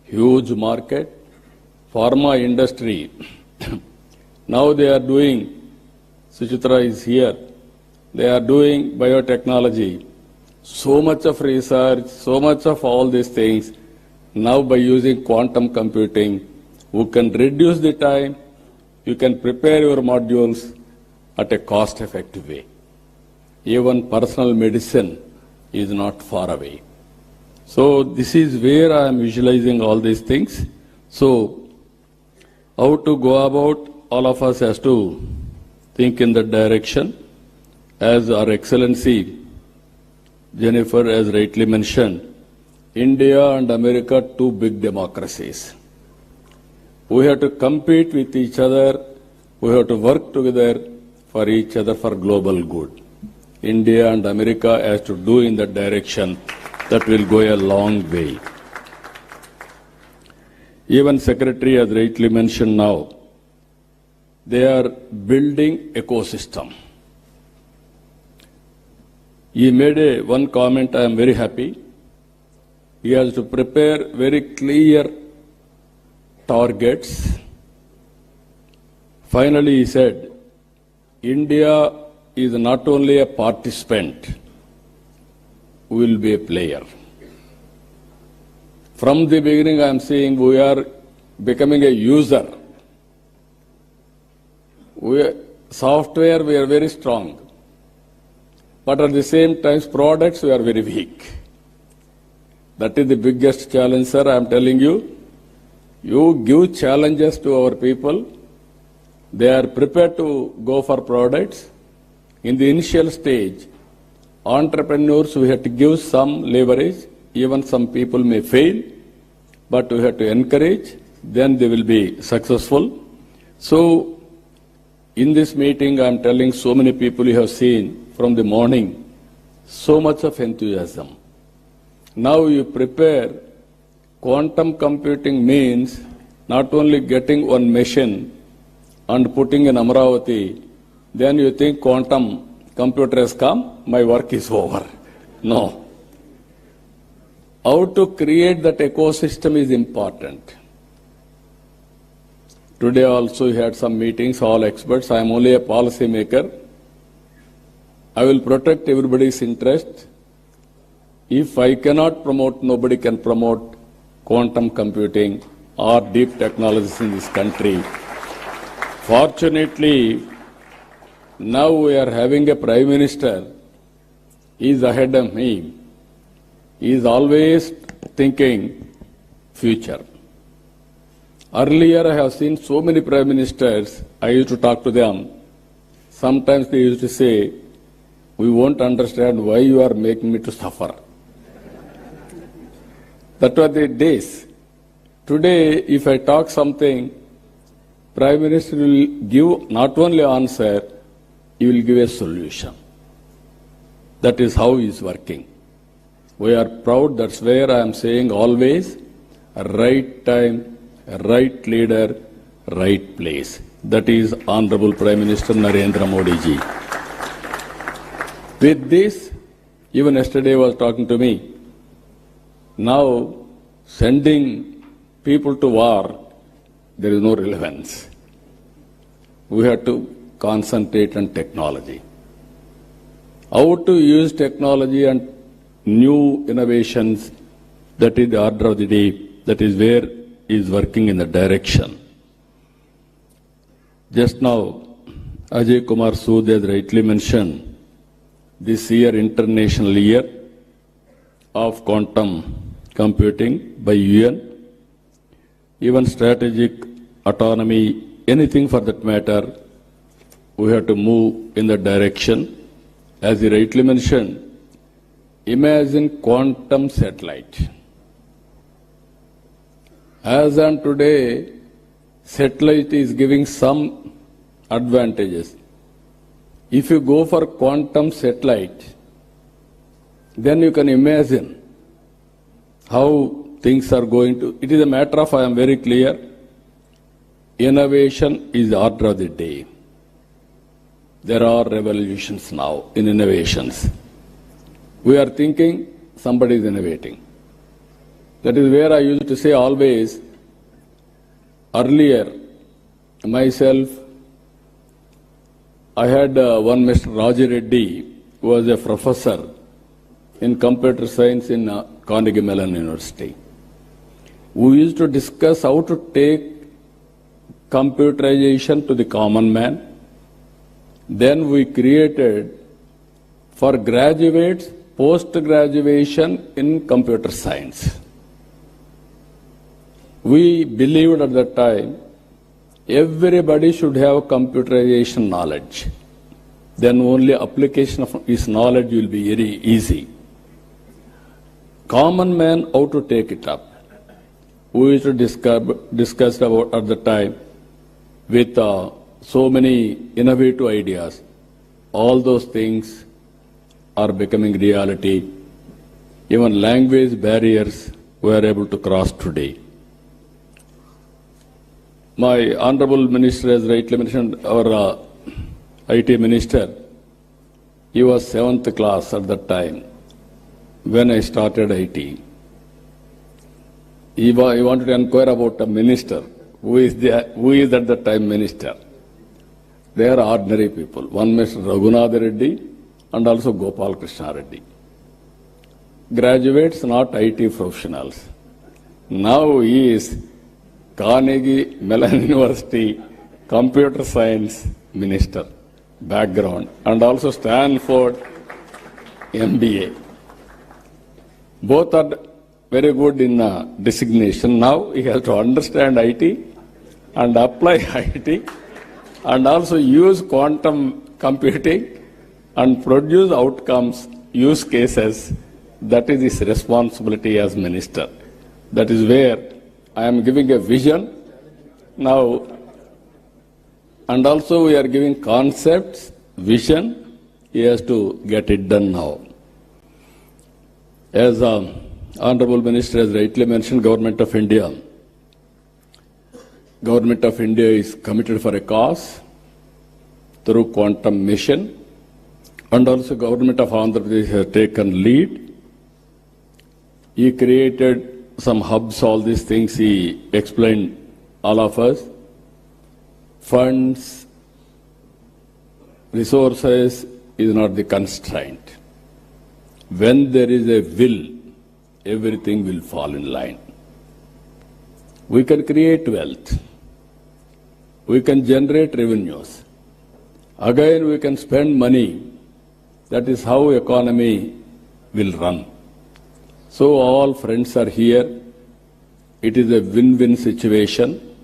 huge market, pharma industry. Now they are doing, Suchitra is here, they are doing biotechnology, so much of research, so much of all these things. Now by using quantum computing, we can reduce the time, you can prepare your modules at a cost-effective way. Even personal medicine is not far away. So this is where I am visualizing all these things. So how to go about, all of us has to think in that direction. As our Excellency Jennifer has rightly mentioned, India and America, two big democracies. We have to compete with each other, we have to work together for each other for global good. India and America has to do in that direction. That will go a long way. Even Secretary has rightly mentioned now, they are building ecosystem. He made one comment, I am very happy. He has to prepare very clear targets. Finally, he said, India is not only a participant, we will be a player. From the beginning, I am saying we are becoming a user. Software, we are very strong. But at the same time, products, we are very weak. That is the biggest challenge, sir. I am telling you. You give challenges to our people, They are prepared to go for products. In the initial stage, entrepreneurs, we have to give some leverage. Even some people may fail, but we have to encourage. Then they will be successful. So, in this meeting, I am telling so many people you have seen from the morning, so much of enthusiasm. Now you prepare. Quantum computing means not only getting one machine and putting in Amravati, then you think quantum computer has come, my work is over. No. How to create that ecosystem is important. Today also we had some meetings, all experts. I am only a policy maker. I will protect everybody's interest. If I cannot promote, nobody can promote quantum computing or deep technologies in this country. Fortunately, now we are having a Prime Minister. He is ahead of me. He is always thinking future. Earlier I have seen so many Prime Ministers, I used to talk to them. Sometimes they used to say, we won't understand why you are making me to suffer. That were the days. Today, if I talk something, Prime Minister will give not only answer, he will give a solution. That is how he is working. We are proud, that's where I am saying always, right time, right leader, right place. That is Honorable Prime Minister Narendra Modi ji. With this, even yesterday was talking to me, now sending people to war, there is no relevance. We have to concentrate on technology. How to use technology and new innovations, that is the order of the day, that is where he is working in the direction. Just now, Ajay Kumar Sood has rightly mentioned, this year, International Year of Quantum Computing by UN, even strategic autonomy, anything for that matter, we have to move in that direction. As he rightly mentioned, imagine quantum satellite. As on today, satellite is giving some advantages. If you go for quantum satellite, then you can imagine how things are going to. It is a matter of, I am very clear, innovation is the order of the day. There are revolutions now in innovations. We are thinking somebody is innovating. That is where I used to say always, earlier, myself, I had one Mr. Raji Reddy, who was a professor in computer science in Carnegie Mellon University. We used to discuss how to take computerization to the common man. Then we created for graduates post-graduation in computer science. We believed at that time everybody should have computerization knowledge. Then only application of his knowledge will be very easy. Common man, how to take it up. We used to discuss about at the time with so many innovative ideas. All those things are becoming reality. Even language barriers we are able to cross today. My Honorable Minister has rightly mentioned, our IT Minister, he was 7th class at that time when I started IT. He wanted to inquire about a minister. Who is at that time minister? They are ordinary people. One Mr. Raghunath Reddy and also Gopal Krishna Reddy. Graduates, not IT professionals. Now he is Carnegie Mellon University Computer Science Minister background and also Stanford MBA. Both are very good in designation. Now he has to understand IT and apply IT and also use quantum computing and produce outcomes, use cases. That is his responsibility as minister. That is where I am giving a vision now, and also we are giving concepts, vision. He has to get it done now. As Honorable Minister has rightly mentioned, Government of India is committed for a cause through quantum mission, and also Government of Andhra Pradesh has taken lead. He created some hubs, all these things he explained all of us. Funds, resources is not the constraint. When there is a will, everything will fall in line. We can create wealth. We can generate revenues. Again, we can spend money. That is how economy will run. So all friends are here. It is a win-win situation.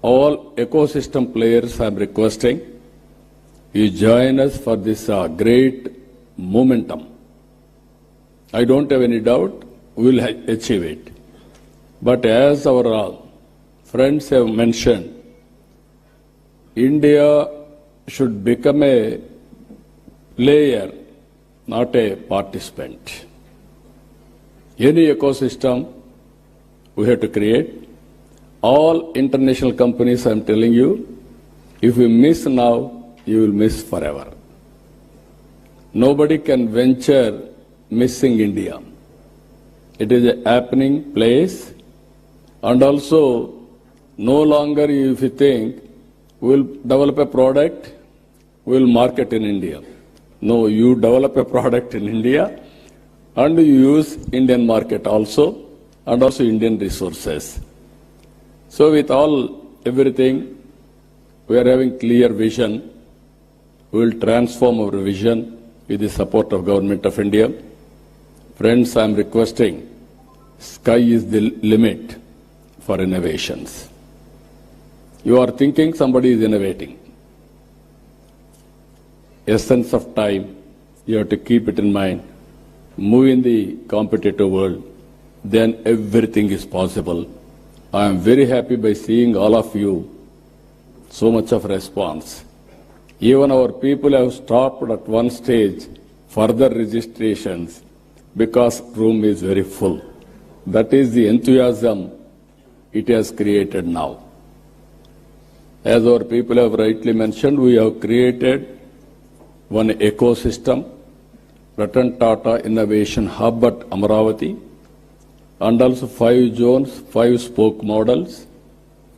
All ecosystem players I am requesting, you join us for this great momentum. I don't have any doubt we will achieve it. But as our friends have mentioned, India should become a player, not a participant. Any ecosystem we have to create. All international companies, I am telling you, if you miss now, you will miss forever. Nobody can venture missing India. It is a happening place, and also no longer if you think we will develop a product, we will market in India. No, you develop a product in India and you use Indian market also, and also Indian resources. So with everything, we are having clear vision. We will transform our vision with the support of Government of India. Friends, I am requesting, sky is the limit for innovations. You are thinking somebody is innovating. Essence of time, you have to keep it in mind. Move in the competitive world, then everything is possible. I am very happy by seeing all of you, so much of response. Even our people have stopped at one stage further registrations because room is very full. That is the enthusiasm it has created now. As our people have rightly mentioned, we have created one ecosystem, Ratan Tata Innovation Hub at Amaravati, and also 5 zones, 5 spoke models.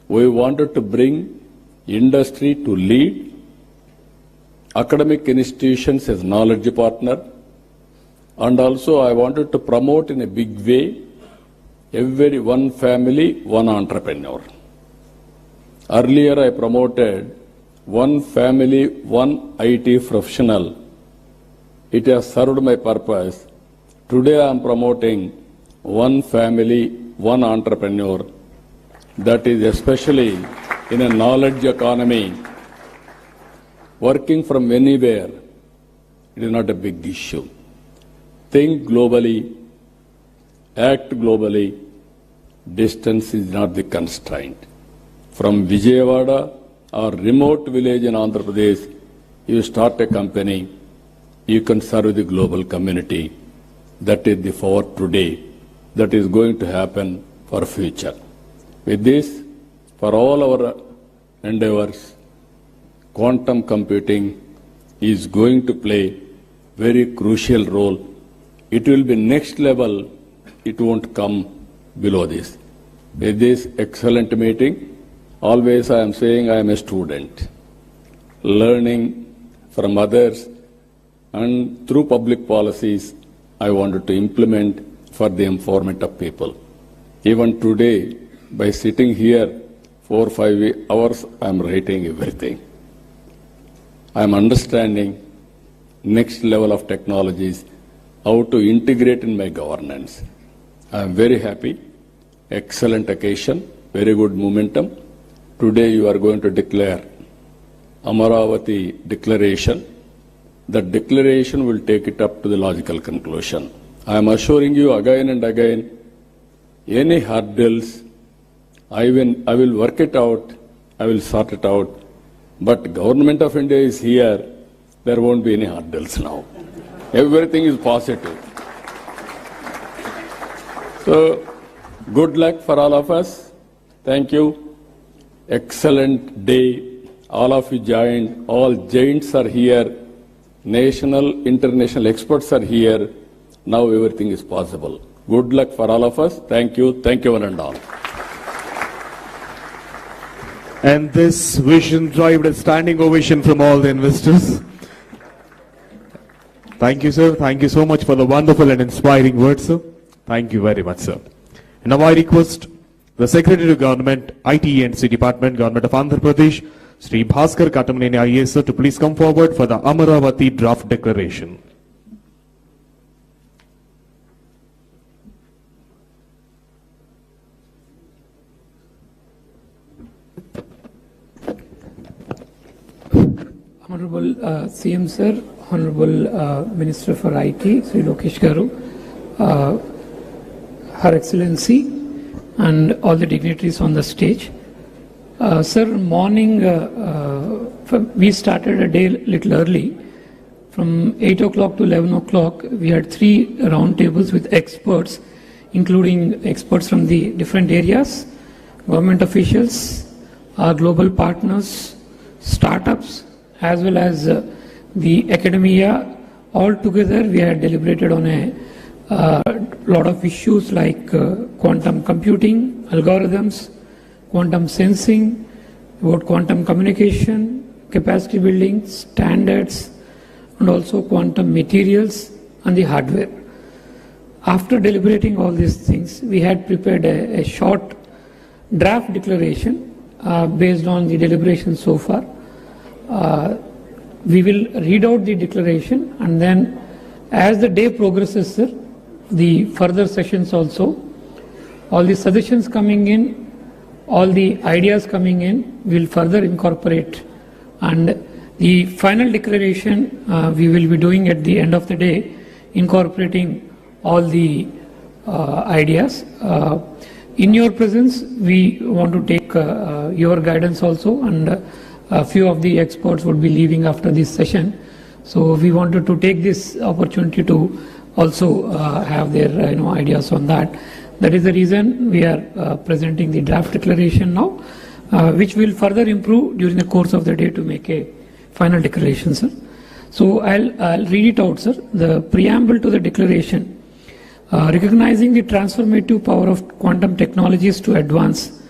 We wanted to bring industry to lead, academic institutions as knowledge partner, and also I wanted to promote in a big way every one family, one entrepreneur. Earlier I promoted one family, one IT professional. It has served my purpose. Today I am promoting one family, one entrepreneur. That is especially in a knowledge economy. Working from anywhere, it is not a big issue. Think globally, act globally. Distance is not the constraint. From Vijayawada or remote village in Andhra Pradesh, you start a company, you can serve the global community. That is the for today. That is going to happen for future. With this, for all our endeavors, quantum computing is going to play very crucial role. It will be next level. It won't come below this. With this excellent meeting, always I am saying I am a student, learning from others, and through public policies, I wanted to implement for the empowerment of people. Even today, by sitting here 4 or 5 hours, I am writing everything. I am understanding next level of technologies, how to integrate in my governance. I am very happy. Excellent occasion, very good momentum. Today you are going to declare Amaravati declaration. That declaration will take it up to the logical conclusion. I am assuring you again and again, any hurdles, I will work it out, I will sort it out. But Government of India is here, there won't be any hurdles now. Everything is positive. So, good luck for all of us. Thank you. Excellent day. All of you joined. All giants are here. National, international experts are here. Now everything is possible. Good luck for all of us. Thank you. Thank you one and all. And this vision derived a standing ovation from all the investors. Thank you, sir. Thank you so much for the wonderful and inspiring words, sir. Thank you very much, sir. And now I request the Secretary to Government, IT&C Department, Government of Andhra Pradesh, Sri Bhaskar Katamaneni IAS, sir, to please come forward for the Amaravati draft declaration. Honorable CM Sir, Honorable Minister for IT, Sri Lokesh Garu, Her Excellency, and all the dignitaries on the stage. Sir, morning, we started a day little early. From 8 o'clock to 11 o'clock, we had 3 round tables with experts, including experts from the different areas, government officials, our global partners, startups, as well as the academia. All together, we had deliberated on a lot of issues like quantum computing, algorithms, quantum sensing, about quantum communication, capacity building, standards, and also quantum materials and the hardware. After deliberating all these things, we had prepared a short draft declaration based on the deliberation so far. We will read out the declaration, and then as the day progresses, sir, the further sessions also, all the suggestions coming in, all the ideas coming in, we will further incorporate, and the final declaration we will be doing at the end of the day, incorporating all the ideas. In your presence, we want to take your guidance also, and a few of the experts would be leaving after this session. So we wanted to take this opportunity to also have their ideas on that. That is the reason we are presenting the draft declaration now, which will further improve during the course of the day to make a final declaration, sir. So I'll read it out, sir. The preamble to the declaration, recognizing the transformative power of quantum technologies to advance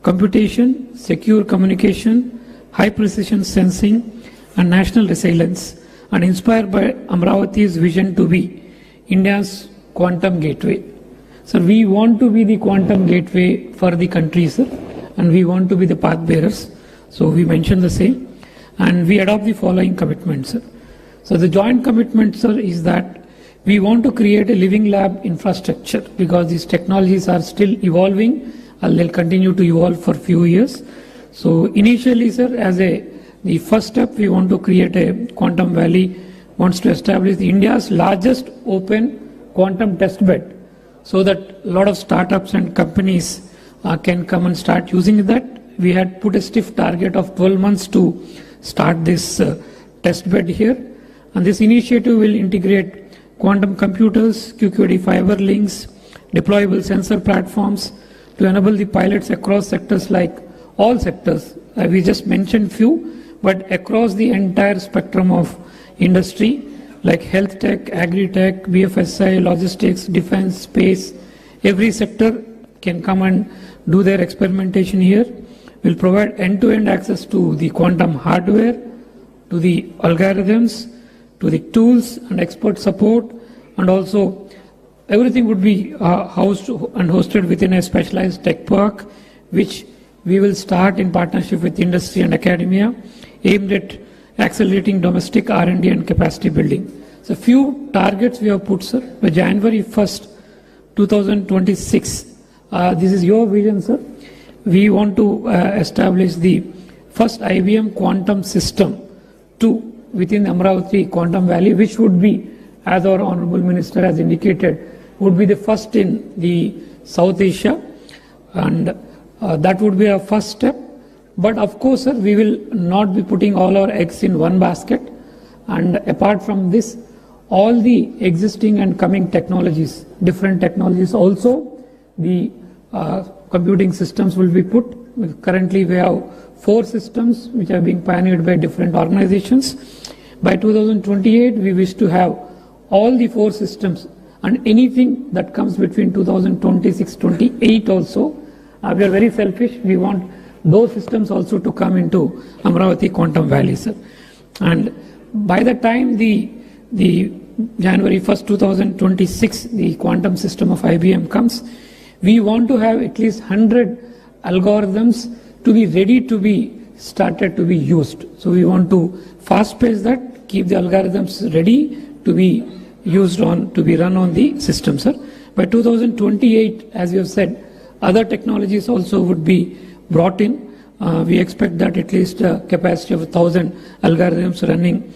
computation, secure communication, high precision sensing, and national resilience, and inspired by Amaravati's vision to be India's quantum gateway. So we want to be the quantum gateway for the country, sir, and we want to be the path bearers. So we mentioned the same, and we adopt the following commitments, sir. So the joint commitment, sir, is that we want to create a living lab infrastructure because these technologies are still evolving and they'll continue to evolve for a few years. So initially, sir, as the first step, we want to create a Quantum Valley, wants to establish India's largest open quantum test bed, so that a lot of startups and companies can come and start using that. We had put a stiff target of 12 months to start this test bed here, and this initiative will integrate quantum computers, QQD fiber links, deployable sensor platforms to enable the pilots across sectors like all sectors. We just mentioned few, but across the entire spectrum of industry like health tech, agri-tech, BFSI, logistics, defense, space, every sector can come and do their experimentation here. We'll provide end-to-end access to the quantum hardware, to the algorithms, to the tools and expert support, and also everything would be housed and hosted within a specialized tech park, which we will start in partnership with industry and academia, aimed at accelerating domestic R&D and capacity building. So few targets we have put, sir. By January 1st, 2026, this is your vision, sir. We want to establish the first IBM quantum system within Amravati Quantum Valley, which would be, as our Honorable Minister has indicated, would be the first in the South Asia, and that would be our first step. But of course, sir, we will not be putting all our eggs in one basket, and apart from this, all the existing and coming technologies, different technologies also, the computing systems will be put. Currently we have 4 systems which are being pioneered by different organizations. By 2028 we wish to have all the 4 systems, and anything that comes between 2026-28 also, we are very selfish, we want those systems also to come into Amravati Quantum Valley, sir. And by the time the January 1st, 2026, the quantum system of IBM comes, we want to have at least 100 algorithms to be ready to be started to be used. So we want to fast pace that, keep the algorithms ready to be used on, to be run on the system, sir. By 2028, as you have said, other technologies also would be brought in. We expect that at least a capacity of 1,000 algorithms running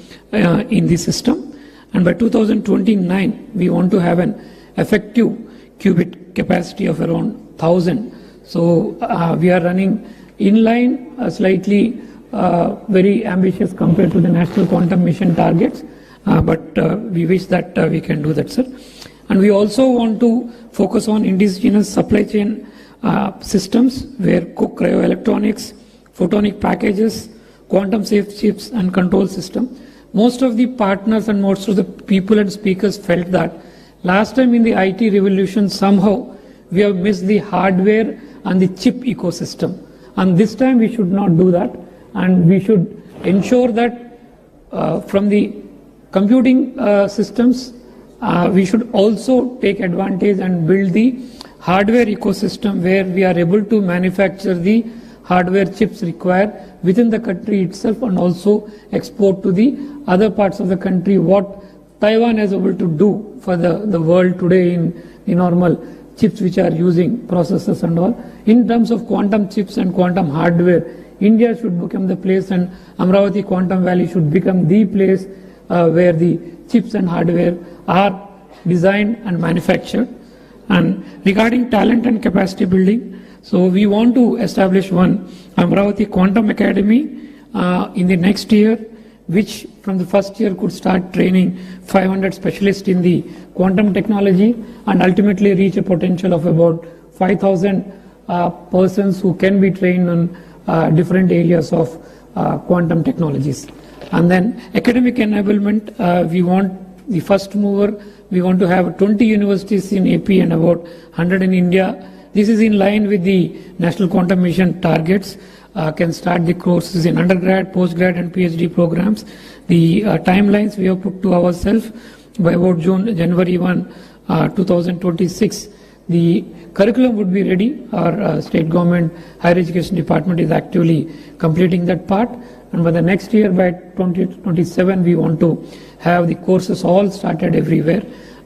in the system. And by 2029, we want to have an effective qubit capacity of around 1,000. So we are running in line, slightly very ambitious compared to the National Quantum Mission targets, but we wish that we can do that, sir. And we also want to focus on indigenous supply chain systems where cryo-electronics, photonic packages, quantum safe chips and control system. Most of the partners and most of the people and speakers felt that last time in the IT revolution somehow we have missed the hardware and the chip ecosystem. And this time we should not do that, and we should ensure that from the computing systems we should also take advantage and build the hardware ecosystem where we are able to manufacture the hardware chips required within the country itself and also export to the other parts of the country, what Taiwan is able to do for the world today in the normal chips which are using processors and all. In terms of quantum chips and quantum hardware, India should become the place, and Amravati Quantum Valley should become the place where the chips and hardware are designed and manufactured. And regarding talent and capacity building, so we want to establish one Amravati Quantum Academy in the next year, which from the first year could start training 500 specialists in the quantum technology and ultimately reach a potential of about 5,000 persons who can be trained on different areas of quantum technologies. And then academic enablement, we want the first mover. We want to have 20 universities in AP and about 100 in India. This is in line with the National Quantum Mission targets. Can start the courses in undergrad, postgrad and PhD programs. The timelines we have put to ourselves by about January 1, 2026. The curriculum would be ready. Our state government higher education department is actively completing that part. And by the next year, by 2027, we want to have the courses all started everywhere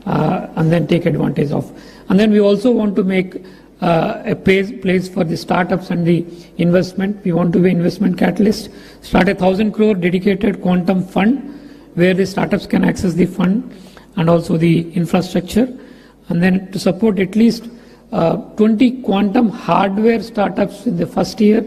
and then take advantage of. And then we also want to make a place for the startups and the investment. We want to be investment catalyst. Start 1,000 crore dedicated quantum fund where the startups can access the fund and also the infrastructure. And then to support at least 20 quantum hardware startups in the first year,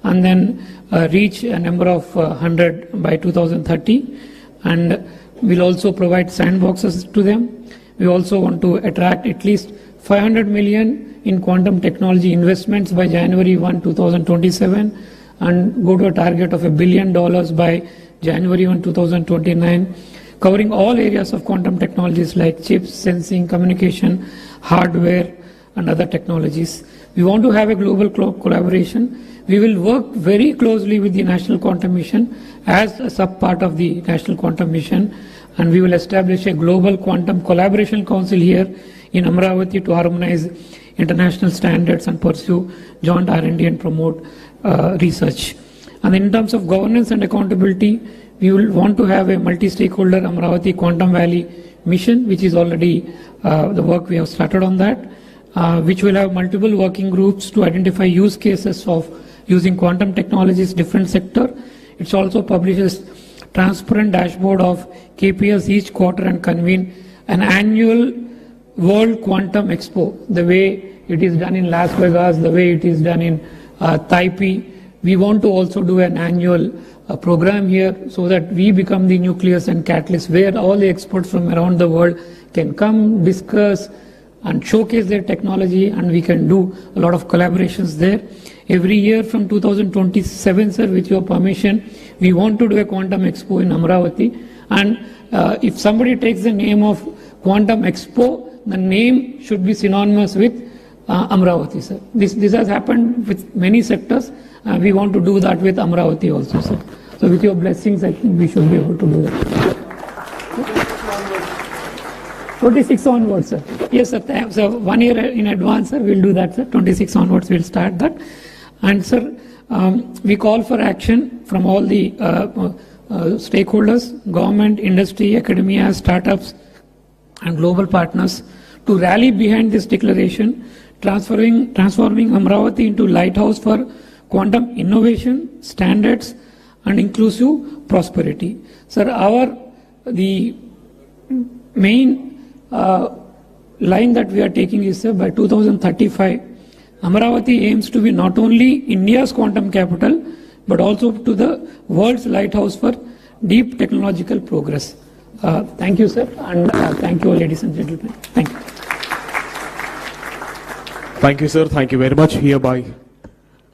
and then reach a number of 100 by 2030. And we'll also provide sandboxes to them. We also want to attract at least 500 million in quantum technology investments by January 1, 2027 and go to a target of $1 billion by January 1, 2029, covering all areas of quantum technologies like chips, sensing, communication, hardware and other technologies. We want to have a global collaboration. We will work very closely with the National Quantum Mission as a sub-part of the National Quantum Mission, and we will establish a global quantum collaboration council here in Amravati to harmonize international standards and pursue joint R&D and promote research. And in terms of governance and accountability, we will want to have a multi-stakeholder Amravati Quantum Valley mission, which is already the work we have started on that, which will have multiple working groups to identify use cases of using quantum technologies different sector. It also publishes transparent dashboard of KPIs each quarter and convene an annual World Quantum Expo, the way it is done in Las Vegas, the way it is done in Taipei. We want to also do an annual program here so that we become the nucleus and catalyst where all the experts from around the world can come, discuss and showcase their technology, and we can do a lot of collaborations there. Every year from 2027, sir, with your permission, we want to do a Quantum Expo in Amravati. And if somebody takes the name of Quantum Expo, the name should be synonymous with Amravati, sir. This has happened with many sectors. We want to do that with Amravati also, sir. So with your blessings, I think we should be able to do that. 26 onwards, sir. Yes, sir. So 1 year in advance, sir, we'll do that, sir. 26 onwards, we'll start that. And, sir, we call for action from all the stakeholders, government, industry, academia, startups, and global partners to rally behind this declaration, transforming Amravati into lighthouse for quantum innovation, standards, and inclusive prosperity. Sir, the main line that we are taking is, sir, by 2035, Amravati aims to be not only India's quantum capital, but also to the world's lighthouse for deep technological progress. Thank you, sir, and thank you all, ladies and gentlemen. Thank you. Thank you, sir. Thank you very much. Hereby,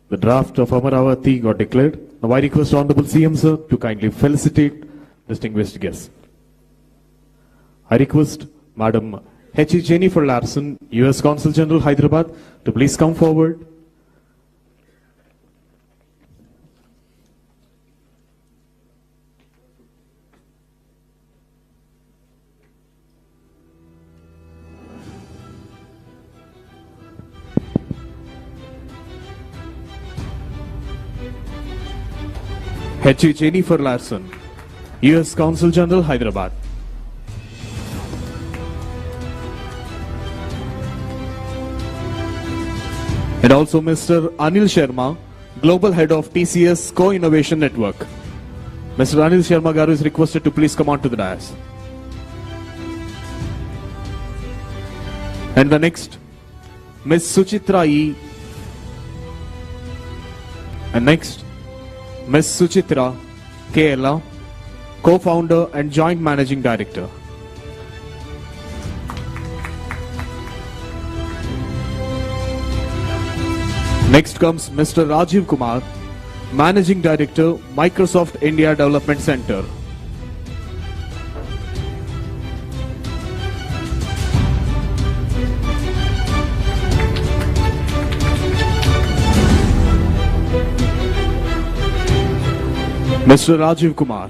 the draft of Amravati got declared. Now I request Honorable CM, sir, to kindly felicitate distinguished guests. I request Madam H. Jennifer Larson, U.S. Consul General, Hyderabad, to please come forward. H. Jennifer Larson, U.S. Consul General, Hyderabad. And also Mr. Anil Sharma, Global Head of TCS Co-Innovation Network. Mr. Anil Sharma Garu is requested to please come on to the dais. And the next, Ms. Suchitra E. And next, Ms. Suchitra K. Co-founder and Joint Managing Director. Next comes Mr. Rajiv Kumar, Managing Director, Microsoft India Development Center. Mr. Rajiv Kumar,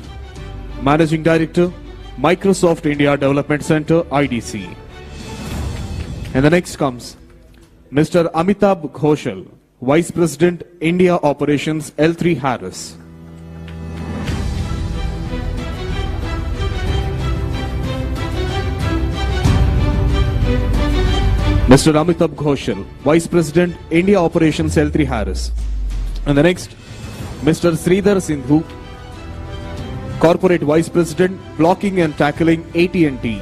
Managing Director, Microsoft India Development Center, IDC. And the next comes Mr. Amitabh Ghoshal, Vice President, India Operations, L3 Harris. Mr. Amitabh Ghoshal, Vice President, India Operations, L3 Harris. And the next, Mr. Sridhar Sindhu, Corporate Vice President, Blocking and Tackling, AT&T.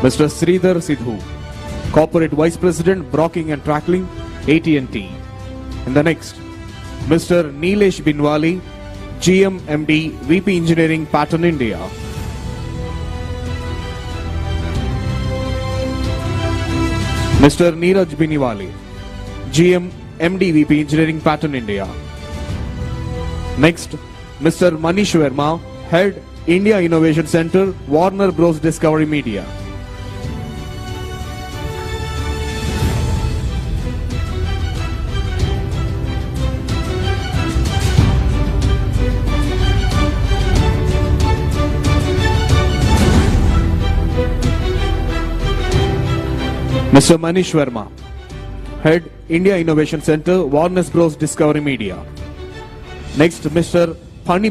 Mr. Sridhar Sindhu, Corporate Vice President, Blocking and Tackling, AT&T. And the next, Mr. Nilesh Binwali, GM MD, VP Engineering, Pattern India. Mr. Neeraj Binwali, GM MD, VP Engineering, Pattern India. Next, Mr. Manish Verma, Head, India Innovation Center, Warner Bros. Discovery Media. Mr. Manish Verma, Head, India Innovation Center, Warner Bros. Discovery Media. Next, Mr. Phani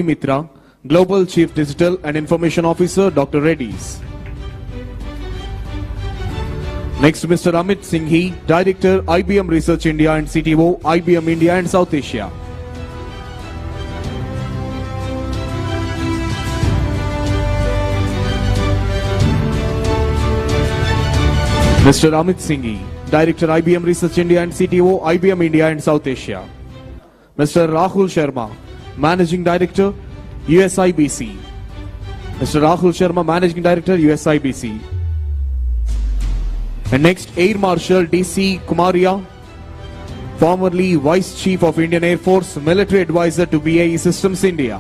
Mitra, Global Chief Digital and Information Officer, Dr. Reddy's. Next, Mr. Amit Singhi, Director, IBM Research India and CTO, IBM India and South Asia. Mr. Amit Singhi, Director, IBM Research India and CTO, IBM India and South Asia. Mr. Rahul Sharma, Managing Director, USIBC. Mr. Rahul Sharma, Managing Director, USIBC. And next, Air Marshal D.C. Kumaria, formerly Vice Chief of Indian Air Force, Military Advisor to BAE Systems India.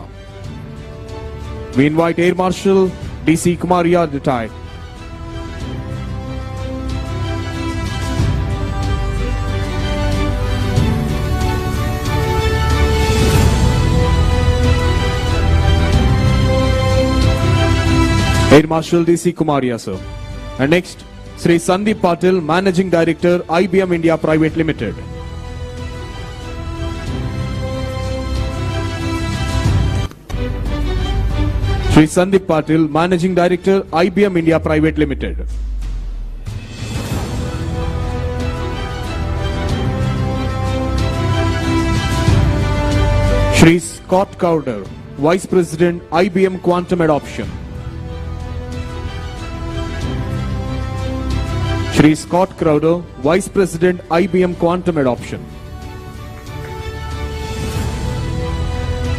We invite Air Marshal D.C. Kumaria, retired. Air Marshal D.C. Kumaria, sir. And next, Sri Sandeep Patil, Managing Director, IBM India Private Limited. Sri Sandeep Patil, Managing Director, IBM India Private Limited. Sri Scott Cowder, Vice President, IBM Quantum Adoption. Sri Scott Crowder, Vice President, IBM Quantum Adoption.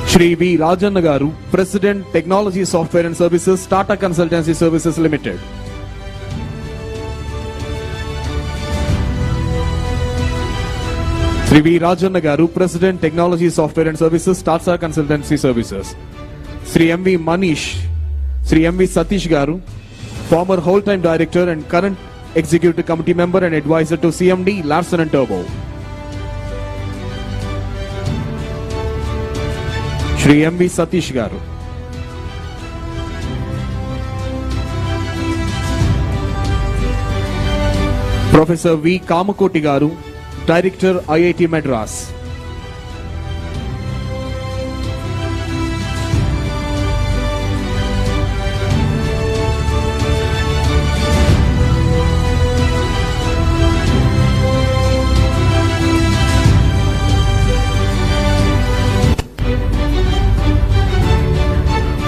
Shri V. Rajan Garu, President, Technology Software and Services, Tata Consultancy Services Limited. Shri V. Rajan Garu, President, Technology Software and Services, Tata Consultancy Services. Shri M. V. Manish, Shri M. V. Satish Garu, former whole-time Director and current Executive Committee Member and Advisor to CMD, Larsen & Toubro. Shri M.V. Satish Garu. Professor V. Kamakoti Garu, Director, IIT Madras.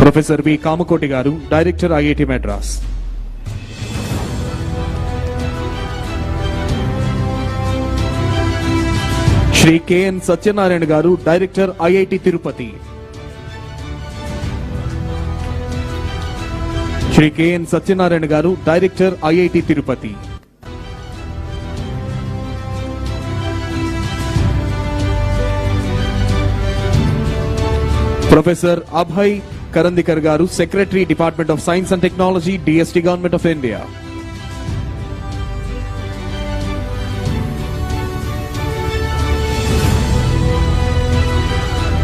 Professor V. Kamakoti Garu, Director, IIT Madras. Shri K. N. Satyanarayan Garu, Director, IIT Tirupati. Shri K. N. Satyanarayan Garu, Director, IIT Tirupati. Professor Abhay Karandikar Garu, Secretary, Department of Science and Technology, DST, Government of India.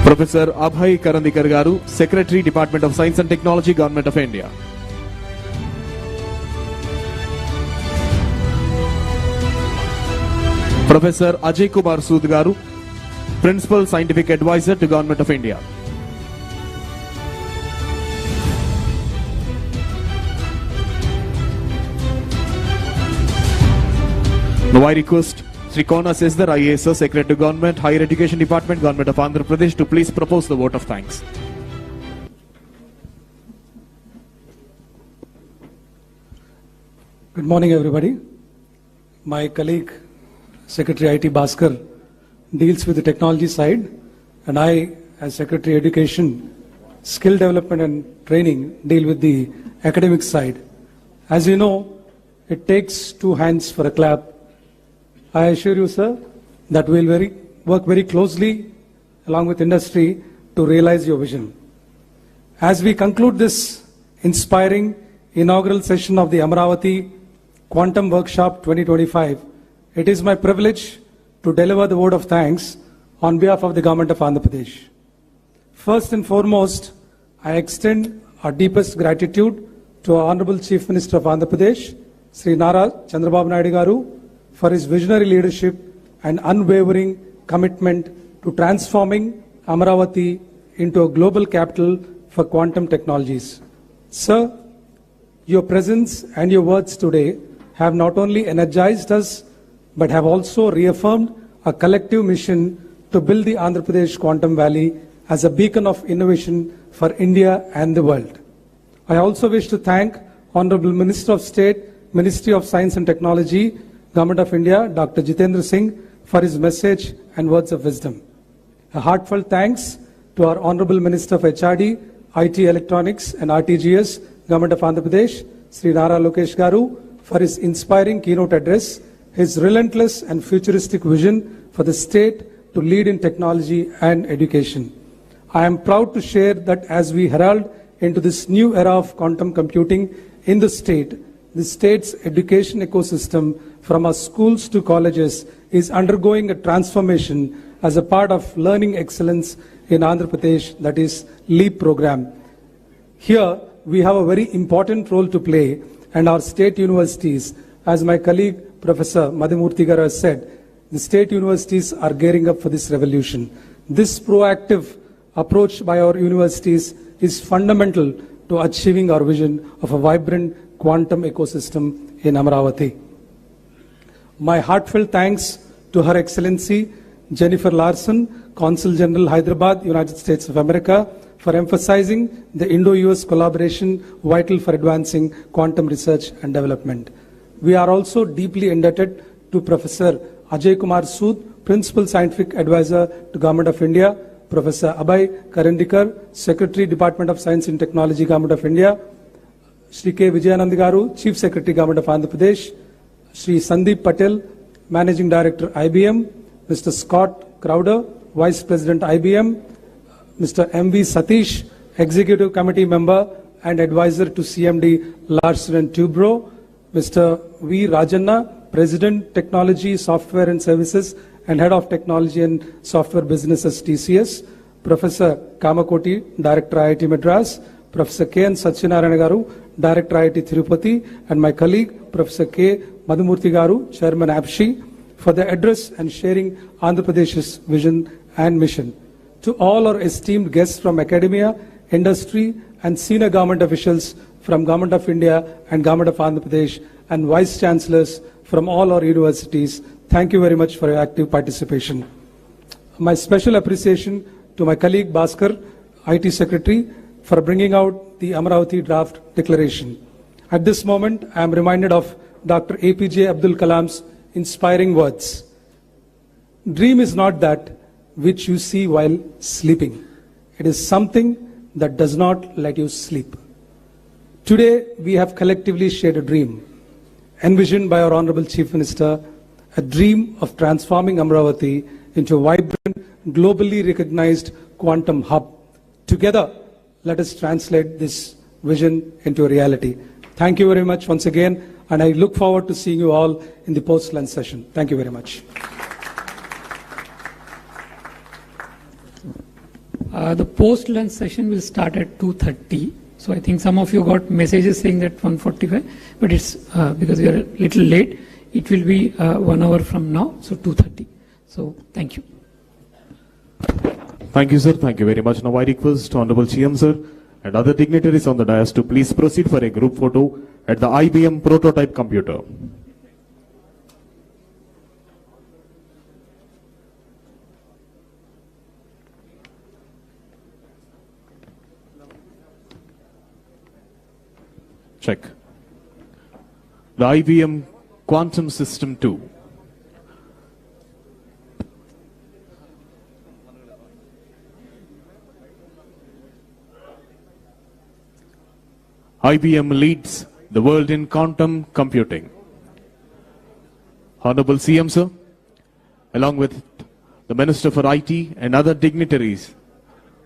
Professor Abhay Karandikar Garu, Secretary, Department of Science and Technology, Government of India. Professor Ajay Kumar Sood Garu, Principal Scientific Advisor to Government of India. Now I request Sri Kona Sesdar, IAS, Secretary to Government, Higher Education Department, Government of Andhra Pradesh, to please propose the vote of thanks. Good morning, everybody. My colleague, Secretary IT Bhaskar, deals with the technology side, and I, as Secretary Education, Skill Development and Training, deal with the academic side. As you know, it takes two hands for a clap. I assure you, sir, that we will work very closely along with industry to realize your vision. As we conclude this inspiring inaugural session of the Amravati Quantum Workshop 2025, it is my privilege to deliver the vote of thanks on behalf of the Government of Andhra Pradesh. First and foremost, I extend our deepest gratitude to our Honorable Chief Minister of Andhra Pradesh, Sri Nara Chandrababu Naidu Garu, for his visionary leadership and unwavering commitment to transforming Amravati into a global capital for quantum technologies. Sir, your presence and your words today have not only energized us, but have also reaffirmed a collective mission to build the Andhra Pradesh Quantum Valley as a beacon of innovation for India and the world. I also wish to thank Honorable Minister of State, Ministry of Science and Technology, Government of India, Dr. Jitendra Singh, for his message and words of wisdom. A heartfelt thanks to our Honorable Minister of HRD, IT Electronics and RTGS, Government of Andhra Pradesh, Sri Nara Lokesh Garu, for his inspiring keynote address, his relentless and futuristic vision for the state to lead in technology and education. I am proud to share that as we herald into this new era of quantum computing in the state's education ecosystem from our schools to colleges is undergoing a transformation as a part of learning excellence in Andhra Pradesh, that is LEAP program. Here, we have a very important role to play, and our state universities, as my colleague Professor Madhumurthy Garu has said, the state universities are gearing up for this revolution. This proactive approach by our universities is fundamental to achieving our vision of a vibrant quantum ecosystem in Amravati. My heartfelt thanks to Her Excellency Jennifer Larson, Consul General Hyderabad, United States of America, for emphasizing the Indo-US collaboration vital for advancing quantum research and development. We are also deeply indebted to Professor Ajay Kumar Sood, Principal Scientific Advisor to Government of India, Professor Abhay Karandikar, Secretary, Department of Science and Technology, Government of India, Shri K. Vijayanand Garu, Chief Secretary, Government of Andhra Pradesh, Shri Sandeep Patel, Managing Director, IBM, Mr. Scott Crowder, Vice President, IBM, Mr. M.V. Satish, Executive Committee Member and Advisor to CMD Larsen and Toubro, Mr. V. Rajanna, President, Technology, Software and Services and Head of Technology and Software Businesses, TCS, Professor Kamakoti, Director, IIT Madras, Professor K. N. Satyanarayana Garu, Director, IIT Tirupati, and my colleague, Professor K. Madhumurthy Garu, Chairman, APSHI, for the address and sharing Andhra Pradesh's vision and mission. To all our esteemed guests from academia, industry, and senior government officials from Government of India and Government of Andhra Pradesh, and Vice Chancellors from all our universities, thank you very much for your active participation. My special appreciation to my colleague Bhaskar, IT Secretary, for bringing out the Amravati Draft Declaration. At this moment, I am reminded of Dr. APJ Abdul Kalam's inspiring words. Dream is not that which you see while sleeping. It is something that does not let you sleep. Today, we have collectively shared a dream, envisioned by our Honorable Chief Minister, a dream of transforming Amravati into a vibrant, globally recognized quantum hub. Together, let us translate this vision into a reality. Thank you very much once again, and I look forward to seeing you all in the post-lunch session. Thank you very much. The post-lunch session will start at 2:30. So I think some of you got messages saying that 1:45, but it's because we are a little late. It will be 1 hour from now, so 2:30. So thank you. Thank you, sir. Thank you very much. Now I request Honorable CM, sir, and other dignitaries on the dais to please proceed for a group photo at the IBM prototype computer. Check. The IBM Quantum System 2. IBM leads the world in quantum computing. Honorable CM, sir, along with the Minister for IT and other dignitaries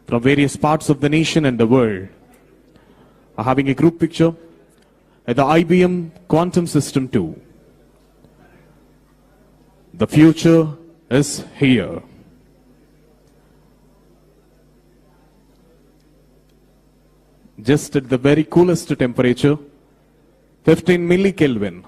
from various parts of the nation and the world, are having a group picture at the IBM Quantum System 2. The future is here. Just at the very coolest temperature, 15 millikelvin.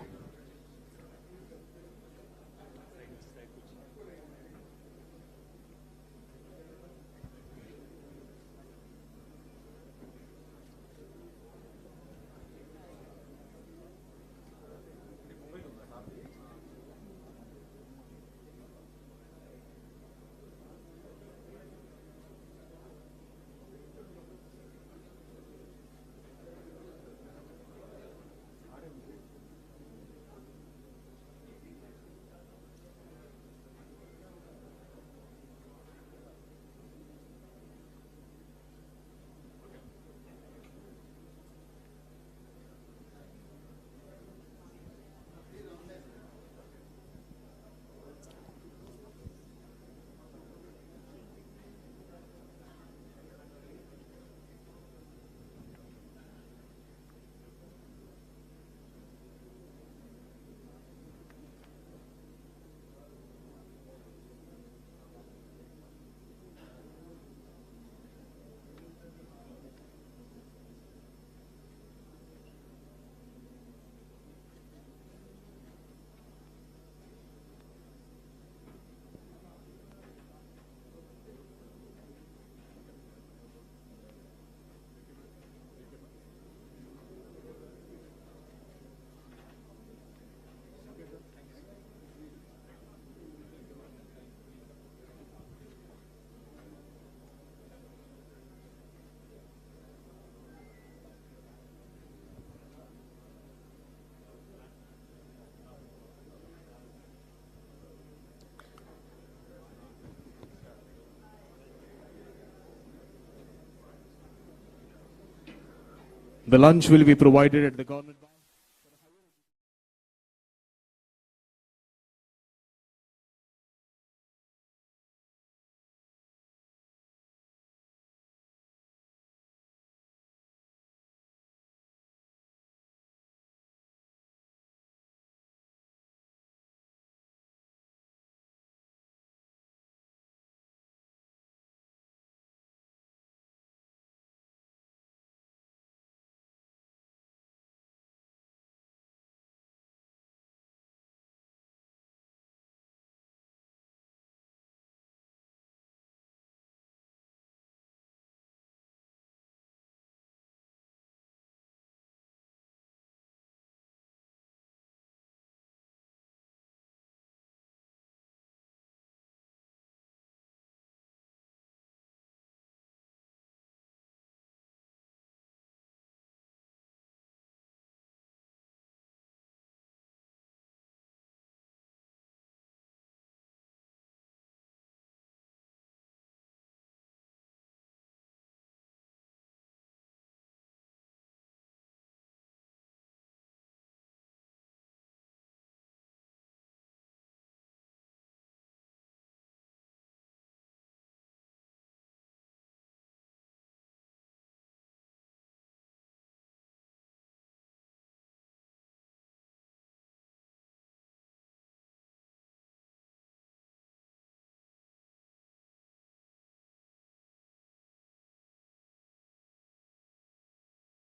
The lunch will be provided at the government.